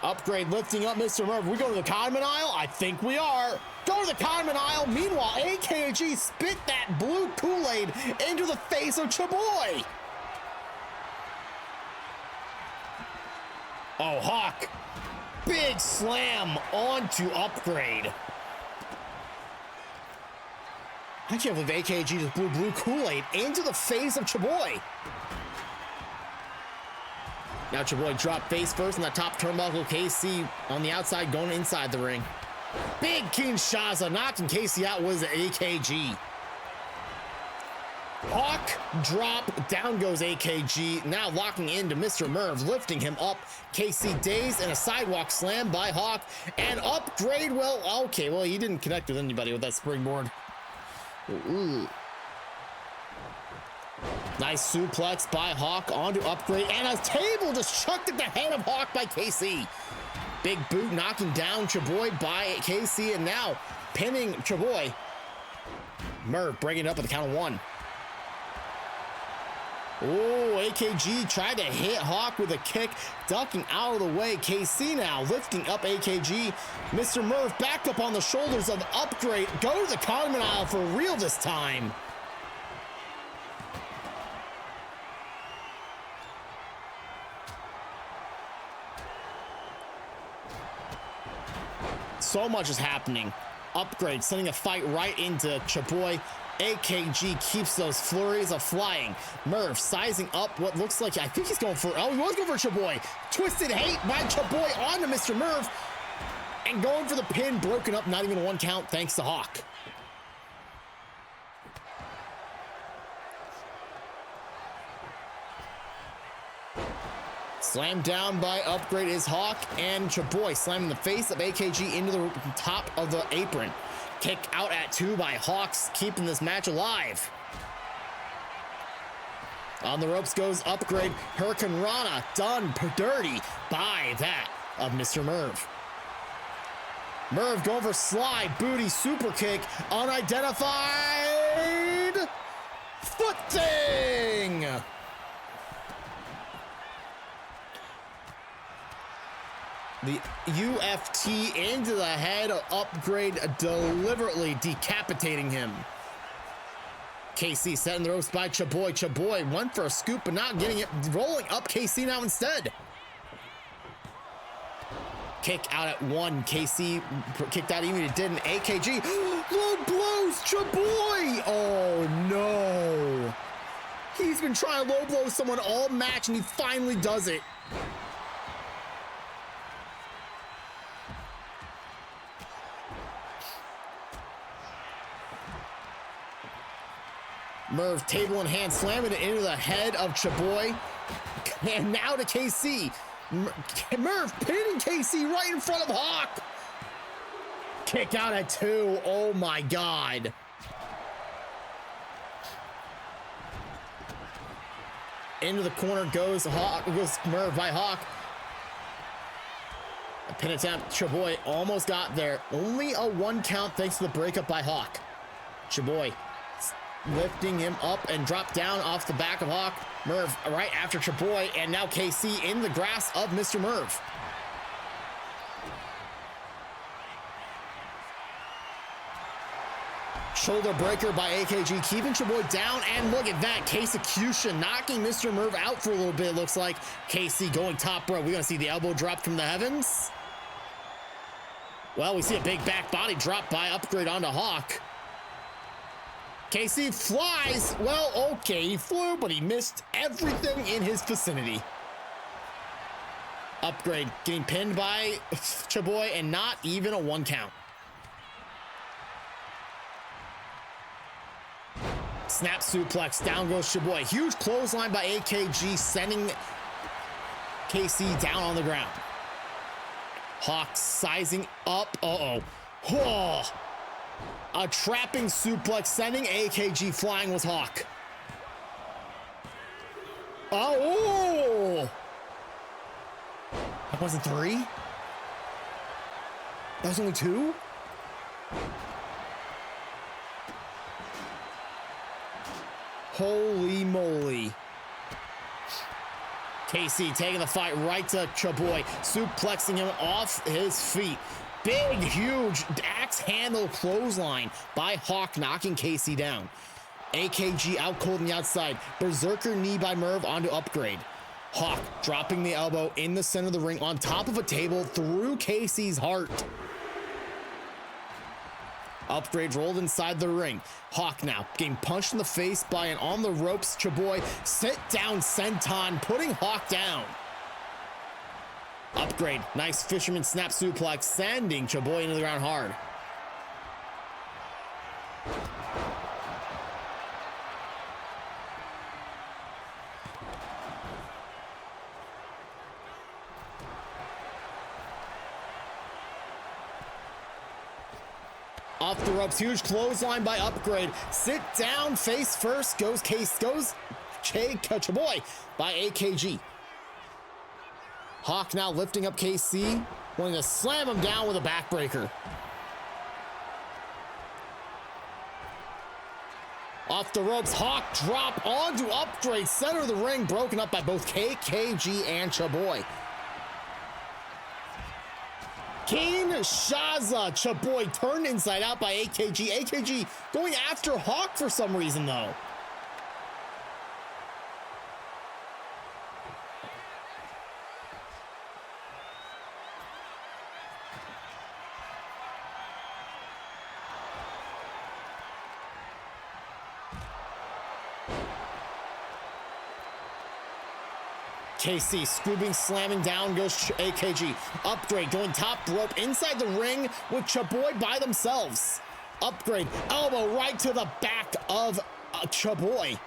Upgrade lifting up Mr. Merv. We go to the condiment aisle? I think we are. Go to the condiment aisle. Meanwhile, AKG spit that blue Kool-Aid into the face of Chaboy. Oh, Hawk. Big slam onto Upgrade. I can't believe AKG just blew blue Kool-Aid into the face of Chaboy. Now Chaboy dropped face first in the top turnbuckle. KC on the outside going inside the ring. Big Kinshasa knocking KC out was AKG. Hawk drop, down goes AKG. Now locking into Mr. Merv, lifting him up. KC dazed and a sidewalk slam by Hawk. And Upgrade, well, okay, well, he didn't connect with anybody with that springboard. Ooh. Nice suplex by Hawk onto Upgrade, and a table just chucked at the head of Hawk by KC. Big boot knocking down Chaboy by KC, and now pinning Chaboy. Merv breaking it up with the count of 1. Oh, AKG tried to hit Hawk with a kick, ducking out of the way. KC now lifting up AKG. Mr. Merv back up on the shoulders of Upgrade. Go to the condiment aisle for real this time. So much is happening. Upgrade sending a fight right into Chaboy. AKG keeps those flurries of flying. Merv sizing up what looks like, I think he's going for, oh, he was going for Chaboy. Twisted hate by Chaboy onto Mr. Merv. And going for the pin, broken up, not even a 1 count, thanks to Hawk. Slammed down by Upgrade is Hawk, and Chaboy slamming the face of AKG into the top of the apron. Kick out at 2 by Hawks, keeping this match alive. On the ropes goes Upgrade. Hurricane Rana done dirty by that of Mr. Merv. Merv going for slide, booty, super kick, unidentified footing. The UFT into the head of Upgrade, deliberately decapitating him. KC setting the ropes by Chaboy. Chaboy went for a scoop, but not getting it. Rolling up KC now instead. Kick out at 1. KC kicked out even if it didn't. AKG. Low blows Chaboy. Oh no. He's been trying to low blow someone all match, and he finally does it. Merv, table in hand, slamming it into the head of Chaboy. And now to KC. Merv pinning KC right in front of Hawk. Kick out at 2. Oh my God. Into the corner goes Hawk. Goes Merv by Hawk. A pin attempt. Chaboy almost got there. Only a 1 count thanks to the breakup by Hawk. Chaboy lifting him up and drop down off the back of Hawk. Merv right after Chaboy, and now KC in the grasp of Mr. Merv. Shoulder breaker by AKG, keeping Chaboy down, and look at that, Case-ecution knocking Mr. Merv out for a little bit, looks like. KC going top rope. We're gonna see the elbow drop from the heavens. Well, we see a big back body drop by Upgrade onto Hawk. KC flies. Well, okay, he flew, but he missed everything in his vicinity. Upgrade getting pinned by Chaboy, and not even a 1 count. Snap suplex, down goes Chaboy. Huge clothesline by AKG, sending KC down on the ground. Hawk sizing up. Uh-oh. Oh. A trapping suplex, sending AKG flying with Hawk. Oh! That wasn't 3? That was only 2? Holy moly. KC taking the fight right to Chaboy, suplexing him off his feet. Big, huge axe handle clothesline by Hawk, knocking KC down. AKG out cold on the outside. Berserker knee by Merv onto Upgrade. Hawk dropping the elbow in the center of the ring on top of a table through KC's heart. Upgrade rolled inside the ring. Hawk now getting punched in the face by an on the ropes Chaboy. Sit down senton, putting Hawk down. Upgrade, nice fisherman snap suplex, sending Chaboy into the ground hard. Off the ropes, huge clothesline by Upgrade. Sit down, face first, goes Chaboy by AKG. Hawk now lifting up KC, wanting to slam him down with a backbreaker. Off the ropes, Hawk drop onto Upgrade, center of the ring, broken up by both KKG and Chaboy. Kinshaza, Chaboy turned inside out by AKG. AKG going after Hawk for some reason though. KC scooping, slamming down goes AKG. Upgrade going top rope inside the ring with Chaboy by themselves. Upgrade elbow right to the back of Chaboy.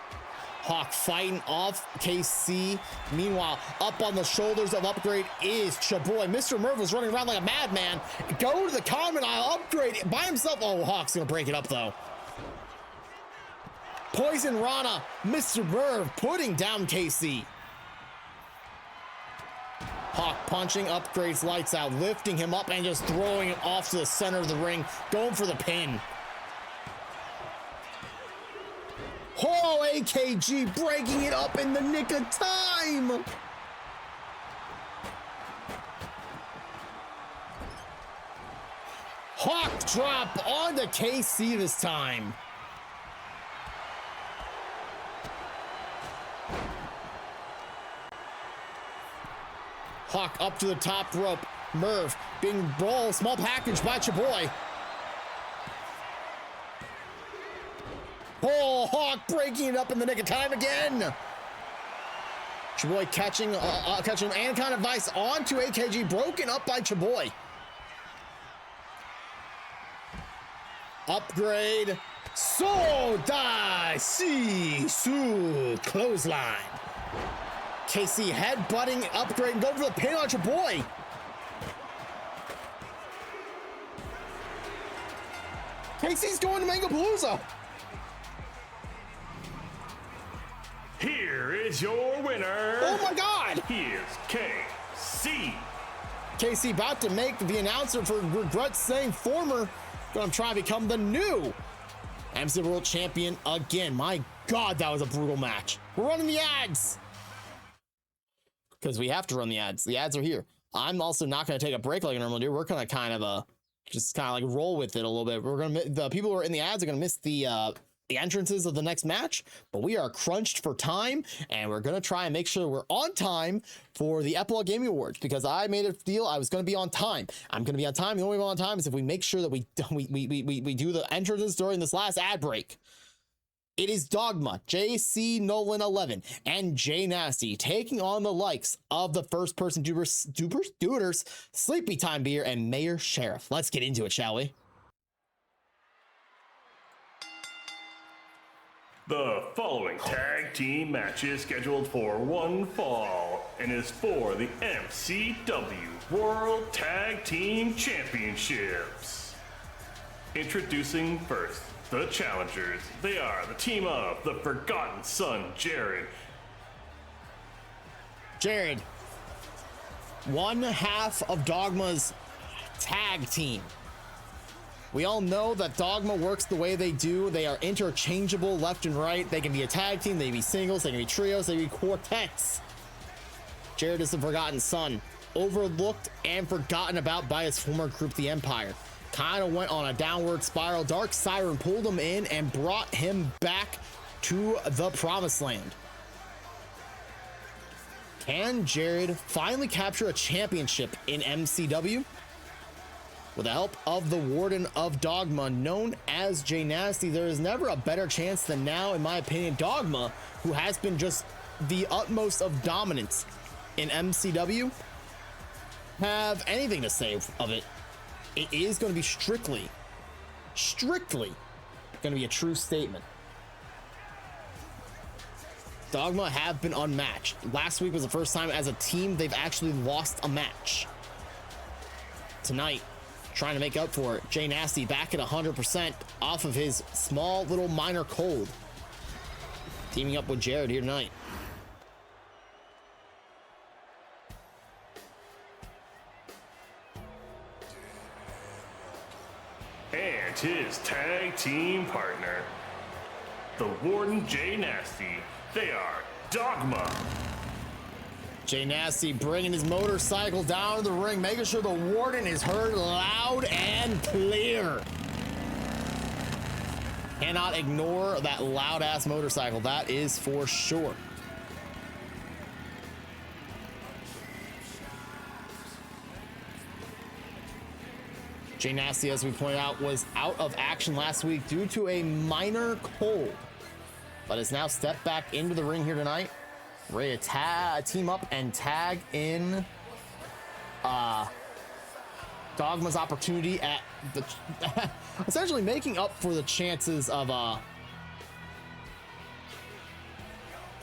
Hawk fighting off KC. Meanwhile, up on the shoulders of Upgrade is Chaboy. Mr. Merv was running around like a madman. Go to the comment aisle. Upgrade by himself. Oh, Hawk's gonna break it up though. Poison Rana, Mr. Merv putting down KC. Hawk punching Upgrade's lights out, lifting him up and just throwing him off to the center of the ring, going for the pin. Oh, AKG breaking it up in the nick of time. Hawk drop onto KC this time. Hawk up to the top rope. Merv being rolled, small package by Chaboy. Oh, Hawk breaking it up in the nick of time again. Chaboy catching and kind of vice onto AKG, broken up by Chaboy. Upgrade. So die si su clothesline. KC headbutting Upgrade and going for the pin on Chaboy. KC's going to Mangapalooza. Here is your winner. Oh my God! Here's KC. KC about to make the announcer for regret saying former, gonna try to become the new MCW World Champion again. My God, that was a brutal match. We're running the ads. Because we have to run the ads. The ads are here. I'm also not going to take a break like I normally do. We're going to kind of just kind of like roll with it a little bit. We're going to, the people who are in the ads are going to miss the entrances of the next match, but we are crunched for time, and we're going to try and make sure we're on time for the Epilogue Gaming Awards, because I made a deal. I was going to be on time. I'm going to be on time. The only way I'm on time is if we make sure that we do the entrances during this last ad break. It is Dogma, JC Nolan 11, and Jay Nasty taking on the likes of the first person Duders, Sleepy Time Beer, and Mayor Sheriff. Let's get into it, shall we? The following tag team match is scheduled for one fall and is for the MCW World Tag Team Championships. Introducing first, the challengers. They are the team of the Forgotten Son, Jared. Jared, one half of Dogma's tag team. We all know that Dogma works the way they do. They are interchangeable left and right. They can be a tag team, they can be singles, they can be trios, they can be quartets. Jared is the forgotten son, overlooked and forgotten about by his former group, the Empire. Kind of went on a downward spiral. Dark Siren pulled him in and brought him back to the promised land. Can Jared finally capture a championship in MCW? With the help of the Warden of Dogma, known as Jay Nasty, there is never a better chance than now, in my opinion. Dogma, who has been just the utmost of dominance in MCW, have anything to say of it. It is going to be strictly going to be a true statement. Dogma have been unmatched. Last week was the first time as a team they've actually lost a match. Tonight, trying to make up for it, Jay Nasty back at 100% off of his small little minor cold. Teaming up with Jared here tonight. And his tag team partner, the Warden Jay Nasty. They are Dogma. Jay Nasty bringing his motorcycle down to the ring, making sure the Warden is heard loud and clear. Cannot ignore that loud ass motorcycle, that is for sure. Jay Nasty, as we pointed out, was out of action last week due to a minor cold, but has now stepped back into the ring here tonight, ready to team up and tag in Dogma's opportunity at the essentially making up for the chances of the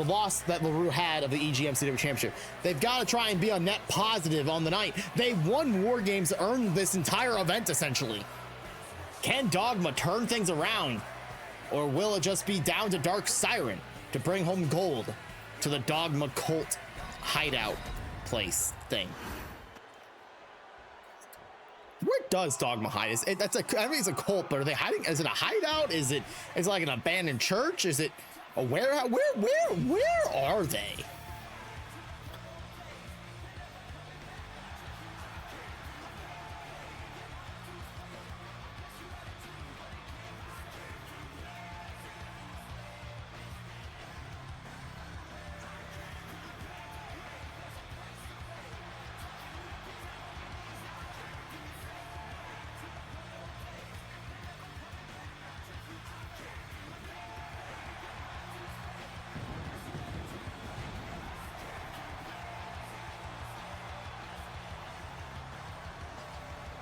loss that LaRue had of the EGMCW Championship. They've got to try and be a net positive on the night. They won War Games to earn this entire event, essentially. Can Dogma turn things around? Or will it just be down to Dark Siren to bring home gold to the Dogma cult hideout place thing? Where does Dogma hide? I mean, it's a cult, but are they hiding? Is it a hideout? Is it like an abandoned church? Is it a warehouse? Where are they?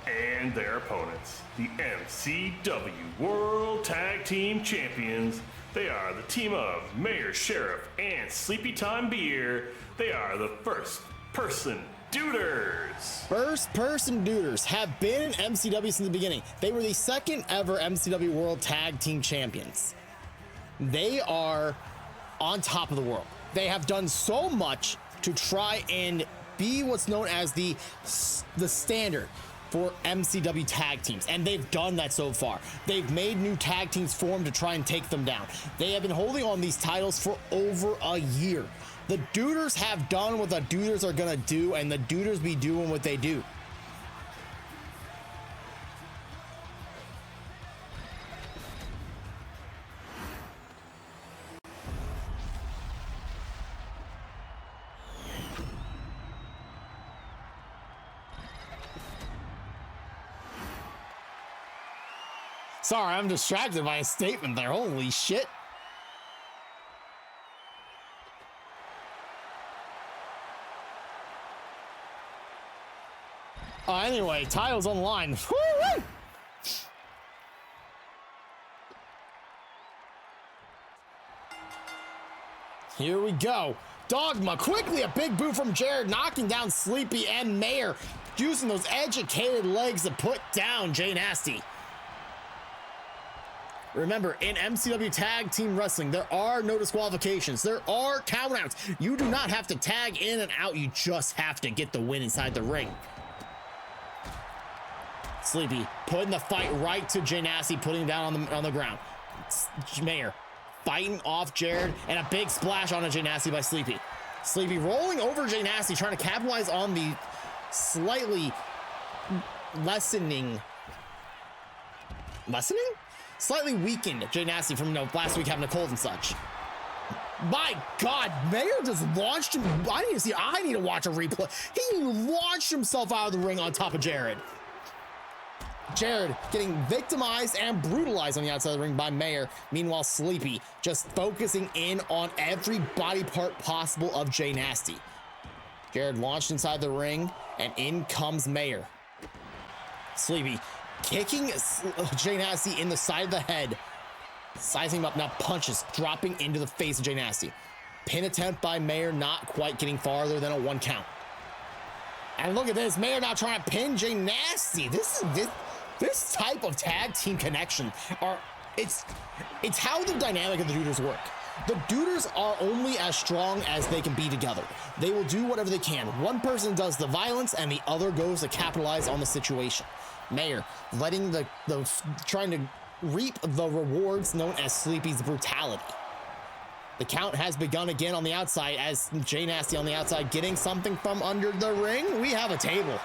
And their opponents, the MCW World Tag Team Champions. They are the team of Mayor Sheriff and Sleepy Time Beer. They are the First Person Duders. First Person Duders have been in MCW since the beginning. They were the second ever MCW World Tag Team Champions. They are on top of the world. They have done so much to try and be what's known as the standard for MCW tag teams, and they've done that so far. They've made new tag teams form to try and take them down. They have been holding on these titles for over a year. The Duders have done what the Duders are gonna do, and the Duders be doing what they do. Sorry, I'm distracted by a statement there. Holy shit. Anyway, titles on the line. Woo-woo! Here we go. Dogma, quickly a big boot from Jared, knocking down Sleepy and Mayor, using those educated legs to put down Jay Nasty. Remember, in MCW Tag Team Wrestling, there are no disqualifications. There are countouts. You do not have to tag in and out. You just have to get the win inside the ring. Sleepy putting the fight right to Jay Nasty, putting him down on the ground. Mayor fighting off Jared, and a big splash on a Jay Nasty by Sleepy. Sleepy rolling over Jay Nasty, trying to capitalize on the slightly slightly weakened Jay Nasty from last week having a cold and such. My God, Mayer just launched him. I need to watch a replay. He launched himself out of the ring on top of Jared. Jared getting victimized and brutalized on the outside of the ring by Mayer. Meanwhile, Sleepy just focusing in on every body part possible of Jay Nasty. Jared launched inside the ring, and in comes Mayer. Sleepy kicking Jay Nasty in the side of the head. Sizing him up, now punches dropping into the face of Jay Nasty. Pin attempt by Mayer, not quite getting farther than a 1 count. And look at this, Mayer now trying to pin Jay Nasty. This type of tag team connection it's how the dynamic of the Duders work. The Duders are only as strong as they can be together. They will do whatever they can. One person does the violence and the other goes to capitalize on the situation. Mayer letting trying to reap the rewards known as Sleepy's brutality. The count has begun again on the outside as Jay Nasty on the outside getting something from under the ring. We have a table.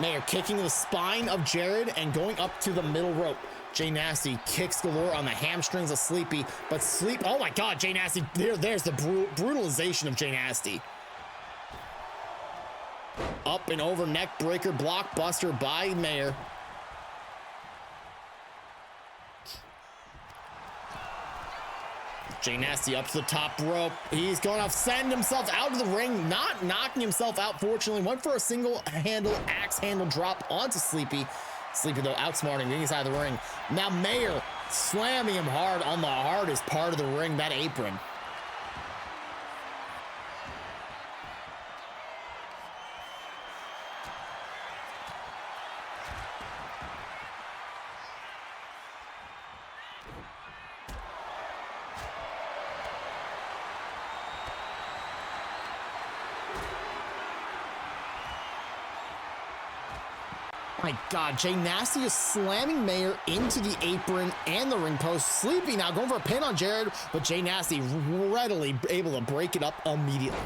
Mayer kicking the spine of Jared and going up to the middle rope. Jay Nasty kicks galore on the hamstrings of Sleepy, but oh my God, Jay Nasty, there's the brutalization of Jay Nasty. Up and over neck breaker blockbuster by Mayer. Jay Nasty up to the top rope. He's going to send himself out of the ring, not knocking himself out, fortunately. Went for a single axe handle drop onto Sleepy. Sleepy, though, outsmarting the inside of the ring. Now Mayer slamming him hard on the hardest part of the ring, that apron. My God, Jay Nasty is slamming Mayer into the apron and the ring post. Sleepy now going for a pin on Jared, but Jay Nasty readily able to break it up immediately.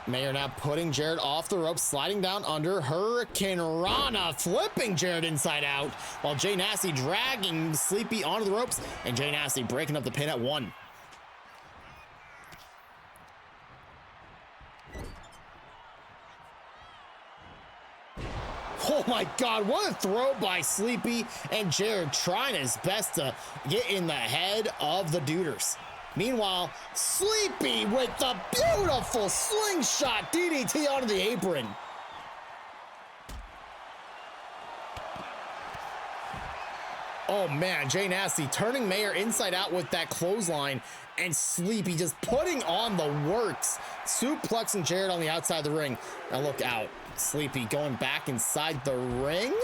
Mayer now putting Jared off the rope, sliding down under. Hurricane Rana flipping Jared inside out, while Jay Nasty dragging Sleepy onto the ropes, and Jay Nasty breaking up the pin at 1. Oh my God, what a throw by Sleepy, and Jared trying his best to get in the head of the Duders. Meanwhile, Sleepy with the beautiful slingshot DDT onto the apron. Oh man, Jay Nasty turning Mayer inside out with that clothesline, and Sleepy just putting on the works, suplexing Jared on the outside of the ring. Now look out, Sleepy going back inside the ring.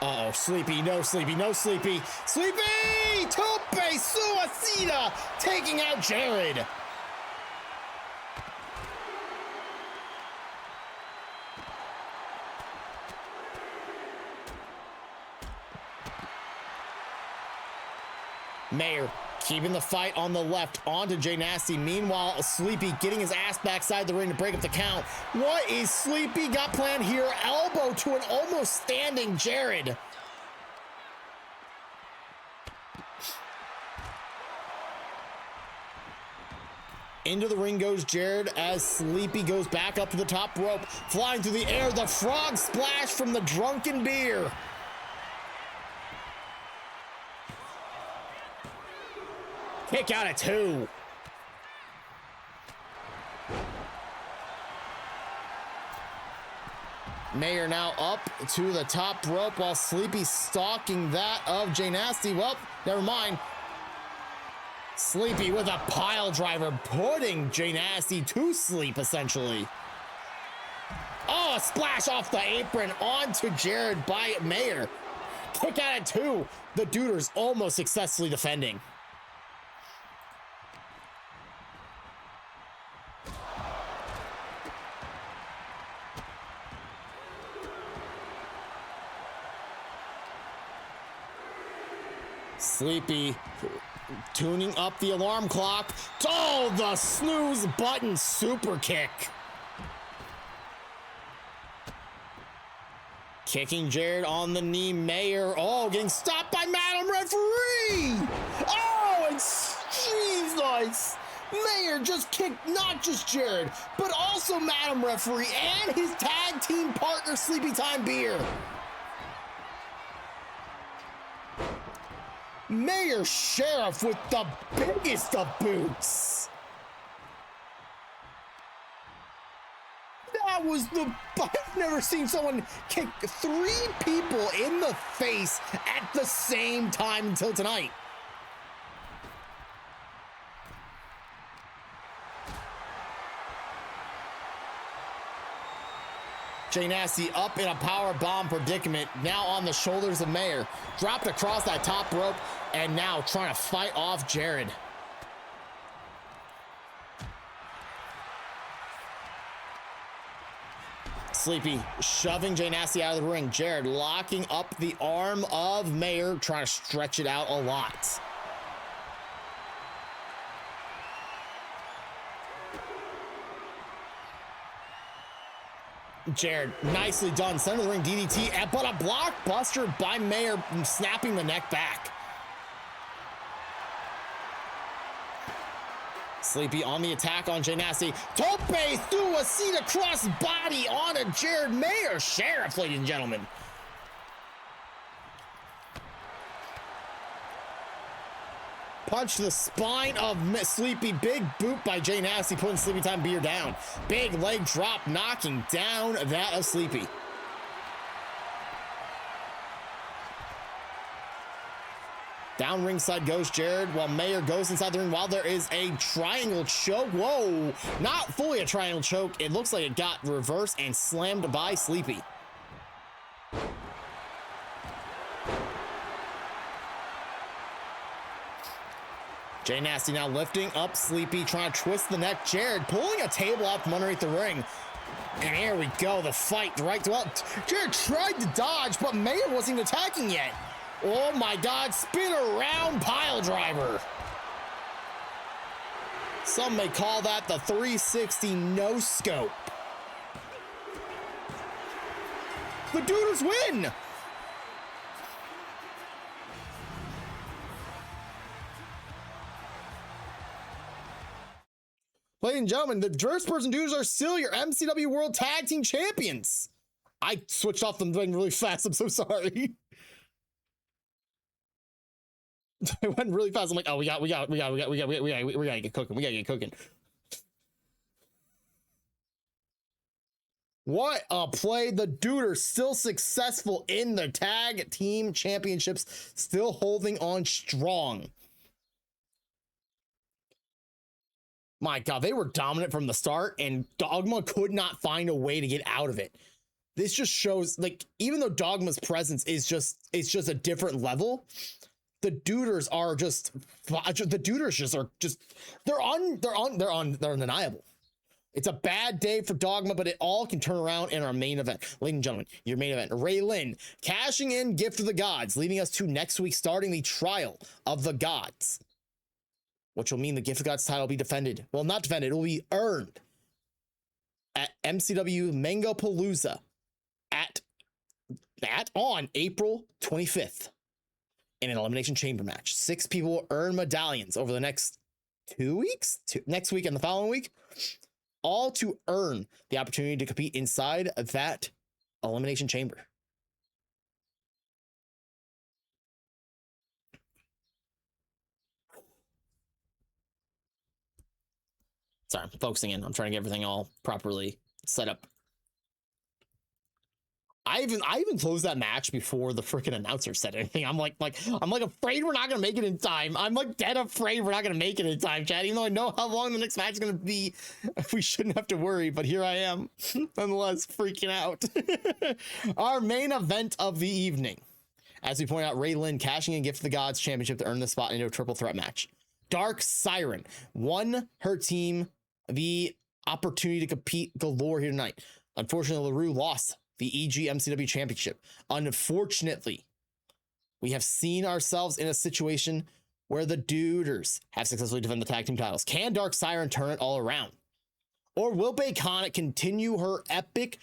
Uh-oh, Sleepy, no Sleepy, no Sleepy. Sleepy! Tope Suicida taking out Jared. Mayer keeping the fight on the left onto Jay Nasty. Meanwhile, Sleepy getting his ass backside the ring to break up the count. What is Sleepy got planned here? Elbow to an almost standing Jared. Into the ring goes Jared as Sleepy goes back up to the top rope, flying through the air. The frog splash from the drunken beer. Kick out at 2. Mayer now up to the top rope while Sleepy stalking that of Jay Nasty. Well, never mind. Sleepy with a pile driver, putting Jay Nasty to sleep, essentially. Oh, a splash off the apron onto Jared by Mayer. Kick out at 2. The Duders almost successfully defending. Sleepy tuning up the alarm clock. Oh, the snooze button super kick. Kicking Jared on the knee. Mayer, oh, getting stopped by Madam Referee. Oh, and Jesus. Mayer just kicked not just Jared, but also Madam Referee and his tag team partner, Sleepy Time Beer. Mayor Sheriff with the biggest of boots. That was I've never seen someone kick 3 people in the face at the same time until tonight. Jay Nasty up in a power bomb predicament, now on the shoulders of Mayer. Dropped across that top rope and now trying to fight off Jared. Sleepy shoving Jay Nasty out of the ring. Jared locking up the arm of Mayer, trying to stretch it out a lot. Jared, nicely done. Center of the ring DDT, but a blockbuster by Mayer, snapping the neck back. Sleepy on the attack on Jay Nasty. Tope through a seat across body on a Jared. Mayer Sheriff, ladies and gentlemen. Punch to the spine of Sleepy. Big boot by Jay Nasty, putting Sleepy Time Beer down. Big leg drop, knocking down that of Sleepy. Down ringside goes Jared, while Mayer goes inside the ring, while there is a triangle choke. Whoa, not fully a triangle choke. It looks like it got reversed and slammed by Sleepy. Jay Nasty now lifting up Sleepy, trying to twist the neck. Jared pulling a table out from underneath the ring. And here we go, the fight right to well. Jared tried to dodge, but Mayer wasn't attacking yet. Oh my God, spin around pile driver. Some may call that the 360 no scope. The Duders win. Ladies and gentlemen, the First Person Dudes are still your MCW World Tag Team Champions. I switched off the thing really fast. I'm so sorry. I went really fast. I'm like, oh, we gotta get cooking. We gotta get cooking. What a play. The Duders still successful in the Tag Team Championships, still holding on strong. My God, they were dominant from the start, and Dogma could not find a way to get out of it. This just shows, like, even though Dogma's presence is just a different level, the Duders are just they're undeniable. It's a bad day for Dogma, but it all can turn around in our main event. Ladies and gentlemen, your main event, Ray Lynn cashing in Gift of the Gods, leading us to next week, starting the Trial of the Gods, which will mean the Gift of Gods title will be defended. Well, not defended, it will be earned at MCW Mango Palooza on April 25th in an Elimination Chamber match. 6 people will earn medallions over the next 2 weeks, next week and the following week, all to earn the opportunity to compete inside of that Elimination Chamber. Sorry, I'm focusing in. I'm trying to get everything all properly set up. I even closed that match before the freaking announcer said anything. I'm like afraid we're not gonna make it in time. I'm like dead afraid we're not gonna make it in time, Chad. Even though I know how long the next match is gonna be, we shouldn't have to worry. But here I am, nonetheless, freaking out. Our main event of the evening, as we point out, Ray Lynn cashing in Gift of the Gods Championship to earn the spot into a triple threat match. Dark Siren won her team the opportunity to compete galore here tonight. Unfortunately, LaRue lost the EG MCW Championship. Unfortunately, We have seen ourselves in a situation where the Duders have successfully defended the tag team titles. Can Dark Siren turn it all around? Or will Baconic continue her epic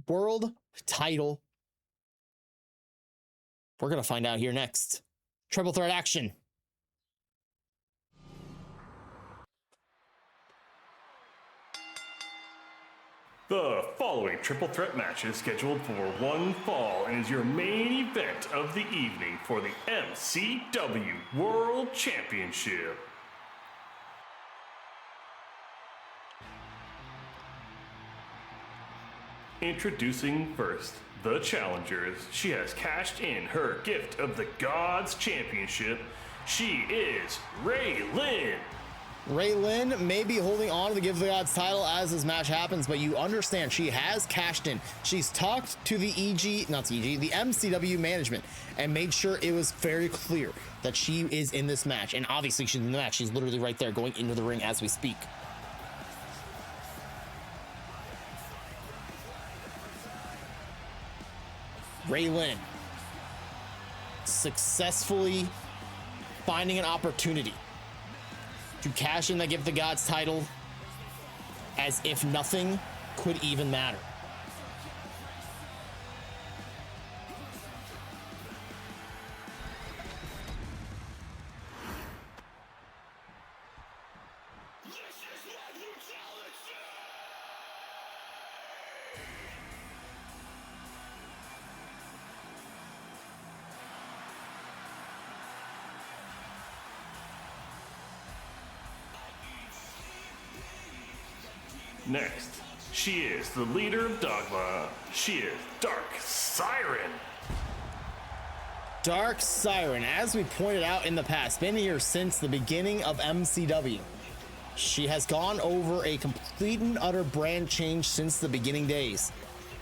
world title? We're going to find out here next. Triple threat action. The following triple threat match is scheduled for one fall and is your main event of the evening for the MCW World Championship. Introducing first, the challengers. She has cashed in her gift of the Gods Championship. She is Ray Lynn. Ray Lynn may be holding on to the Give the Gods title as this match happens, but you understand she has cashed in. She's talked to the the MCW management and made sure it was very clear that she is in this match. And obviously she's in the match. She's literally right there going into the ring as we speak. Ray Lynn successfully finding an opportunity to cash in the Give the Gods title as if nothing could even matter. Next, she is the leader of Dogma. She is Dark Siren. Dark Siren, as we pointed out in the past, been here since the beginning of MCW. She has gone over a complete and utter brand change since the beginning days.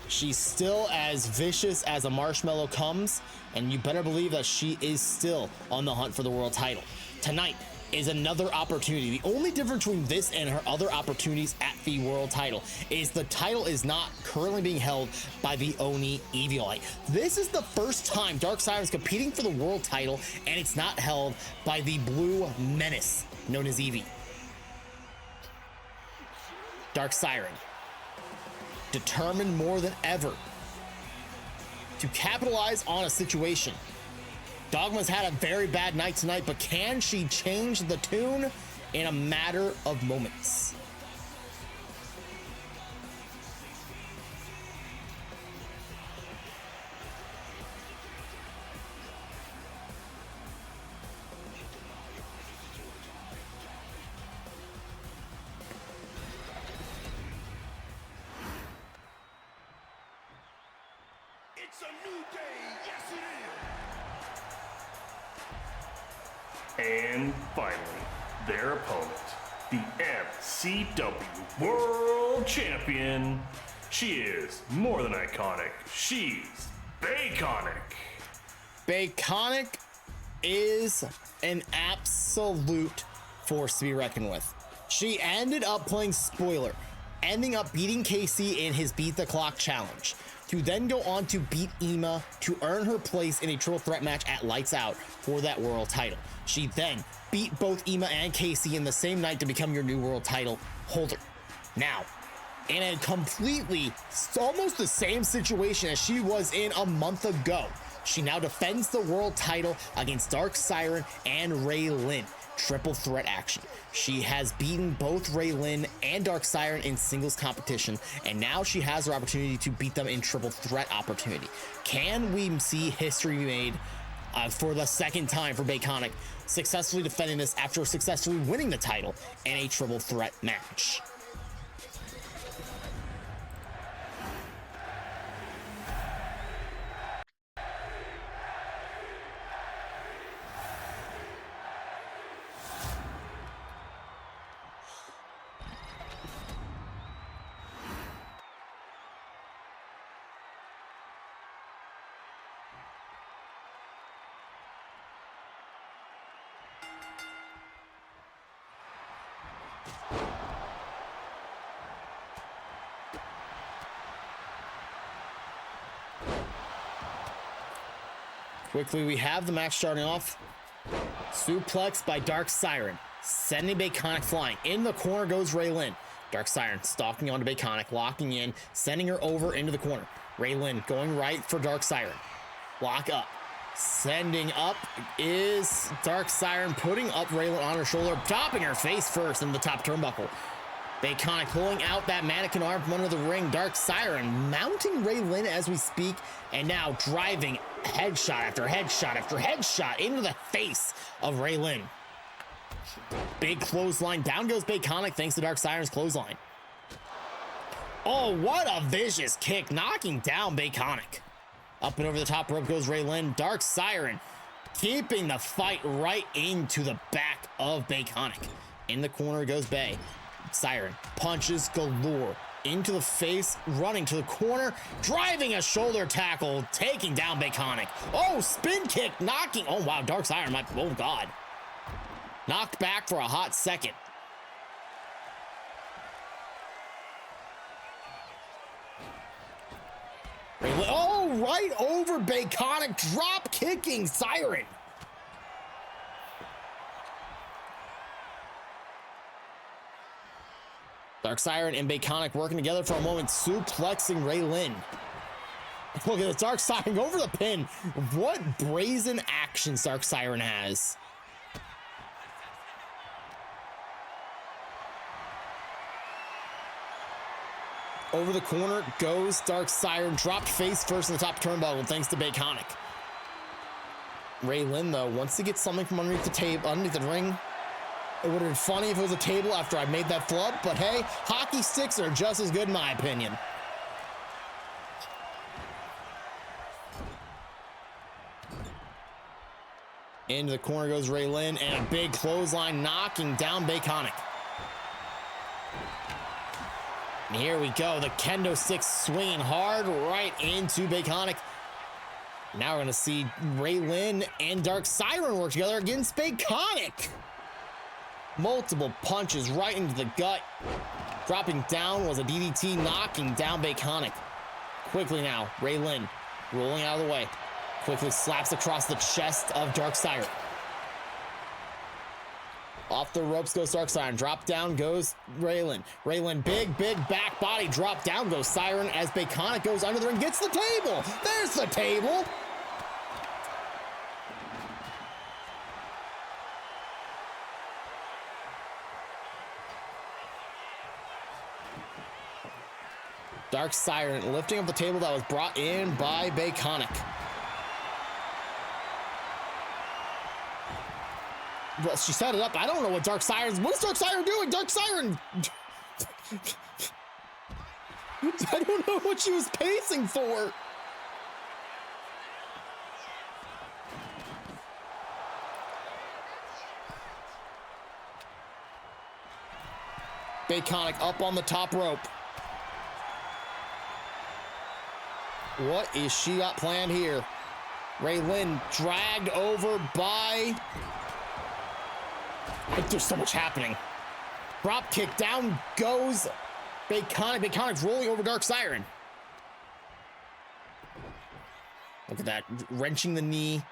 She's still as vicious as a marshmallow comes, and you better believe that she is still on the hunt for the world title. Tonight is another opportunity. The only difference between this and her other opportunities at the world title is the title is not currently being held by the Oni Eviolite. This is the first time Dark Siren is competing for the world title and it's not held by the Blue Menace known as Evie. Dark Siren, determined more than ever to capitalize on a situation. Dogma's had a very bad night tonight, but can she change the tune in a matter of moments? It's a new day, yes it is! And finally, their opponent, the MCW World Champion. She is more than iconic. She's Baconic. Baconic is an absolute force to be reckoned with. She ended up playing spoiler, ending up beating KC in his Beat the Clock challenge, to then go on to beat Ema to earn her place in a triple threat match at Lights Out for that world title. She then beat both Ema and KC in the same night to become your new world title holder. Now, in a completely, almost the same situation as she was in a month ago, she now defends the world title against Dark Siren and Ray Lynn. Triple threat action. She has beaten both Ray Lynn and Dark Siren in singles competition, and now she has her opportunity to beat them in triple threat opportunity. Can we see history be made for the second time for Baconic, successfully defending this after successfully winning the title in a triple threat match? Quickly, we have the match starting off. Suplex by Dark Siren. Sending Baconic flying. In the corner goes Raylin. Dark Siren stalking onto Baconic, locking in, sending her over into the corner. Raylin going right for Dark Siren. Lock up. Sending up is Dark Siren, putting up Raylin on her shoulder, topping her face first in the top turnbuckle. Baconic pulling out that mannequin arm from under the ring. Dark Siren mounting Raylin as we speak, and now driving headshot after headshot after headshot into the face of Raylin. Big clothesline. Down goes Baconic thanks to Dark Siren's clothesline. Oh, what a vicious kick, knocking down Baconic. Up and over the top rope goes Raylin. Dark Siren keeping the fight right into the back of Baconic. In the corner goes Bay. Siren punches galore into the face, running to the corner, driving a shoulder tackle, taking down Baconic. Oh, spin kick, knocking. Oh, wow, Dark Siren, oh, God. Knocked back for a hot second. Oh, right over Baconic, drop kicking Siren. Dark Siren and Baconic working together for a moment, suplexing Raylin. Look at this, Dark Siren over the pin. What brazen actions Dark Siren has. Over the corner goes Dark Siren, dropped face first in the top turnbuckle thanks to Baconic. Raylin, though, wants to get something from underneath the table, underneath the ring. It would have been funny if it was a table after I made that flub, but hey, hockey sticks are just as good in my opinion. Into the corner goes Raylin, and a big clothesline knocking down Baconic. And here we go, the kendo stick swinging hard right into Baconic. Now we're gonna see Raylin and Dark Siren work together against Baconic. Multiple punches right into the gut. Dropping down was a DDT, knocking down Baconic. Quickly now, Raylin rolling out of the way. Quickly slaps across the chest of Dark Siren. Off the ropes goes Dark Siren. Drop down goes Raylin. Raylin, big back body. Drop down goes Siren as Baconic goes under the ring. Gets the table. There's the table. Dark Siren lifting up the table that was brought in by Baconic. Well, she set it up. I don't know what Dark Siren's... What is Dark Siren doing? Dark Siren... I don't know what she was pacing for. Baconic up on the top rope. What is she got planned here? Raylin dragged over by... There's so much happening. Drop kick, down goes Baconic. Baconic's rolling over Dark Siren. Look at that, wrenching the knee.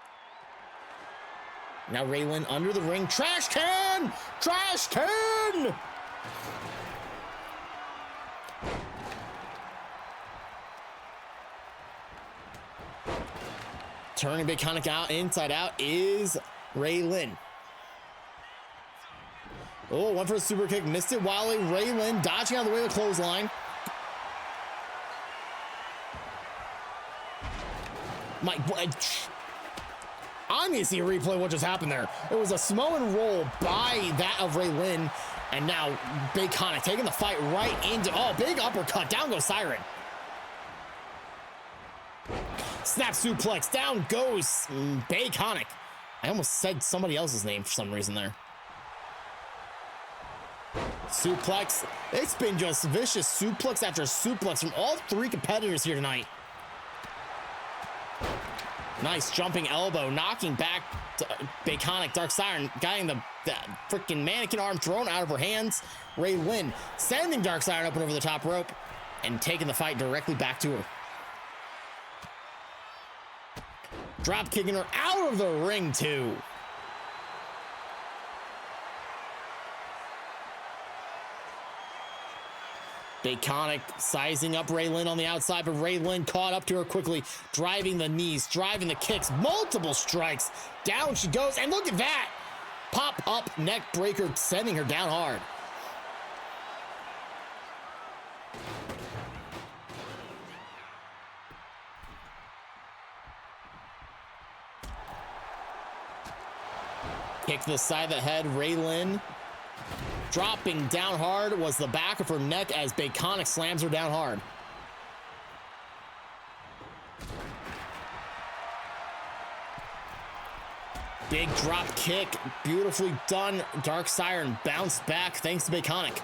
Now Raylin under the ring. Trash can! Trash can! Turning Baconic out, inside out is Raylin. Oh, went for a super kick, missed it. Wildly, Raylin dodging out of the way of the clothesline. I need to see a replay of what just happened there. It was a Samoan roll by that of Raylin, and now Baconic taking the fight right into... Oh, big uppercut. Down goes Siren. Snap suplex. Down goes Baconic. I almost said somebody else's name for some reason there. Suplex. It's been just vicious suplex after suplex from all three competitors here tonight. Nice jumping elbow, knocking back Baconic. Dark Siren getting the freaking mannequin arm thrown out of her hands. Raylin sending Dark Siren up and over the top rope and taking the fight directly back to her. Drop kicking her out of the ring too. Baconic sizing up Raylin on the outside, but Raylin caught up to her quickly, driving the knees, driving the kicks, multiple strikes. Down she goes, and look at that! Pop up neck breaker, sending her down hard. Kick to the side of the head, Raylin. Dropping down hard was the back of her neck as Baconic slams her down hard. Big drop kick, beautifully done. Dark Siren bounced back thanks to Baconic.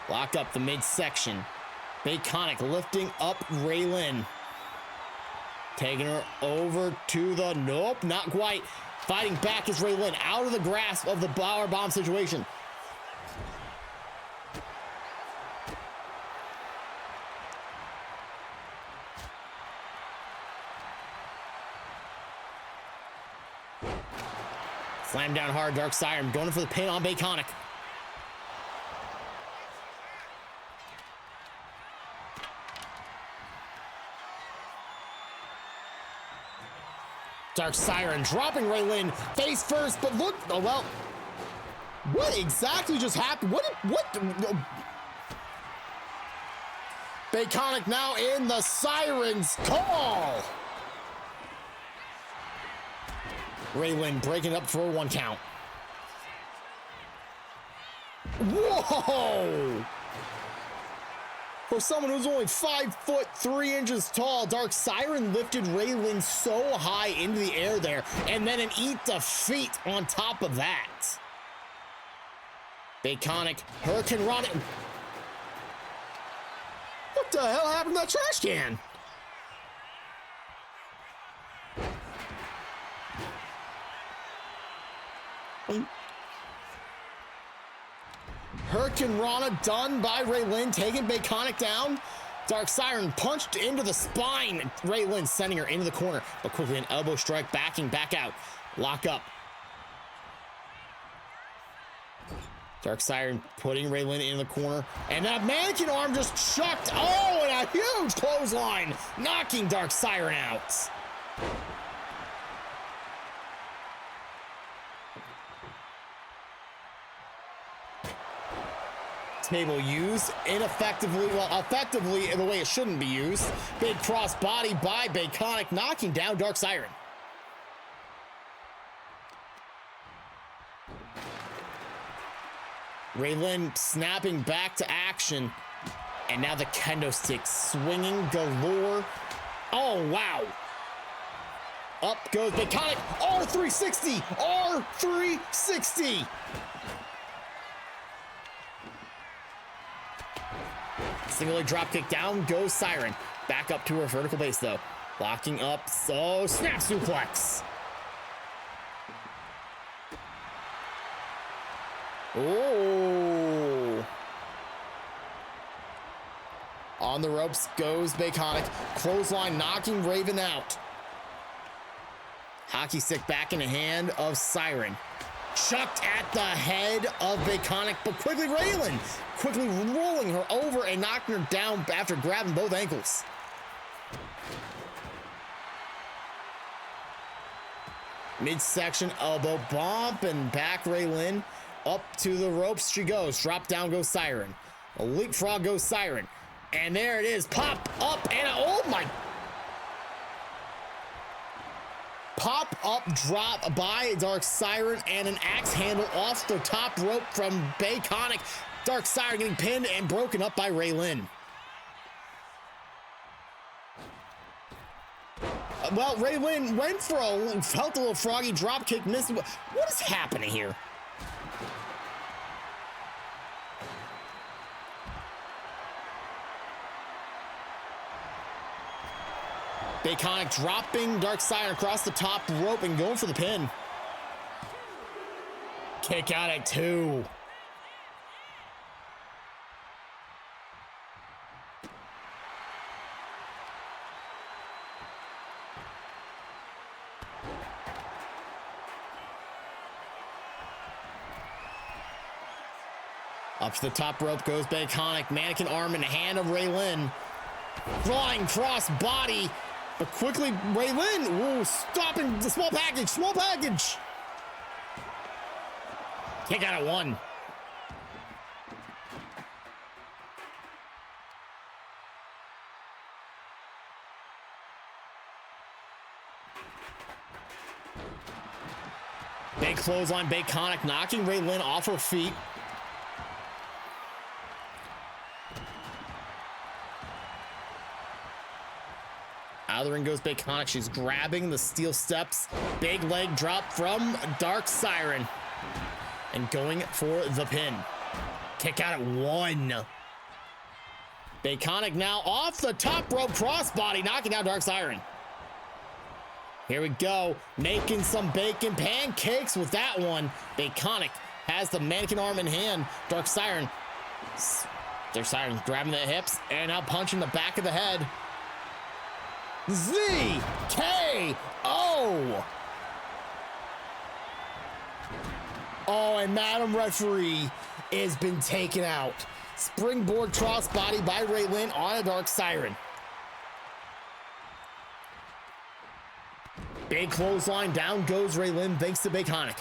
Lock up the midsection. Baconic lifting up Raylin. Taking her over to the, nope, not quite. Fighting back is Raylin out of the grasp of the power bomb situation. Slam down hard, Dark Siren going for the pin on Baconic. Dark Siren dropping Raylin face first, but look, oh well. What exactly just happened? What? Baconic now in the Siren's call. Raylin breaking up for a 1 count. Whoa! For someone who's only 5'3" tall, Dark Siren lifted Raylin so high into the air there, and then an eat defeat on top of that. Baconic, Hurricane Rana. What the hell happened to that trash can? Hurricane Rana done by Raylin, taking Baconic down. Dark Siren punched into the spine. Raylin sending her into the corner, but quickly an elbow strike, backing back out. Lock up. Dark Siren putting Raylin in the corner, and that mannequin arm just chucked. Oh, and a huge clothesline, knocking Dark Siren out. Table used ineffectively, well, effectively in the way it shouldn't be used. Big cross body by Baconic, knocking down Dark Siren. Raylin snapping back to action. And now the kendo stick swinging galore. Oh, wow. Up goes Baconic. R360. R360. Single leg drop kick, down goes Siren. Back up to her vertical base though. Locking up, so snap suplex. Oh. On the ropes goes Baconic. Clothesline knocking Raven out. Hockey stick back in the hand of Siren. Chucked at the head of Baconic, but quickly Raylin quickly rolling her over and knocking her down after grabbing both ankles. Midsection elbow bump and back Raylin. Up to the ropes she goes. Drop down goes Siren. A leapfrog goes Siren. And there it is. Pop up and oh my. Pop up drop by Dark Siren and an axe handle off the top rope from Baconic. Dark Siren getting pinned and broken up by Raylin. Well, Raylin went for felt a little froggy drop kick, missed. What is happening here? Baconic dropping Dark Siren across the top rope and going for the pin. Kick out at 2. Up to the top rope goes Baconic. Mannequin arm in the hand of Raylin. Flying cross body. But quickly, Raylin, ooh, stopping the small package. Small package. Kick out at 1. Big clothesline, Baconic knocking Raylin off her feet. Out of the ring goes Baconic. She's grabbing the steel steps. Big leg drop from Dark Siren. And going for the pin. Kick out at 1. Baconic now off the top rope crossbody, knocking out Dark Siren. Here we go, making some bacon pancakes with that one. Baconic has the mannequin arm in hand. Dark Siren grabbing the hips and now punching the back of the head. ZKO. Oh, and Madam Referee has been taken out. Springboard crossbody by Raylin on a Dark Siren. Big clothesline, down goes Raylin thanks to Baconic.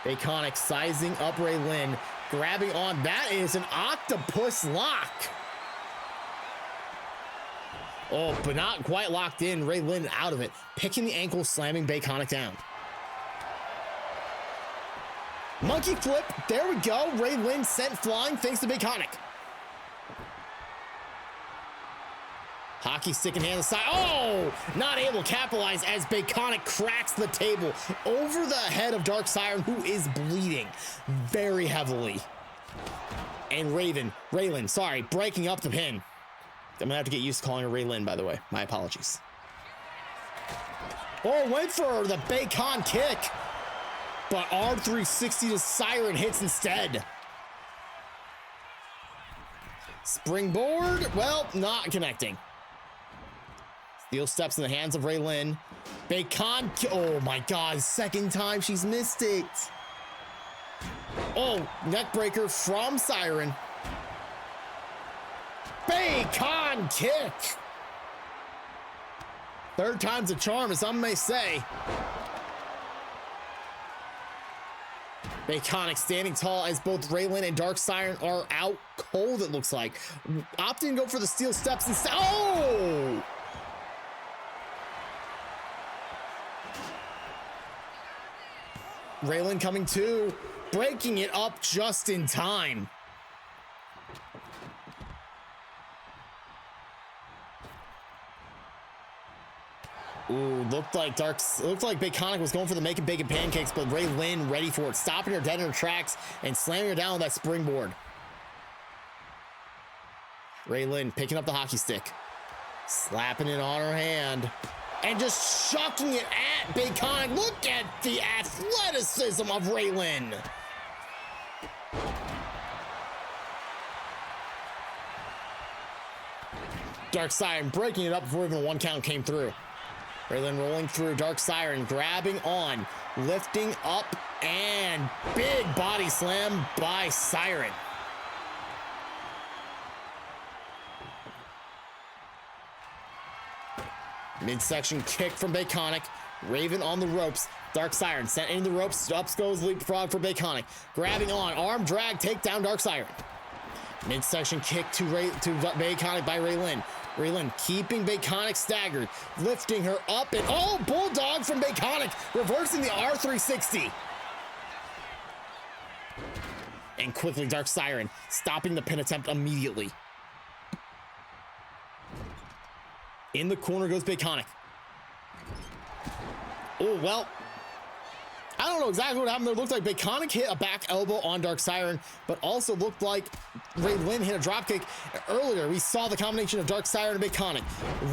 Baconic sizing up Raylin, grabbing on. That is an octopus lock. Oh, but not quite locked in. Raylin out of it, picking the ankle, slamming Baconic down. Monkey flip, there we go. Raylin sent flying thanks to Baconic. Hockey stick in hand aside. Oh, not able to capitalize as Baconic cracks the table over the head of Dark Siren, who is bleeding very heavily. And Raylin, breaking up the pin. I'm gonna have to get used to calling her Raylin, by the way. My apologies. Oh, went for the Bacon kick, but R360 to Siren hits instead. Springboard, well, not connecting. Steel steps in the hands of Raylin. Bacon, oh my God, second time she's missed it. Oh, neck breaker from Siren. Bacon kick. Third time's a charm, as some may say. Baconic standing tall as both Raylin and Dark Siren are out cold, it looks like. Opting to go for the steel steps instead. Oh! Raylin coming to, breaking it up just in time. Ooh, looked like Baconic was going for the making bacon pancakes, but Raylin ready for it, stopping her dead in her tracks and slamming her down with that springboard. Raylin picking up the hockey stick, slapping it on her hand, and just chucking it at Baconic. Look at the athleticism of Raylin. Dark Siren breaking it up before even a 1 count came through. Raylin rolling through, Dark Siren grabbing on, lifting up, and big body slam by Siren. Midsection kick from Baconic. Raven on the ropes. Dark Siren sent into the ropes. Up goes leapfrog for Baconic. Grabbing on. Arm drag. Take down Dark Siren. Midsection kick to Baconic by Raylin. Raylin keeping Baconic staggered. Lifting her up. And oh, bulldog from Baconic. Reversing the R360. And quickly Dark Siren stopping the pin attempt immediately. In the corner goes Baconic. Oh, well, I don't know exactly what happened there. It looked like Baconic hit a back elbow on Dark Siren, but also looked like Raylin hit a dropkick. Earlier, we saw the combination of Dark Siren and Baconic.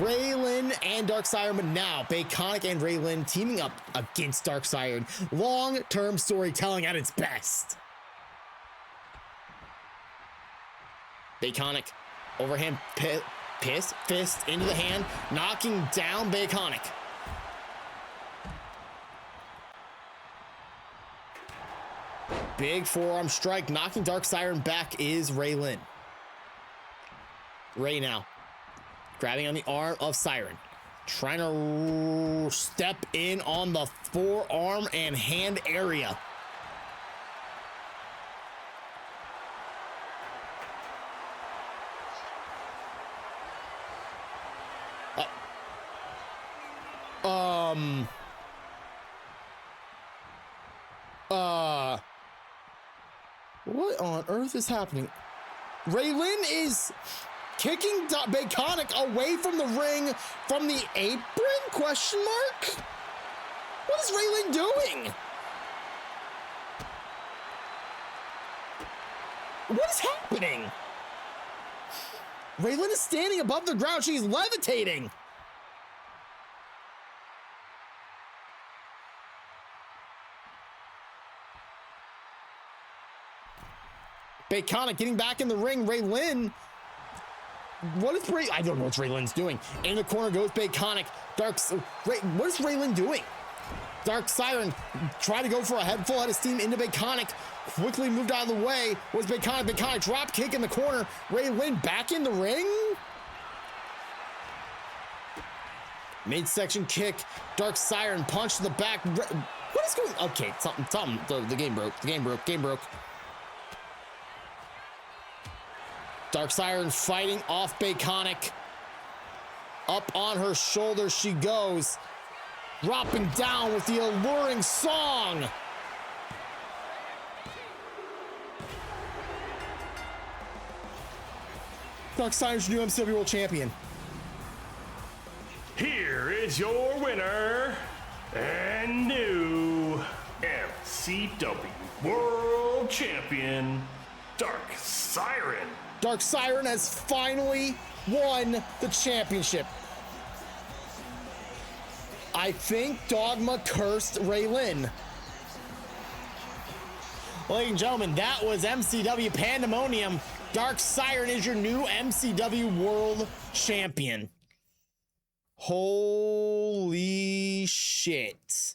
Raylin and Dark Siren, but now Baconic and Raylin teaming up against Dark Siren. Long-term storytelling at its best. Baconic, overhand fist into the hand, knocking down Baconic. Big forearm strike, knocking Dark Siren back is Raylan. Ray now, grabbing on the arm of Siren. Trying to step in on the forearm and hand area. What on earth is happening? Raylan is kicking Baconic away from the ring from the apron? Question mark? What is Raylan doing? What is happening? Raylan is standing above the ground. She's levitating. Baconic getting back in the ring. Raylan. What is Ray? I don't know what Raylan's doing. In the corner goes Baconic. What is Raylan doing? Dark Siren trying to go for a full head of steam into Baconic. Quickly moved out of the way. Was Baconic. Baconic drop kick in the corner. Raylan back in the ring. Midsection kick. Dark Siren punch to the back. What is going? Okay, something. The game broke. Game broke. Dark Siren fighting off Baconic. Up on her shoulders she goes. Dropping down with the alluring song. Dark Siren's new MCW World Champion. Here is your winner and new MCW World Champion, Dark Siren. Dark Siren has finally won the championship. I think Dogma cursed Raylan. Ladies and gentlemen, that was MCW Pandemonium. Dark Siren is your new MCW World Champion. Holy shit.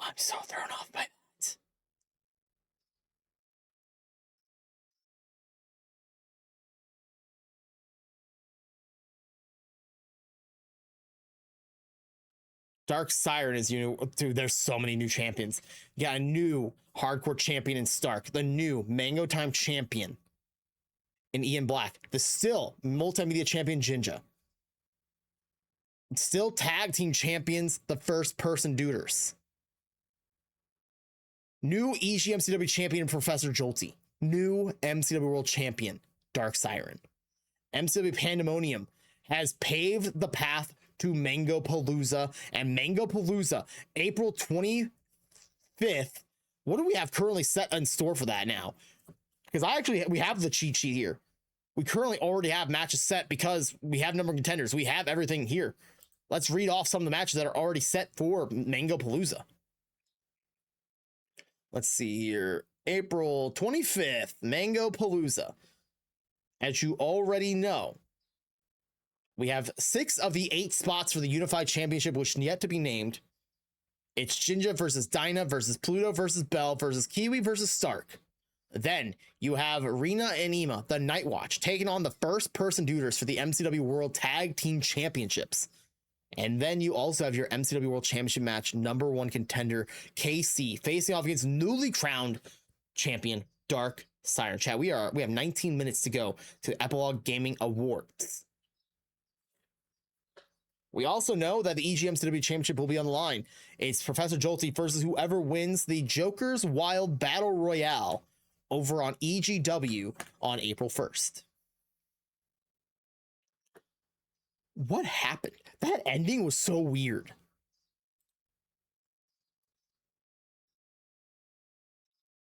I'm so thrown off by that. Dark Siren is dude, there's so many new champions. You got a new hardcore champion in Stark, the new Mango Time champion in Ian Black, the still multimedia champion Jinja. Still tag team champions, the first person Duders. New EGMCW champion, Professor Jolty. New MCW World Champion, Dark Siren. MCW Pandemonium has paved the path to Mango Palooza, and Mango Palooza, April 25th. What do we have currently set in store for that now? Because we have the cheat sheet here. We currently already have matches set because we have number of contenders. We have everything here. Let's read off some of the matches that are already set for Mango Palooza. Let's see here. April 25th, Mango Palooza. As you already know, we have 6 of the 8 spots for the Unified Championship, which yet to be named. It's Jinja versus Dinah versus Pluto versus Bell versus Kiwi versus Stark. Then you have Rena and Ema, the Night Watch, taking on the first person Duders for the MCW World Tag Team Championships. And then you also have your MCW World Championship match, number 1 contender, KC, facing off against newly crowned champion, Dark Siren. Chat, we have 19 minutes to go to Epilogue Gaming Awards. We also know that the EGMCW Championship will be on the line. It's Professor Jolty versus whoever wins the Joker's Wild Battle Royale over on EGW on April 1st. What happened? That ending was so weird.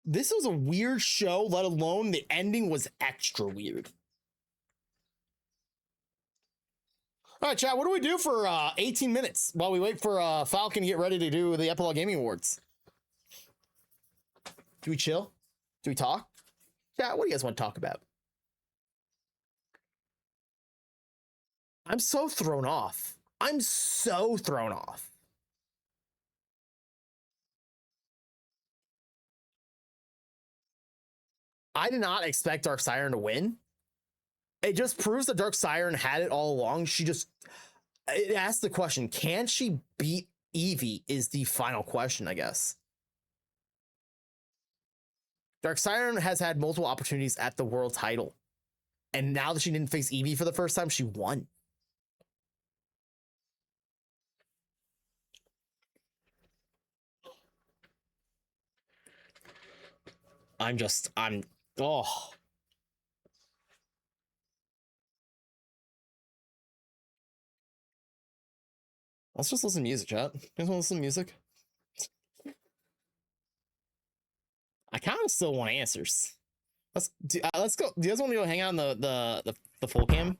This was a weird show, let alone the ending was extra weird. All right, chat, what do we do for 18 minutes while we wait for Falcon to get ready to do the Epilogue Gaming Awards? Do we chill? Do we talk? Chat, what do you guys want to talk about? I'm so thrown off. I'm so thrown off. I did not expect Dark Siren to win. It just proves that Dark Siren had it all along. It asks the question, can she beat Eevee is the final question, I guess. Dark Siren has had multiple opportunities at the world title. And now that she didn't face Eevee for the first time, she won. Oh. Let's just listen to music, chat. You guys want to listen to music? I kind of still want answers. Let's go. Do you guys want to go hang out in the full cam?